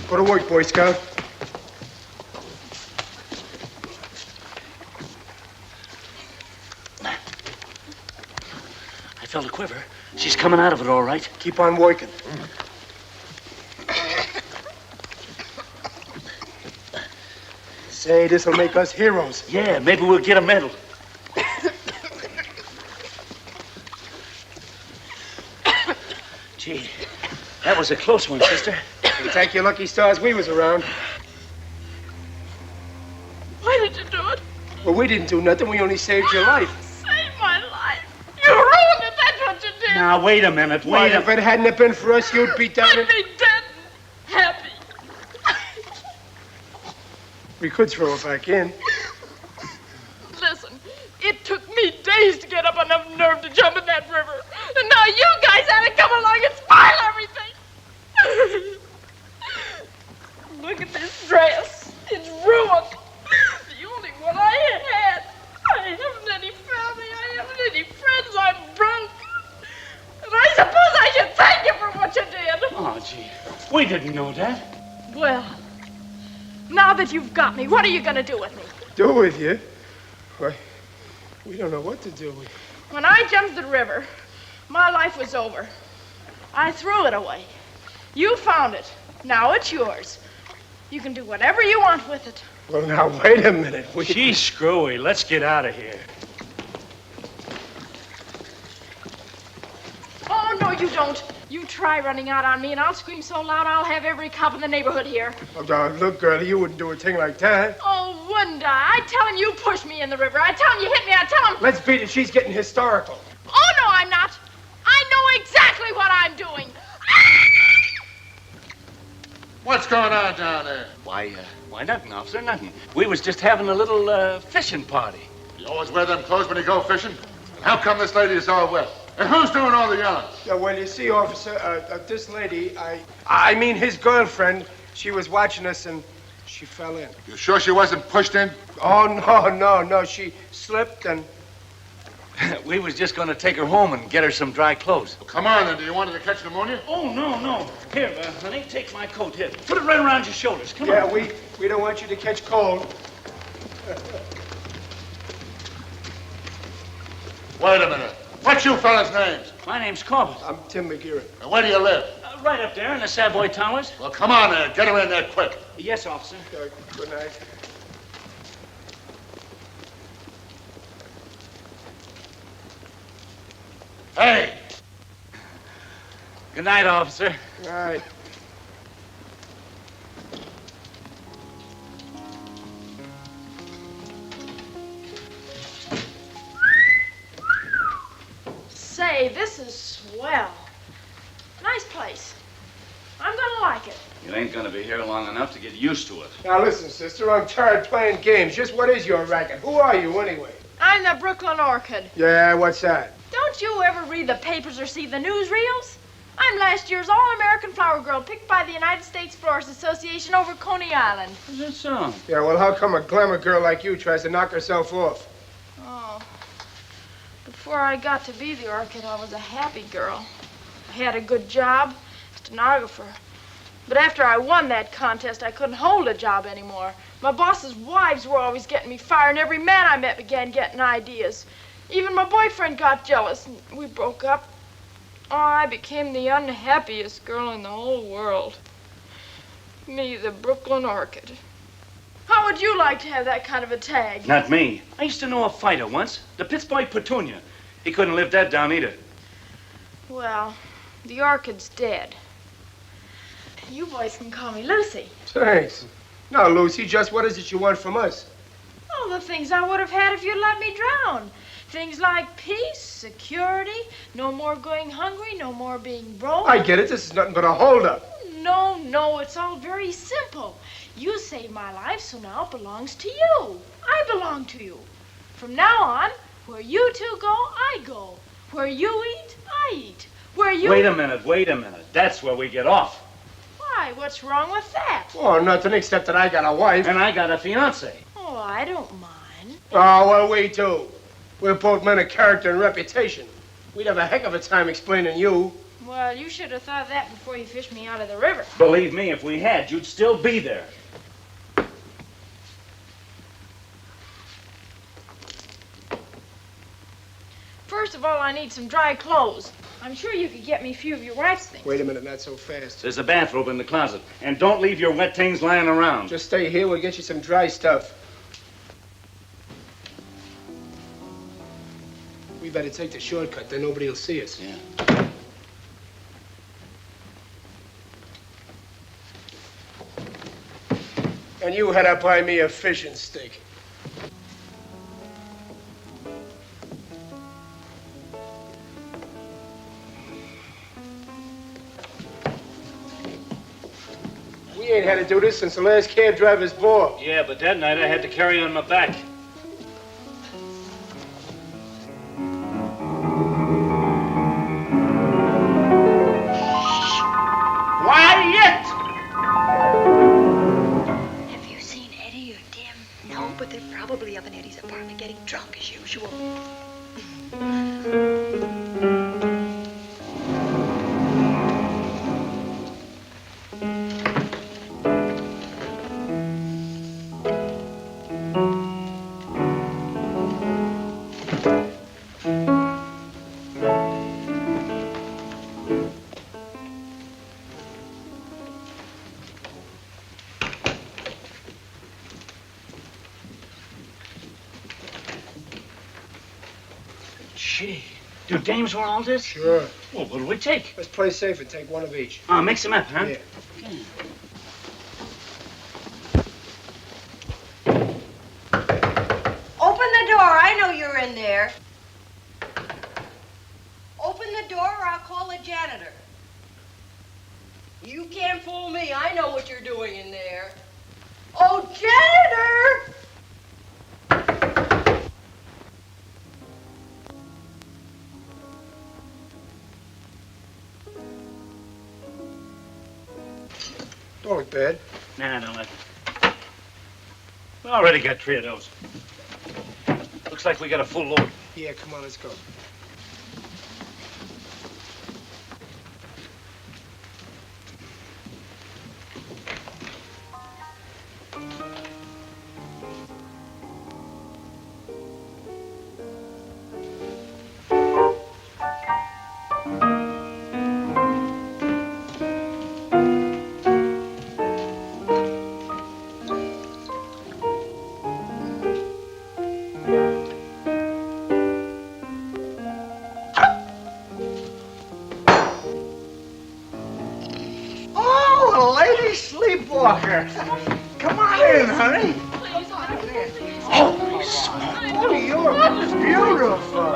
Go to work, Boy Scout. I felt a quiver. She's coming out of it all right. Keep on working. Say, this'll make us heroes. Yeah, maybe we'll get a medal. Gee, that was a close one, sister. You thank your lucky stars we was around. Why did you do it? Well, we didn't do nothing. We only saved your life. Saved my life. You ruined it. That's what you did. Now, wait a minute. Why, Wait a if it hadn't have been for us, you'd be down I'd in... be dead and happy. We could throw it back in. Listen, it took me days to get up enough nerve to jump in that river. And now you guys had to come along and spoil everything. Look at this dress. It's ruined. The only one I had. I haven't any family. I haven't any friends. I'm broke. And I suppose I should thank you for what you did. Oh, gee. We didn't know that. Well, now that you've got me, what are you going to do with me? Do with you? Why, we don't know what to do with. When I jumped the river, my life was over. I threw it away. You found it. Now it's yours. You can do whatever you want with it. Well, now, wait a minute. She's screwy. Let's get out of here. Oh, no, you don't. You try running out on me, and I'll scream so loud I'll have every cop in the neighborhood here. Oh, now, look, girlie, you wouldn't do a thing like that. Oh, wouldn't I? I tell him you pushed me in the river. I tell him you hit me. I tell him... Let's beat it. She's getting historical. Oh, no, I'm not. I know exactly what I'm doing. What's going on down there? Why nothing, officer, nothing. We was just having a little fishing party. You always wear them clothes when you go fishing? How come this lady is all wet? And who's doing all the yelling? Yeah, well, you see, officer, this lady, I mean his girlfriend, she was watching us and she fell in. You sure she wasn't pushed in? Oh, no, she slipped and... We was just going to take her home and get her some dry clothes. Well, come on, then. Do you want her to catch pneumonia? Oh, no. Here, honey, take my coat. Here, put it right around your shoulders. Come on. Yeah, we don't want you to catch cold. Wait a minute. What's you fellas' names? My name's Corbett. I'm Tim McGeary. And where do you live? Right up there in the Savoy Towers. Well, come on there. Get her in there quick. Yes, officer. Good night. Hey! Good night, officer. All right. Say, this is swell. Nice place. I'm gonna like it. You ain't gonna be here long enough to get used to it. Now listen, sister, I'm tired playing games. Just what is your racket? Who are you, anyway? I'm the Brooklyn Orchid. Yeah, what's that? Don't you ever read the papers or see the newsreels? I'm last year's All-American Flower Girl, picked by the United States Florist Association over Coney Island. Is that so? Yeah, well, how come a glamour girl like you tries to knock herself off? Oh. Before I got to be the Orchid, I was a happy girl. I had a good job, stenographer. But after I won that contest, I couldn't hold a job anymore. My boss's wives were always getting me fired, and every man I met began getting ideas. Even my boyfriend got jealous, and we broke up. Oh, I became the unhappiest girl in the whole world. Me, the Brooklyn Orchid. How would you like to have that kind of a tag? Not me. I used to know a fighter once, the Pittsburgh Petunia. He couldn't live that down either. Well, the Orchid's dead. You boys can call me Lucy. Thanks. Now, Lucy, just what is it you want from us? Oh, the things I would have had if you'd let me drown. Things like peace, security, no more going hungry, no more being broke. I get it. This is nothing but a holdup. No, it's all very simple. You saved my life, so now it belongs to you. I belong to you. From now on, where you two go, I go. Where you eat, I eat. Where you... Wait a minute. That's where we get off. Why, what's wrong with that? Oh, nothing except that I got a wife. And I got a fiancé. Oh, I don't mind. Oh, well, we do. We're both men of character and reputation. We'd have a heck of a time explaining you. Well, you should have thought that before you fished me out of the river. Believe me, if we had, you'd still be there. First of all, I need some dry clothes. I'm sure you could get me a few of your wife's things. Wait a minute, not so fast. There's a bathrobe in the closet. And don't leave your wet things lying around. Just stay here, we'll get you some dry stuff. We better take the shortcut, then nobody will see us. Yeah. And you head up buy me a fishing stick. We ain't had to do this since the last cab driver's ball. Yeah, but that night I had to carry on my back. Quiet! Have you seen Eddie or Tim? No, but they're probably up in Eddie's apartment getting drunk as usual. Gee, do dames wear all this? Sure. Well, what'll we take? Let's play safe and take one of each. Mix them up, huh? Yeah. Open the door. I know you're in there. Open the door or I'll call the janitor. You can't fool me. I know what you're doing in there. Oh, janitor! Don't look bad. Nah, don't let. We already got 3 of those. Looks like we got a full load. Yeah, come on, let's go. Early sleepwalker. Come on in, honey. Holy smoke. Oh, you're beautiful.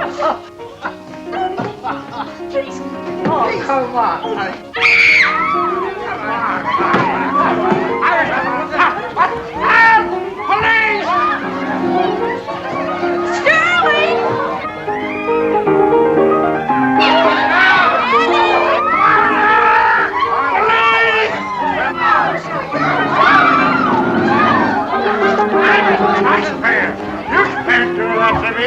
Oh, come on, honey. Police! Sterling! Taxpayer! You can't do that to me!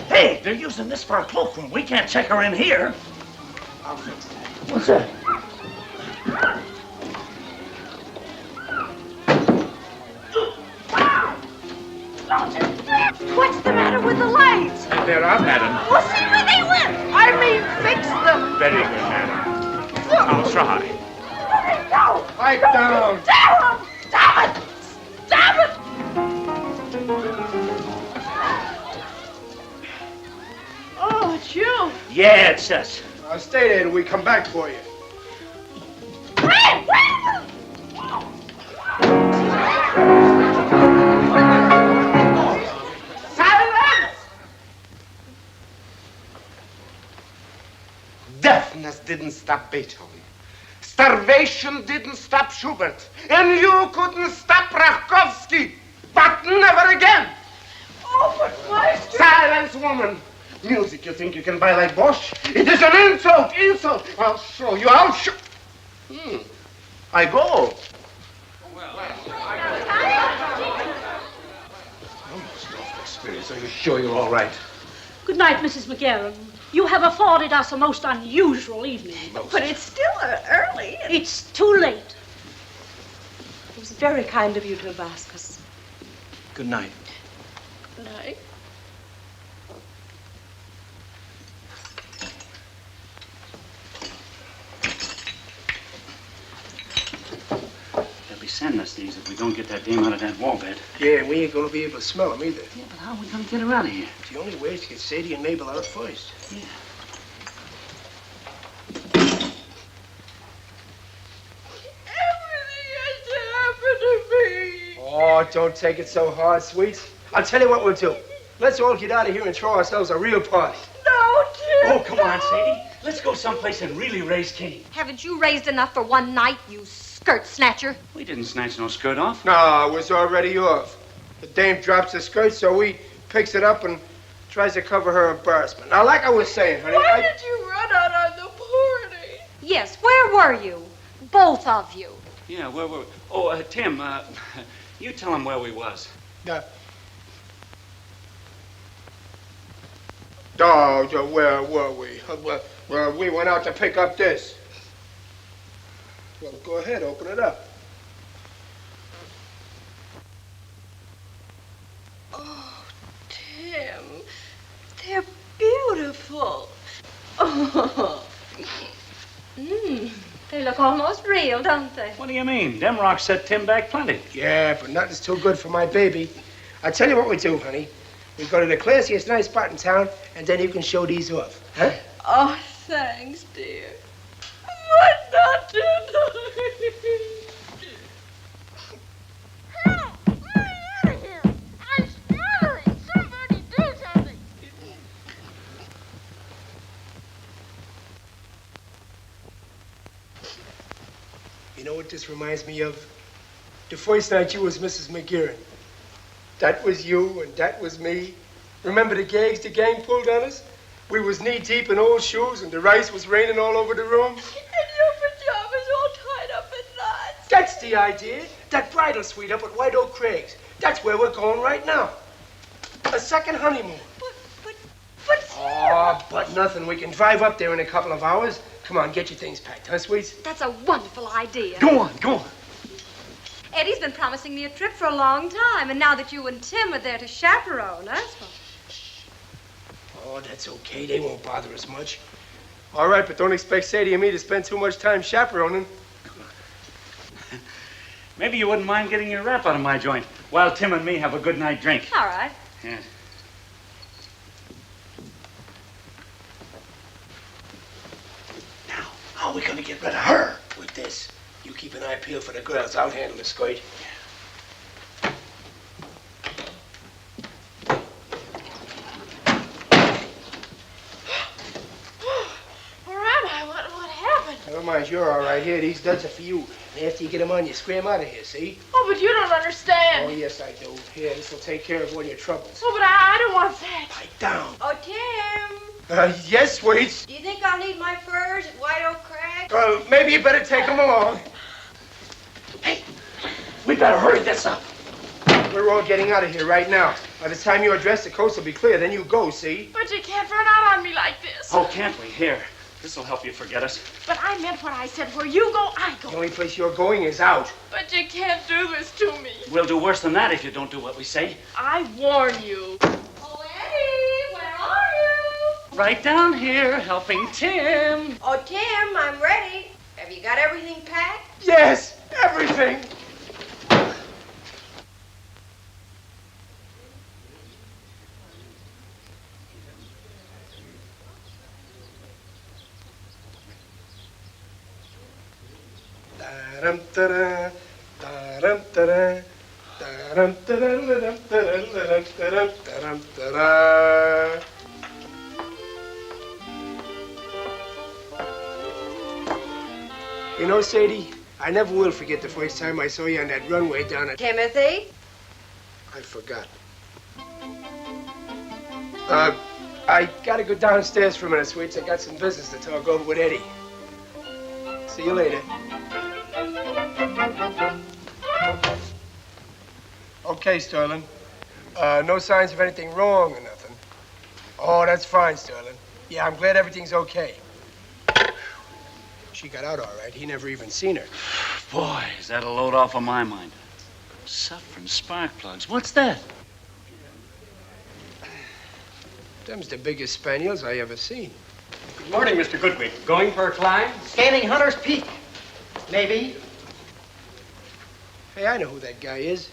Hey, they're using this for a cloakroom. We can't check her in here. I'll fix that. What's that? What's the matter with the lights? They're up, madam. Well, see where they went. I mean, fix them. Very good, madam. I'll try. No! Pipe down. Damn him! Damn it! Damn it! Oh, it's you. Yeah, it's us. I'll stay there till we come back for you. Silence! Deafness didn't stop Beethoven. Starvation didn't stop Schubert. And you couldn't stop Rakowski. But never again. Oh, but Meister... Silence, woman. Music you think you can buy like Bosch? It is an insult, insult. I'll show you, I'll show... I go. Almost off experience. Are you sure you're all right? Good night, Mrs. McGarren. You have afforded us a most unusual evening. But it's still early. It's too late. It was very kind of you to have asked us. Good night. Good night. They'll be sending us these if we don't get that dame out of that wall bed. Yeah, we ain't gonna be able to smell them either. Yeah, but how are we gonna get her out of here? The only way is to get Sadie and Mabel out first. Yeah. Everything has to happen to me. Oh, don't take it so hard, sweets. I'll tell you what we'll do. Let's all get out of here and throw ourselves a real party. No, Tim. Oh, come on, Sadie. Let's go someplace and really raise Cain. Haven't you raised enough for one night, you skirt snatcher? We didn't snatch no skirt off. No, it was already off. The dame drops the skirt, so he picks it up and tries to cover her embarrassment. Now, like I was saying, honey, Why did you run out on the party? Yes, where were you? Both of you. Yeah, where were we? Oh, Tim, you tell him where we was. Where were we? Well, we went out to pick up this. Well, go ahead, open it up. Oh, Tim, they're beautiful. Oh. They look almost real, don't they? What do you mean? Them rocks set Tim back plenty. Yeah, but nothing's too good for my baby. I'll tell you what we do, honey. We go to the classiest nice spot in town, and then you can show these off. Huh? Oh, thanks, dear. But not tonight. Help! Let me out of here! I'm stuttering! Somebody do something! You know what this reminds me of? The first night you was Mrs. McGarren. That was you and that was me. Remember the gags the gang pulled on us? We was knee-deep in old shoes and the rice was raining all over the room. And your pajamas all tied up in knots. That's the idea. That bridal suite up at White Oak Craig's. That's where we're going right now. A second honeymoon. But Oh, but nothing. We can drive up there in a couple of hours. Come on, get your things packed, huh, sweets? That's a wonderful idea. Go on, go on. Eddie's been promising me a trip for a long time, and now that you and Tim are there to chaperone us, well... Oh, that's okay. They won't bother us much. All right, but don't expect Sadie and me to spend too much time chaperoning. Maybe you wouldn't mind getting your wrap out of my joint while Tim and me have a good night drink. All right. Yes. How are we gonna get rid of her with this? You keep an eye peeled for the girls. I'll handle the squirt. Where am I? What happened? Never mind, you're all right here. These duds are for you. And after you get them on, you scram out of here, see? Oh, but you don't understand. Oh, yes, I do. Here, this will take care of all your troubles. Oh, but I don't want that. Pipe down. Oh, Tim. Yes, sweets. Do you think I'll need my furs at White Oak Crag? Well, maybe you better take them along. Hey, we better hurry this up. We're all getting out of here right now. By the time you're dressed, the coast will be clear. Then you go, see? But you can't run out on me like this. Oh, can't we? Here. This'll help you forget us. But I meant what I said. Where you go, I go. The only place you're going is out. But you can't do this to me. We'll do worse than that if you don't do what we say. I warn you. Oh, Eddie, where are you? Right down here, helping Tim. Oh, Tim, I'm ready. Have you got everything packed? Yes, everything. Da-dum-da-da, da-dum-da-da, da-dum-da-da-da-dum-da-da-da-dum-da-da. You know, Sadie, I never will forget the first time I saw you on that runway down at... Timothy? I forgot. I gotta go downstairs for a minute, sweets. I got some business to talk over with Eddie. See you later. Okay, Sterling. No signs of anything wrong or nothing. Oh, that's fine, Sterling. Yeah, I'm glad everything's okay. She got out all right. He never even seen her. Boy, is that a load off of my mind. Suffering spark plugs. What's that? Them's the biggest spaniels I ever seen. Good morning, Mr. Goodwin. Going for a climb? Scaling Hunter's Peak. Maybe. Hey, I know who that guy is.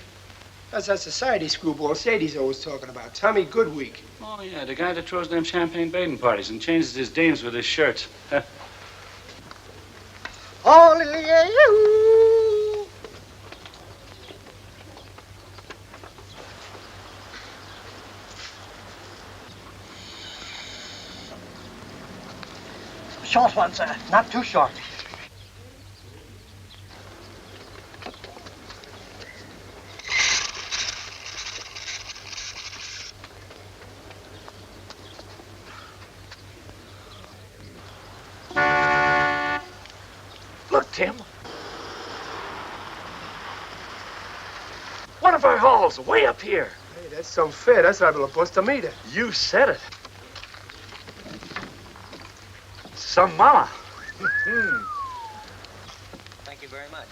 That's that society screwball Sadie's always talking about. Tommy Goodweek. Oh, yeah, the guy that throws them champagne bathing parties and changes his dames with his shirts. Short one, sir. Not too short. Look, Tim. One of our halls, way up here. Hey, that's some fair. That's liable to bust a meter. You said it. Some mama. Thank you very much.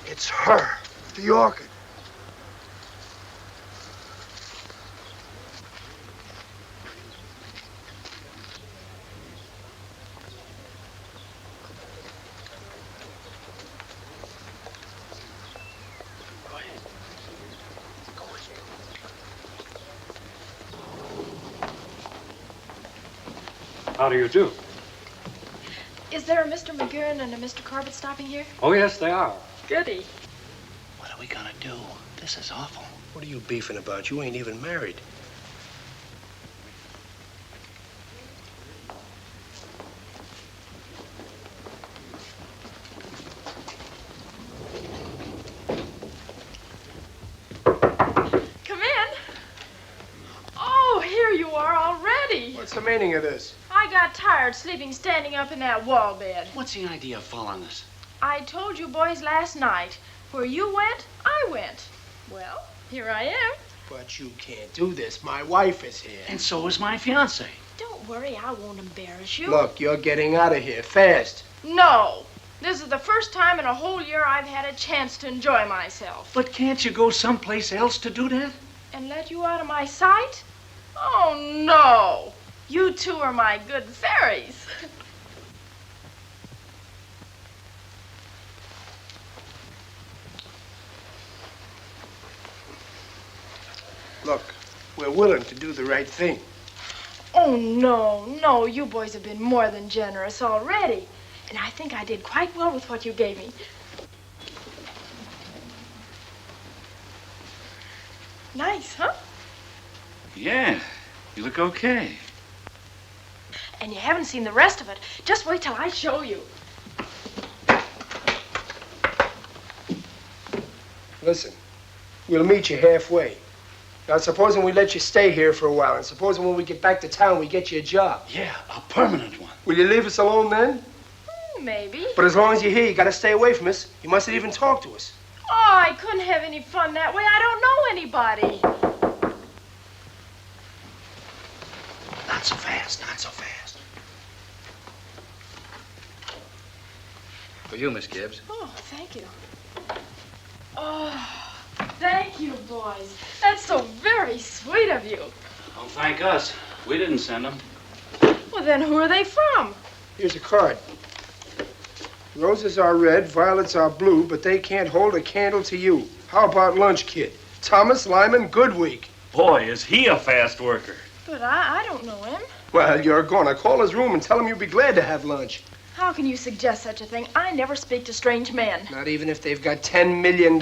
It's her, the Orchid. How do you do? Is there a Mr. McGurn and a Mr. Corbett stopping here? Oh, yes, they are. Goody. What are we gonna do? This is awful. What are you beefing about? You ain't even married. Come in. Oh, here you are already. What's the meaning of this? I got tired sleeping standing up in that wall bed. What's the idea of following us? I told you boys last night. Where you went, I went. Well, here I am. But you can't do this. My wife is here. And so is my fiance. Don't worry, I won't embarrass you. Look, you're getting out of here fast. No. This is the first time in a whole year I've had a chance to enjoy myself. But can't you go someplace else to do that? Don't worry, I won't embarrass you. No. This is the first time in a whole year I've had a chance to enjoy myself. But can't you go someplace else to do that? And let you out of my sight? Oh, no. You two are my good fairies. Look, we're willing to do the right thing. Oh, no, you boys have been more than generous already. And I think I did quite well with what you gave me. Nice, huh? Yeah, you look okay. And you haven't seen the rest of it. Just wait till I show you. Listen, we'll meet you halfway. Now, supposing we let you stay here for a while, and supposing when we get back to town, we get you a job. Yeah, a permanent one. Will you leave us alone then? Maybe. But as long as you're here, you gotta stay away from us. You mustn't even talk to us. Oh, I couldn't have any fun that way. I don't know anybody. Not so fast, not so fast. For you, Miss Gibbs. Oh, thank you. Oh, thank you, boys. That's so very sweet of you. Don't thank us. We didn't send them. Well, then who are they from? Here's a card. Roses are red, violets are blue, but they can't hold a candle to you. How about lunch, kid? Thomas Lyman Goodweek. Boy, is he a fast worker. But I don't know him. Well, you're gonna call his room and tell him you'll be glad to have lunch. How can you suggest such a thing? I never speak to strange men. Not even if they've got $10 million?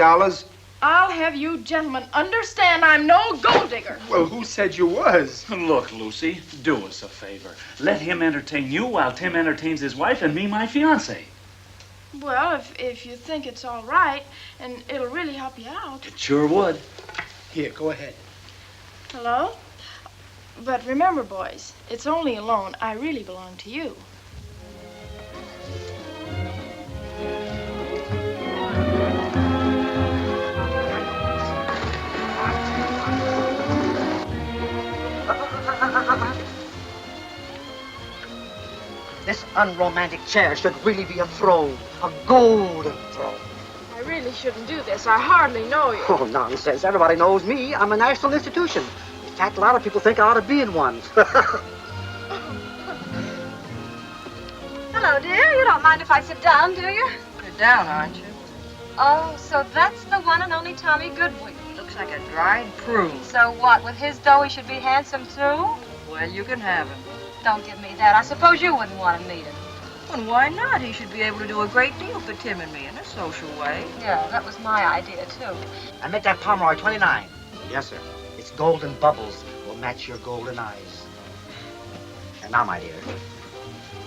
I'll have you gentlemen understand I'm no gold digger. Well, who said you was? Look, Lucy, do us a favor. Let him entertain you while Tim entertains his wife and me my fiancé. Well, if you think it's all right, and it'll really help you out. It sure would. Here, go ahead. Hello? But remember, boys, it's only a loan. I really belong to you. This unromantic chair should really be a throne, a golden throne. I really shouldn't do this. I hardly know you. Oh, nonsense. Everybody knows me. I'm a national institution. In fact, a lot of people think I ought to be in one. Hello, dear. You don't mind if I sit down, do you? You're down, aren't you? Oh, so that's the one and only Tommy Goodwin. Looks like a dried prune. So what, with his dough he should be handsome too? Well, you can have him. Don't give me that. I suppose you wouldn't want to meet him. Well, why not? He should be able to do a great deal for Tim and me in a social way. Yeah, that was my idea, too. I make that Pomeroy 29. Yes, sir. Its golden bubbles will match your golden eyes. And now, my dear,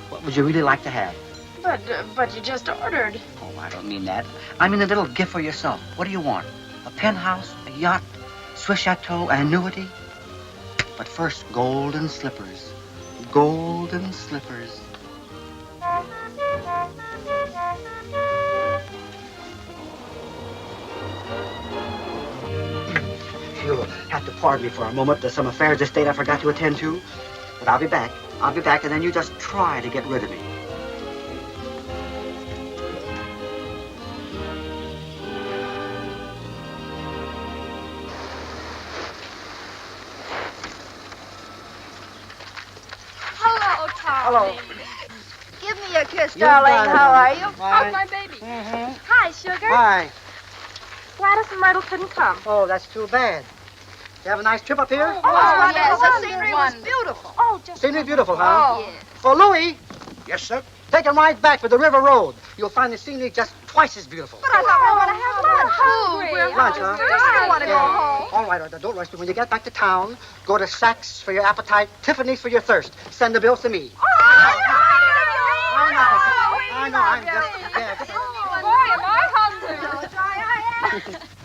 what would you really like to have? But you just ordered. Oh, I don't mean that. I mean a little gift for yourself. What do you want? A penthouse, a yacht, Swiss chateau, an annuity? But first, golden slippers. Golden slippers. You'll have to pardon me for a moment. There's some affairs of state I forgot to attend to. But I'll be back. I'll be back, and then you just try to get rid of me. Hello, Tommy. Hello. Give me a kiss, You darling. got it, How are honey. you? Fine. How's my baby? Mm-hmm. Hi, sugar. Hi. Gladys and Myrtle couldn't come. Oh, that's too bad. You have a nice trip up here? Oh, yes, the wonderful. scenery was beautiful. Oh, just Scenery beautiful, huh? Oh, yes. Oh, Louis, Yes, sir? take a ride back with the river road. You'll find the scenery just twice as beautiful. But I thought we were going to have lunch. hungry. We're Lunch, huh? hungry. I don't want to go home. All right, don't rush me. When you get back to town, go to Saks for your appetite, Tiffany's for your thirst. Send the bills to me. I know. I'm just, yeah. Boy, am I hungry.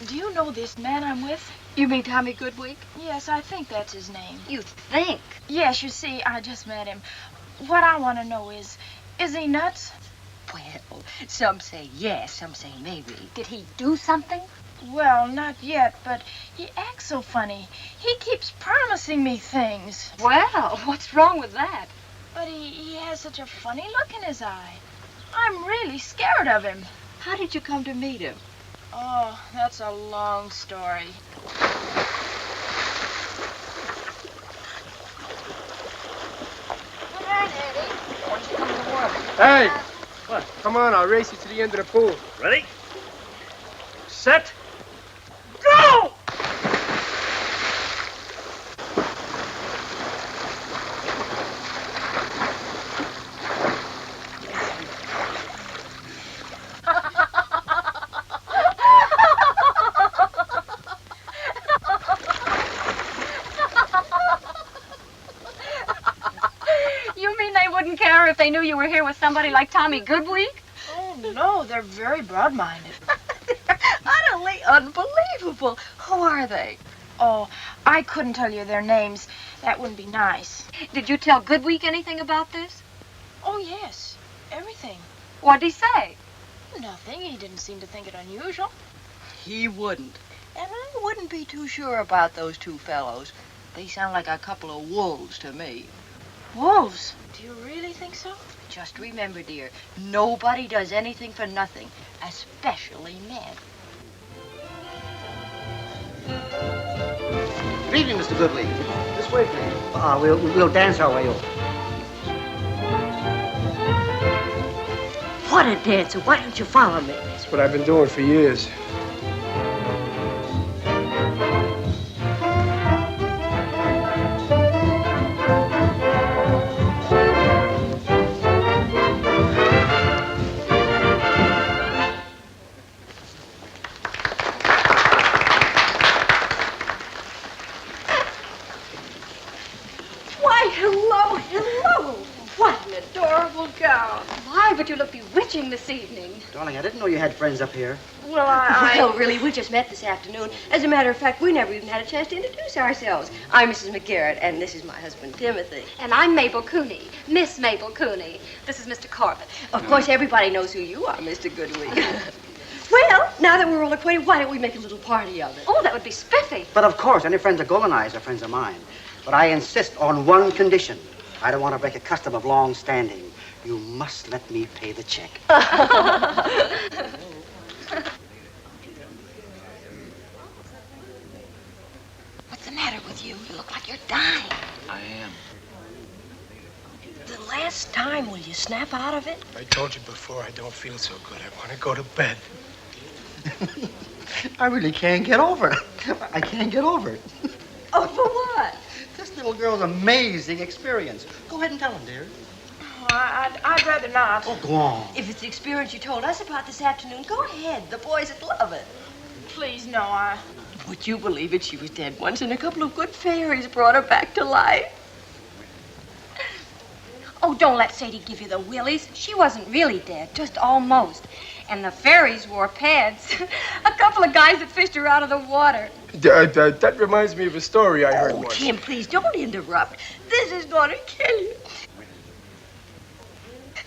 Do you know this man I'm with? You mean Tommy Goodweek? Yes, I think that's his name. You think? Yes, you see, I just met him. What I want to know is he nuts? Well, some say yes, some say maybe. Did he do something? Well, not yet, but he acts so funny. He keeps promising me things. Well, what's wrong with that? But he has such a funny look in his eye. I'm really scared of him. How did you come to meet him? Oh, that's a long story. Hey! What? Come on, I'll race you to the end of the pool. Ready? Set. Go! You mean they wouldn't care if they knew you were here with somebody like Tommy Goodweek? Oh, no, they're very broad-minded. Utterly unbelievable. Who are they? Oh, I couldn't tell you their names. That wouldn't be nice. Did you tell Goodweek anything about this? Oh, yes. Everything. What'd he say? Nothing. He didn't seem to think it unusual. He wouldn't. And I wouldn't be too sure about those two fellows. They sound like a couple of wolves to me. Wolves? Do you really think so? Just remember, dear, nobody does anything for nothing, especially men. Good evening, Mr. Goodley. This way, please. We'll dance our way over. What a dancer. Why don't you follow me? That's what I've been doing for years. Why, hello, hello. What an adorable gown. Why, but you look bewitching this evening. Darling, I didn't know you had friends up here. Well, Well, really, we just met this afternoon. As a matter of fact, we never even had a chance to introduce ourselves. I'm Mrs. McGarrett, and this is my husband, Timothy. And I'm Mabel Cooney, Miss Mabel Cooney. This is Mr. Corbett. Of course, everybody knows who you are, Mr. Goodwin. Well, now that we're all acquainted, why don't we make a little party of it? Oh, that would be spiffy. But of course, any friends of Goldeneyes are friends of mine. But I insist on one condition. I don't want to break a custom of long standing. You must let me pay the check. What's the matter with you? You look like you're dying. I am. The last time, will you snap out of it? I told you before, I don't feel so good. I want to go to bed. I really can't get over it. I can't get over it. Oh, for what? This little girl's amazing experience. Go ahead and tell him, dear. Oh, I'd rather not. Oh, go on. If it's the experience you told us about this afternoon, go ahead. The boys would love it. Please, no, Would you believe it? She was dead once, and a couple of good fairies brought her back to life. Oh, don't let Sadie give you the willies. She wasn't really dead, just almost. And the fairies wore pads. A couple of guys that fished her out of the water. That reminds me of a story I heard once. Tim, please don't interrupt. This is going to kill you.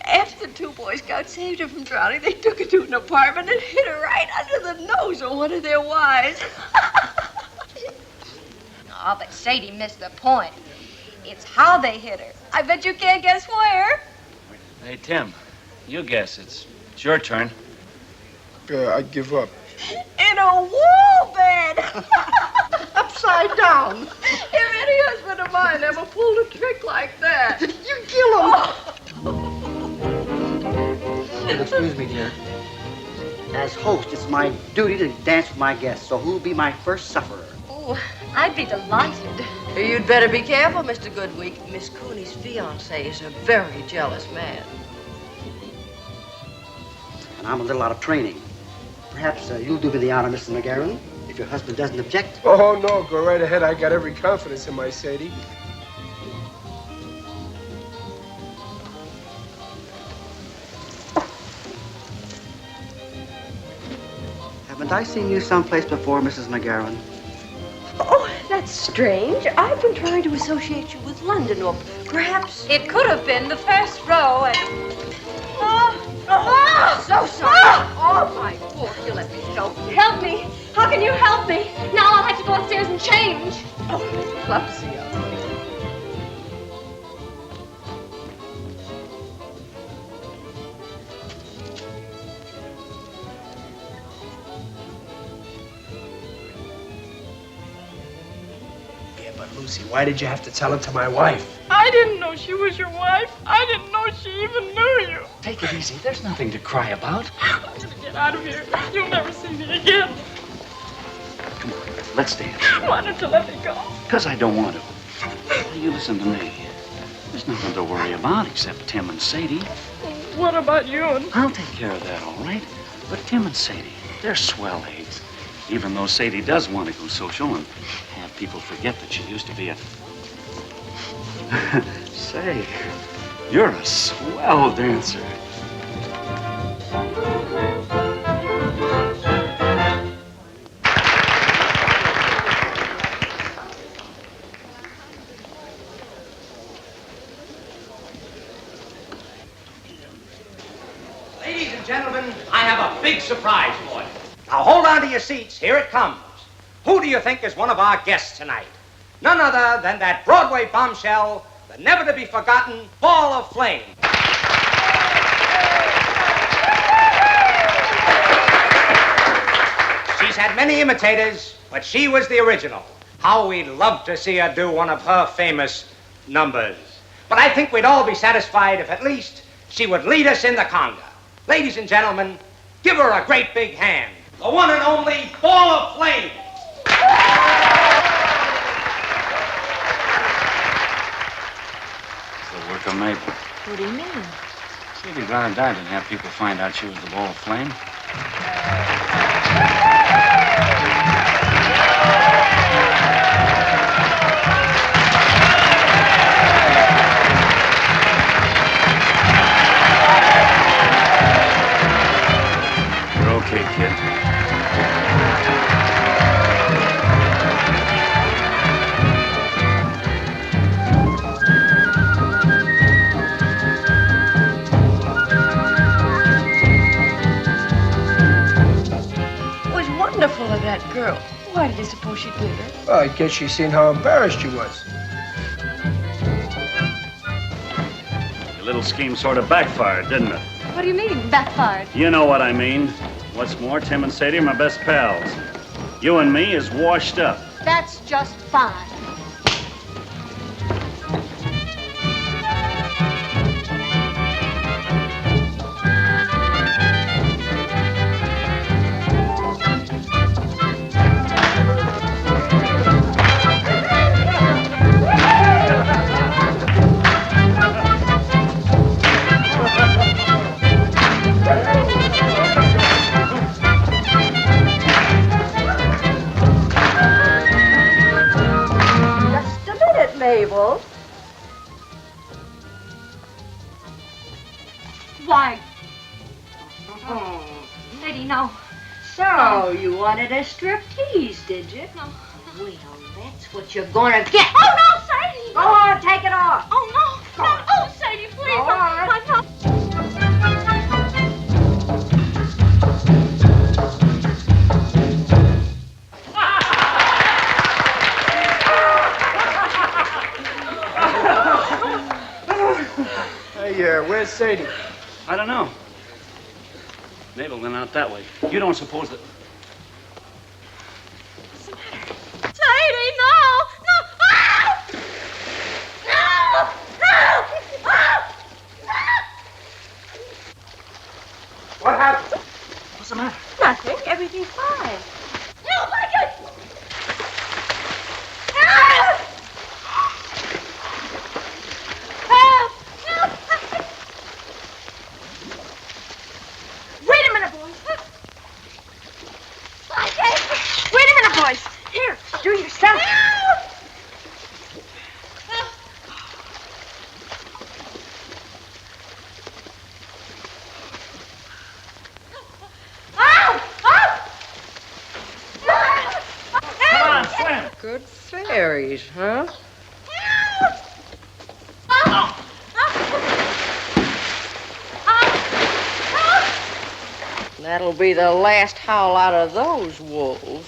After the two Boy Scouts saved her from drowning, they took her to an apartment and hit her right under the nose of one of their wives. Oh, but Sadie missed the point. It's how they hit her. I bet you can't guess where. Hey, Tim, you guess. It's your turn. I'd give up. In a wool bed. Upside down. If any husband of mine ever pulled a trick like that, you kill him. Excuse me, dear. As host, it's my duty to dance with my guests, so who'll be my first sufferer? Oh, I'd be delighted. You'd better be careful, Mr. Goodweek. Miss Cooney's fiancé is a very jealous man. And I'm a little out of training. Perhaps you'll do me the honor, Mrs. McGarren, if your husband doesn't object. Oh, no, go right ahead. I got every confidence in my Sadie. Haven't I seen you someplace before, Mrs. McGarren? Oh, that's strange. I've been trying to associate you with London, or perhaps... It could have been the first row at... so sorry. Oh, my foot. You let me help you. Help me. How can you help me? Now I'll have to go upstairs and change. Oh, clumsy of me. Yeah, but Lucy, why did you have to tell it to my wife? I didn't know she was your wife. I didn't know she even knew you. Take it easy. There's nothing to cry about. I'm gonna get out of here. You'll never see me again. Come on, let's dance. Why don't you let me go? Because I don't want to. Now, you listen to me. There's nothing to worry about except Tim and Sadie. What about you? I'll take care of that, all right? But Tim and Sadie, they're swell eggs. Even though Sadie does want to go social and have people forget that she used to be a... Say, you're a swell dancer. Ladies and gentlemen, I have a big surprise for you. Now hold on to your seats. Here it comes. Who do you think is one of our guests tonight? None other than that Broadway bombshell, the never-to-be-forgotten Ball of Flame. She's had many imitators, but she was the original. How we'd love to see her do one of her famous numbers. But I think we'd all be satisfied if at least she would lead us in the conga. Ladies and gentlemen, give her a great big hand. The one and only Ball of Flame. It's the work of Mabel. What do you mean? Sadie'd rather die than have people find out she was the Ball of Flame. You're okay, kid. It was wonderful of that girl. Why did you suppose she did it? Well, I guess she seen how embarrassed you was. Your little scheme sort of backfired, didn't it? What do you mean, backfired? You know what I mean. What's more, Tim and Sadie are my best pals. You and me is washed up. That's just fine. Just a minute, Mabel. Why? Sadie, no. So, you wanted a striptease, did you? No. Well, that's what you're gonna get. Oh, no, Sadie! Go on, take it off. Oh, no. No. Oh, Sadie, please. All right. I'm not. Hey, where's Sadie? I don't know. Mabel went out that way. You don't suppose that... Sadie, no! No! Ah! No! No! Ah! What happened? What's the matter? Nothing. Everything's fine. No, like it! Wait a minute, boys. Wait a minute, boys. Here, do yourself. Come on, swim. Good fairies, huh? That'll be the last howl out of those wolves.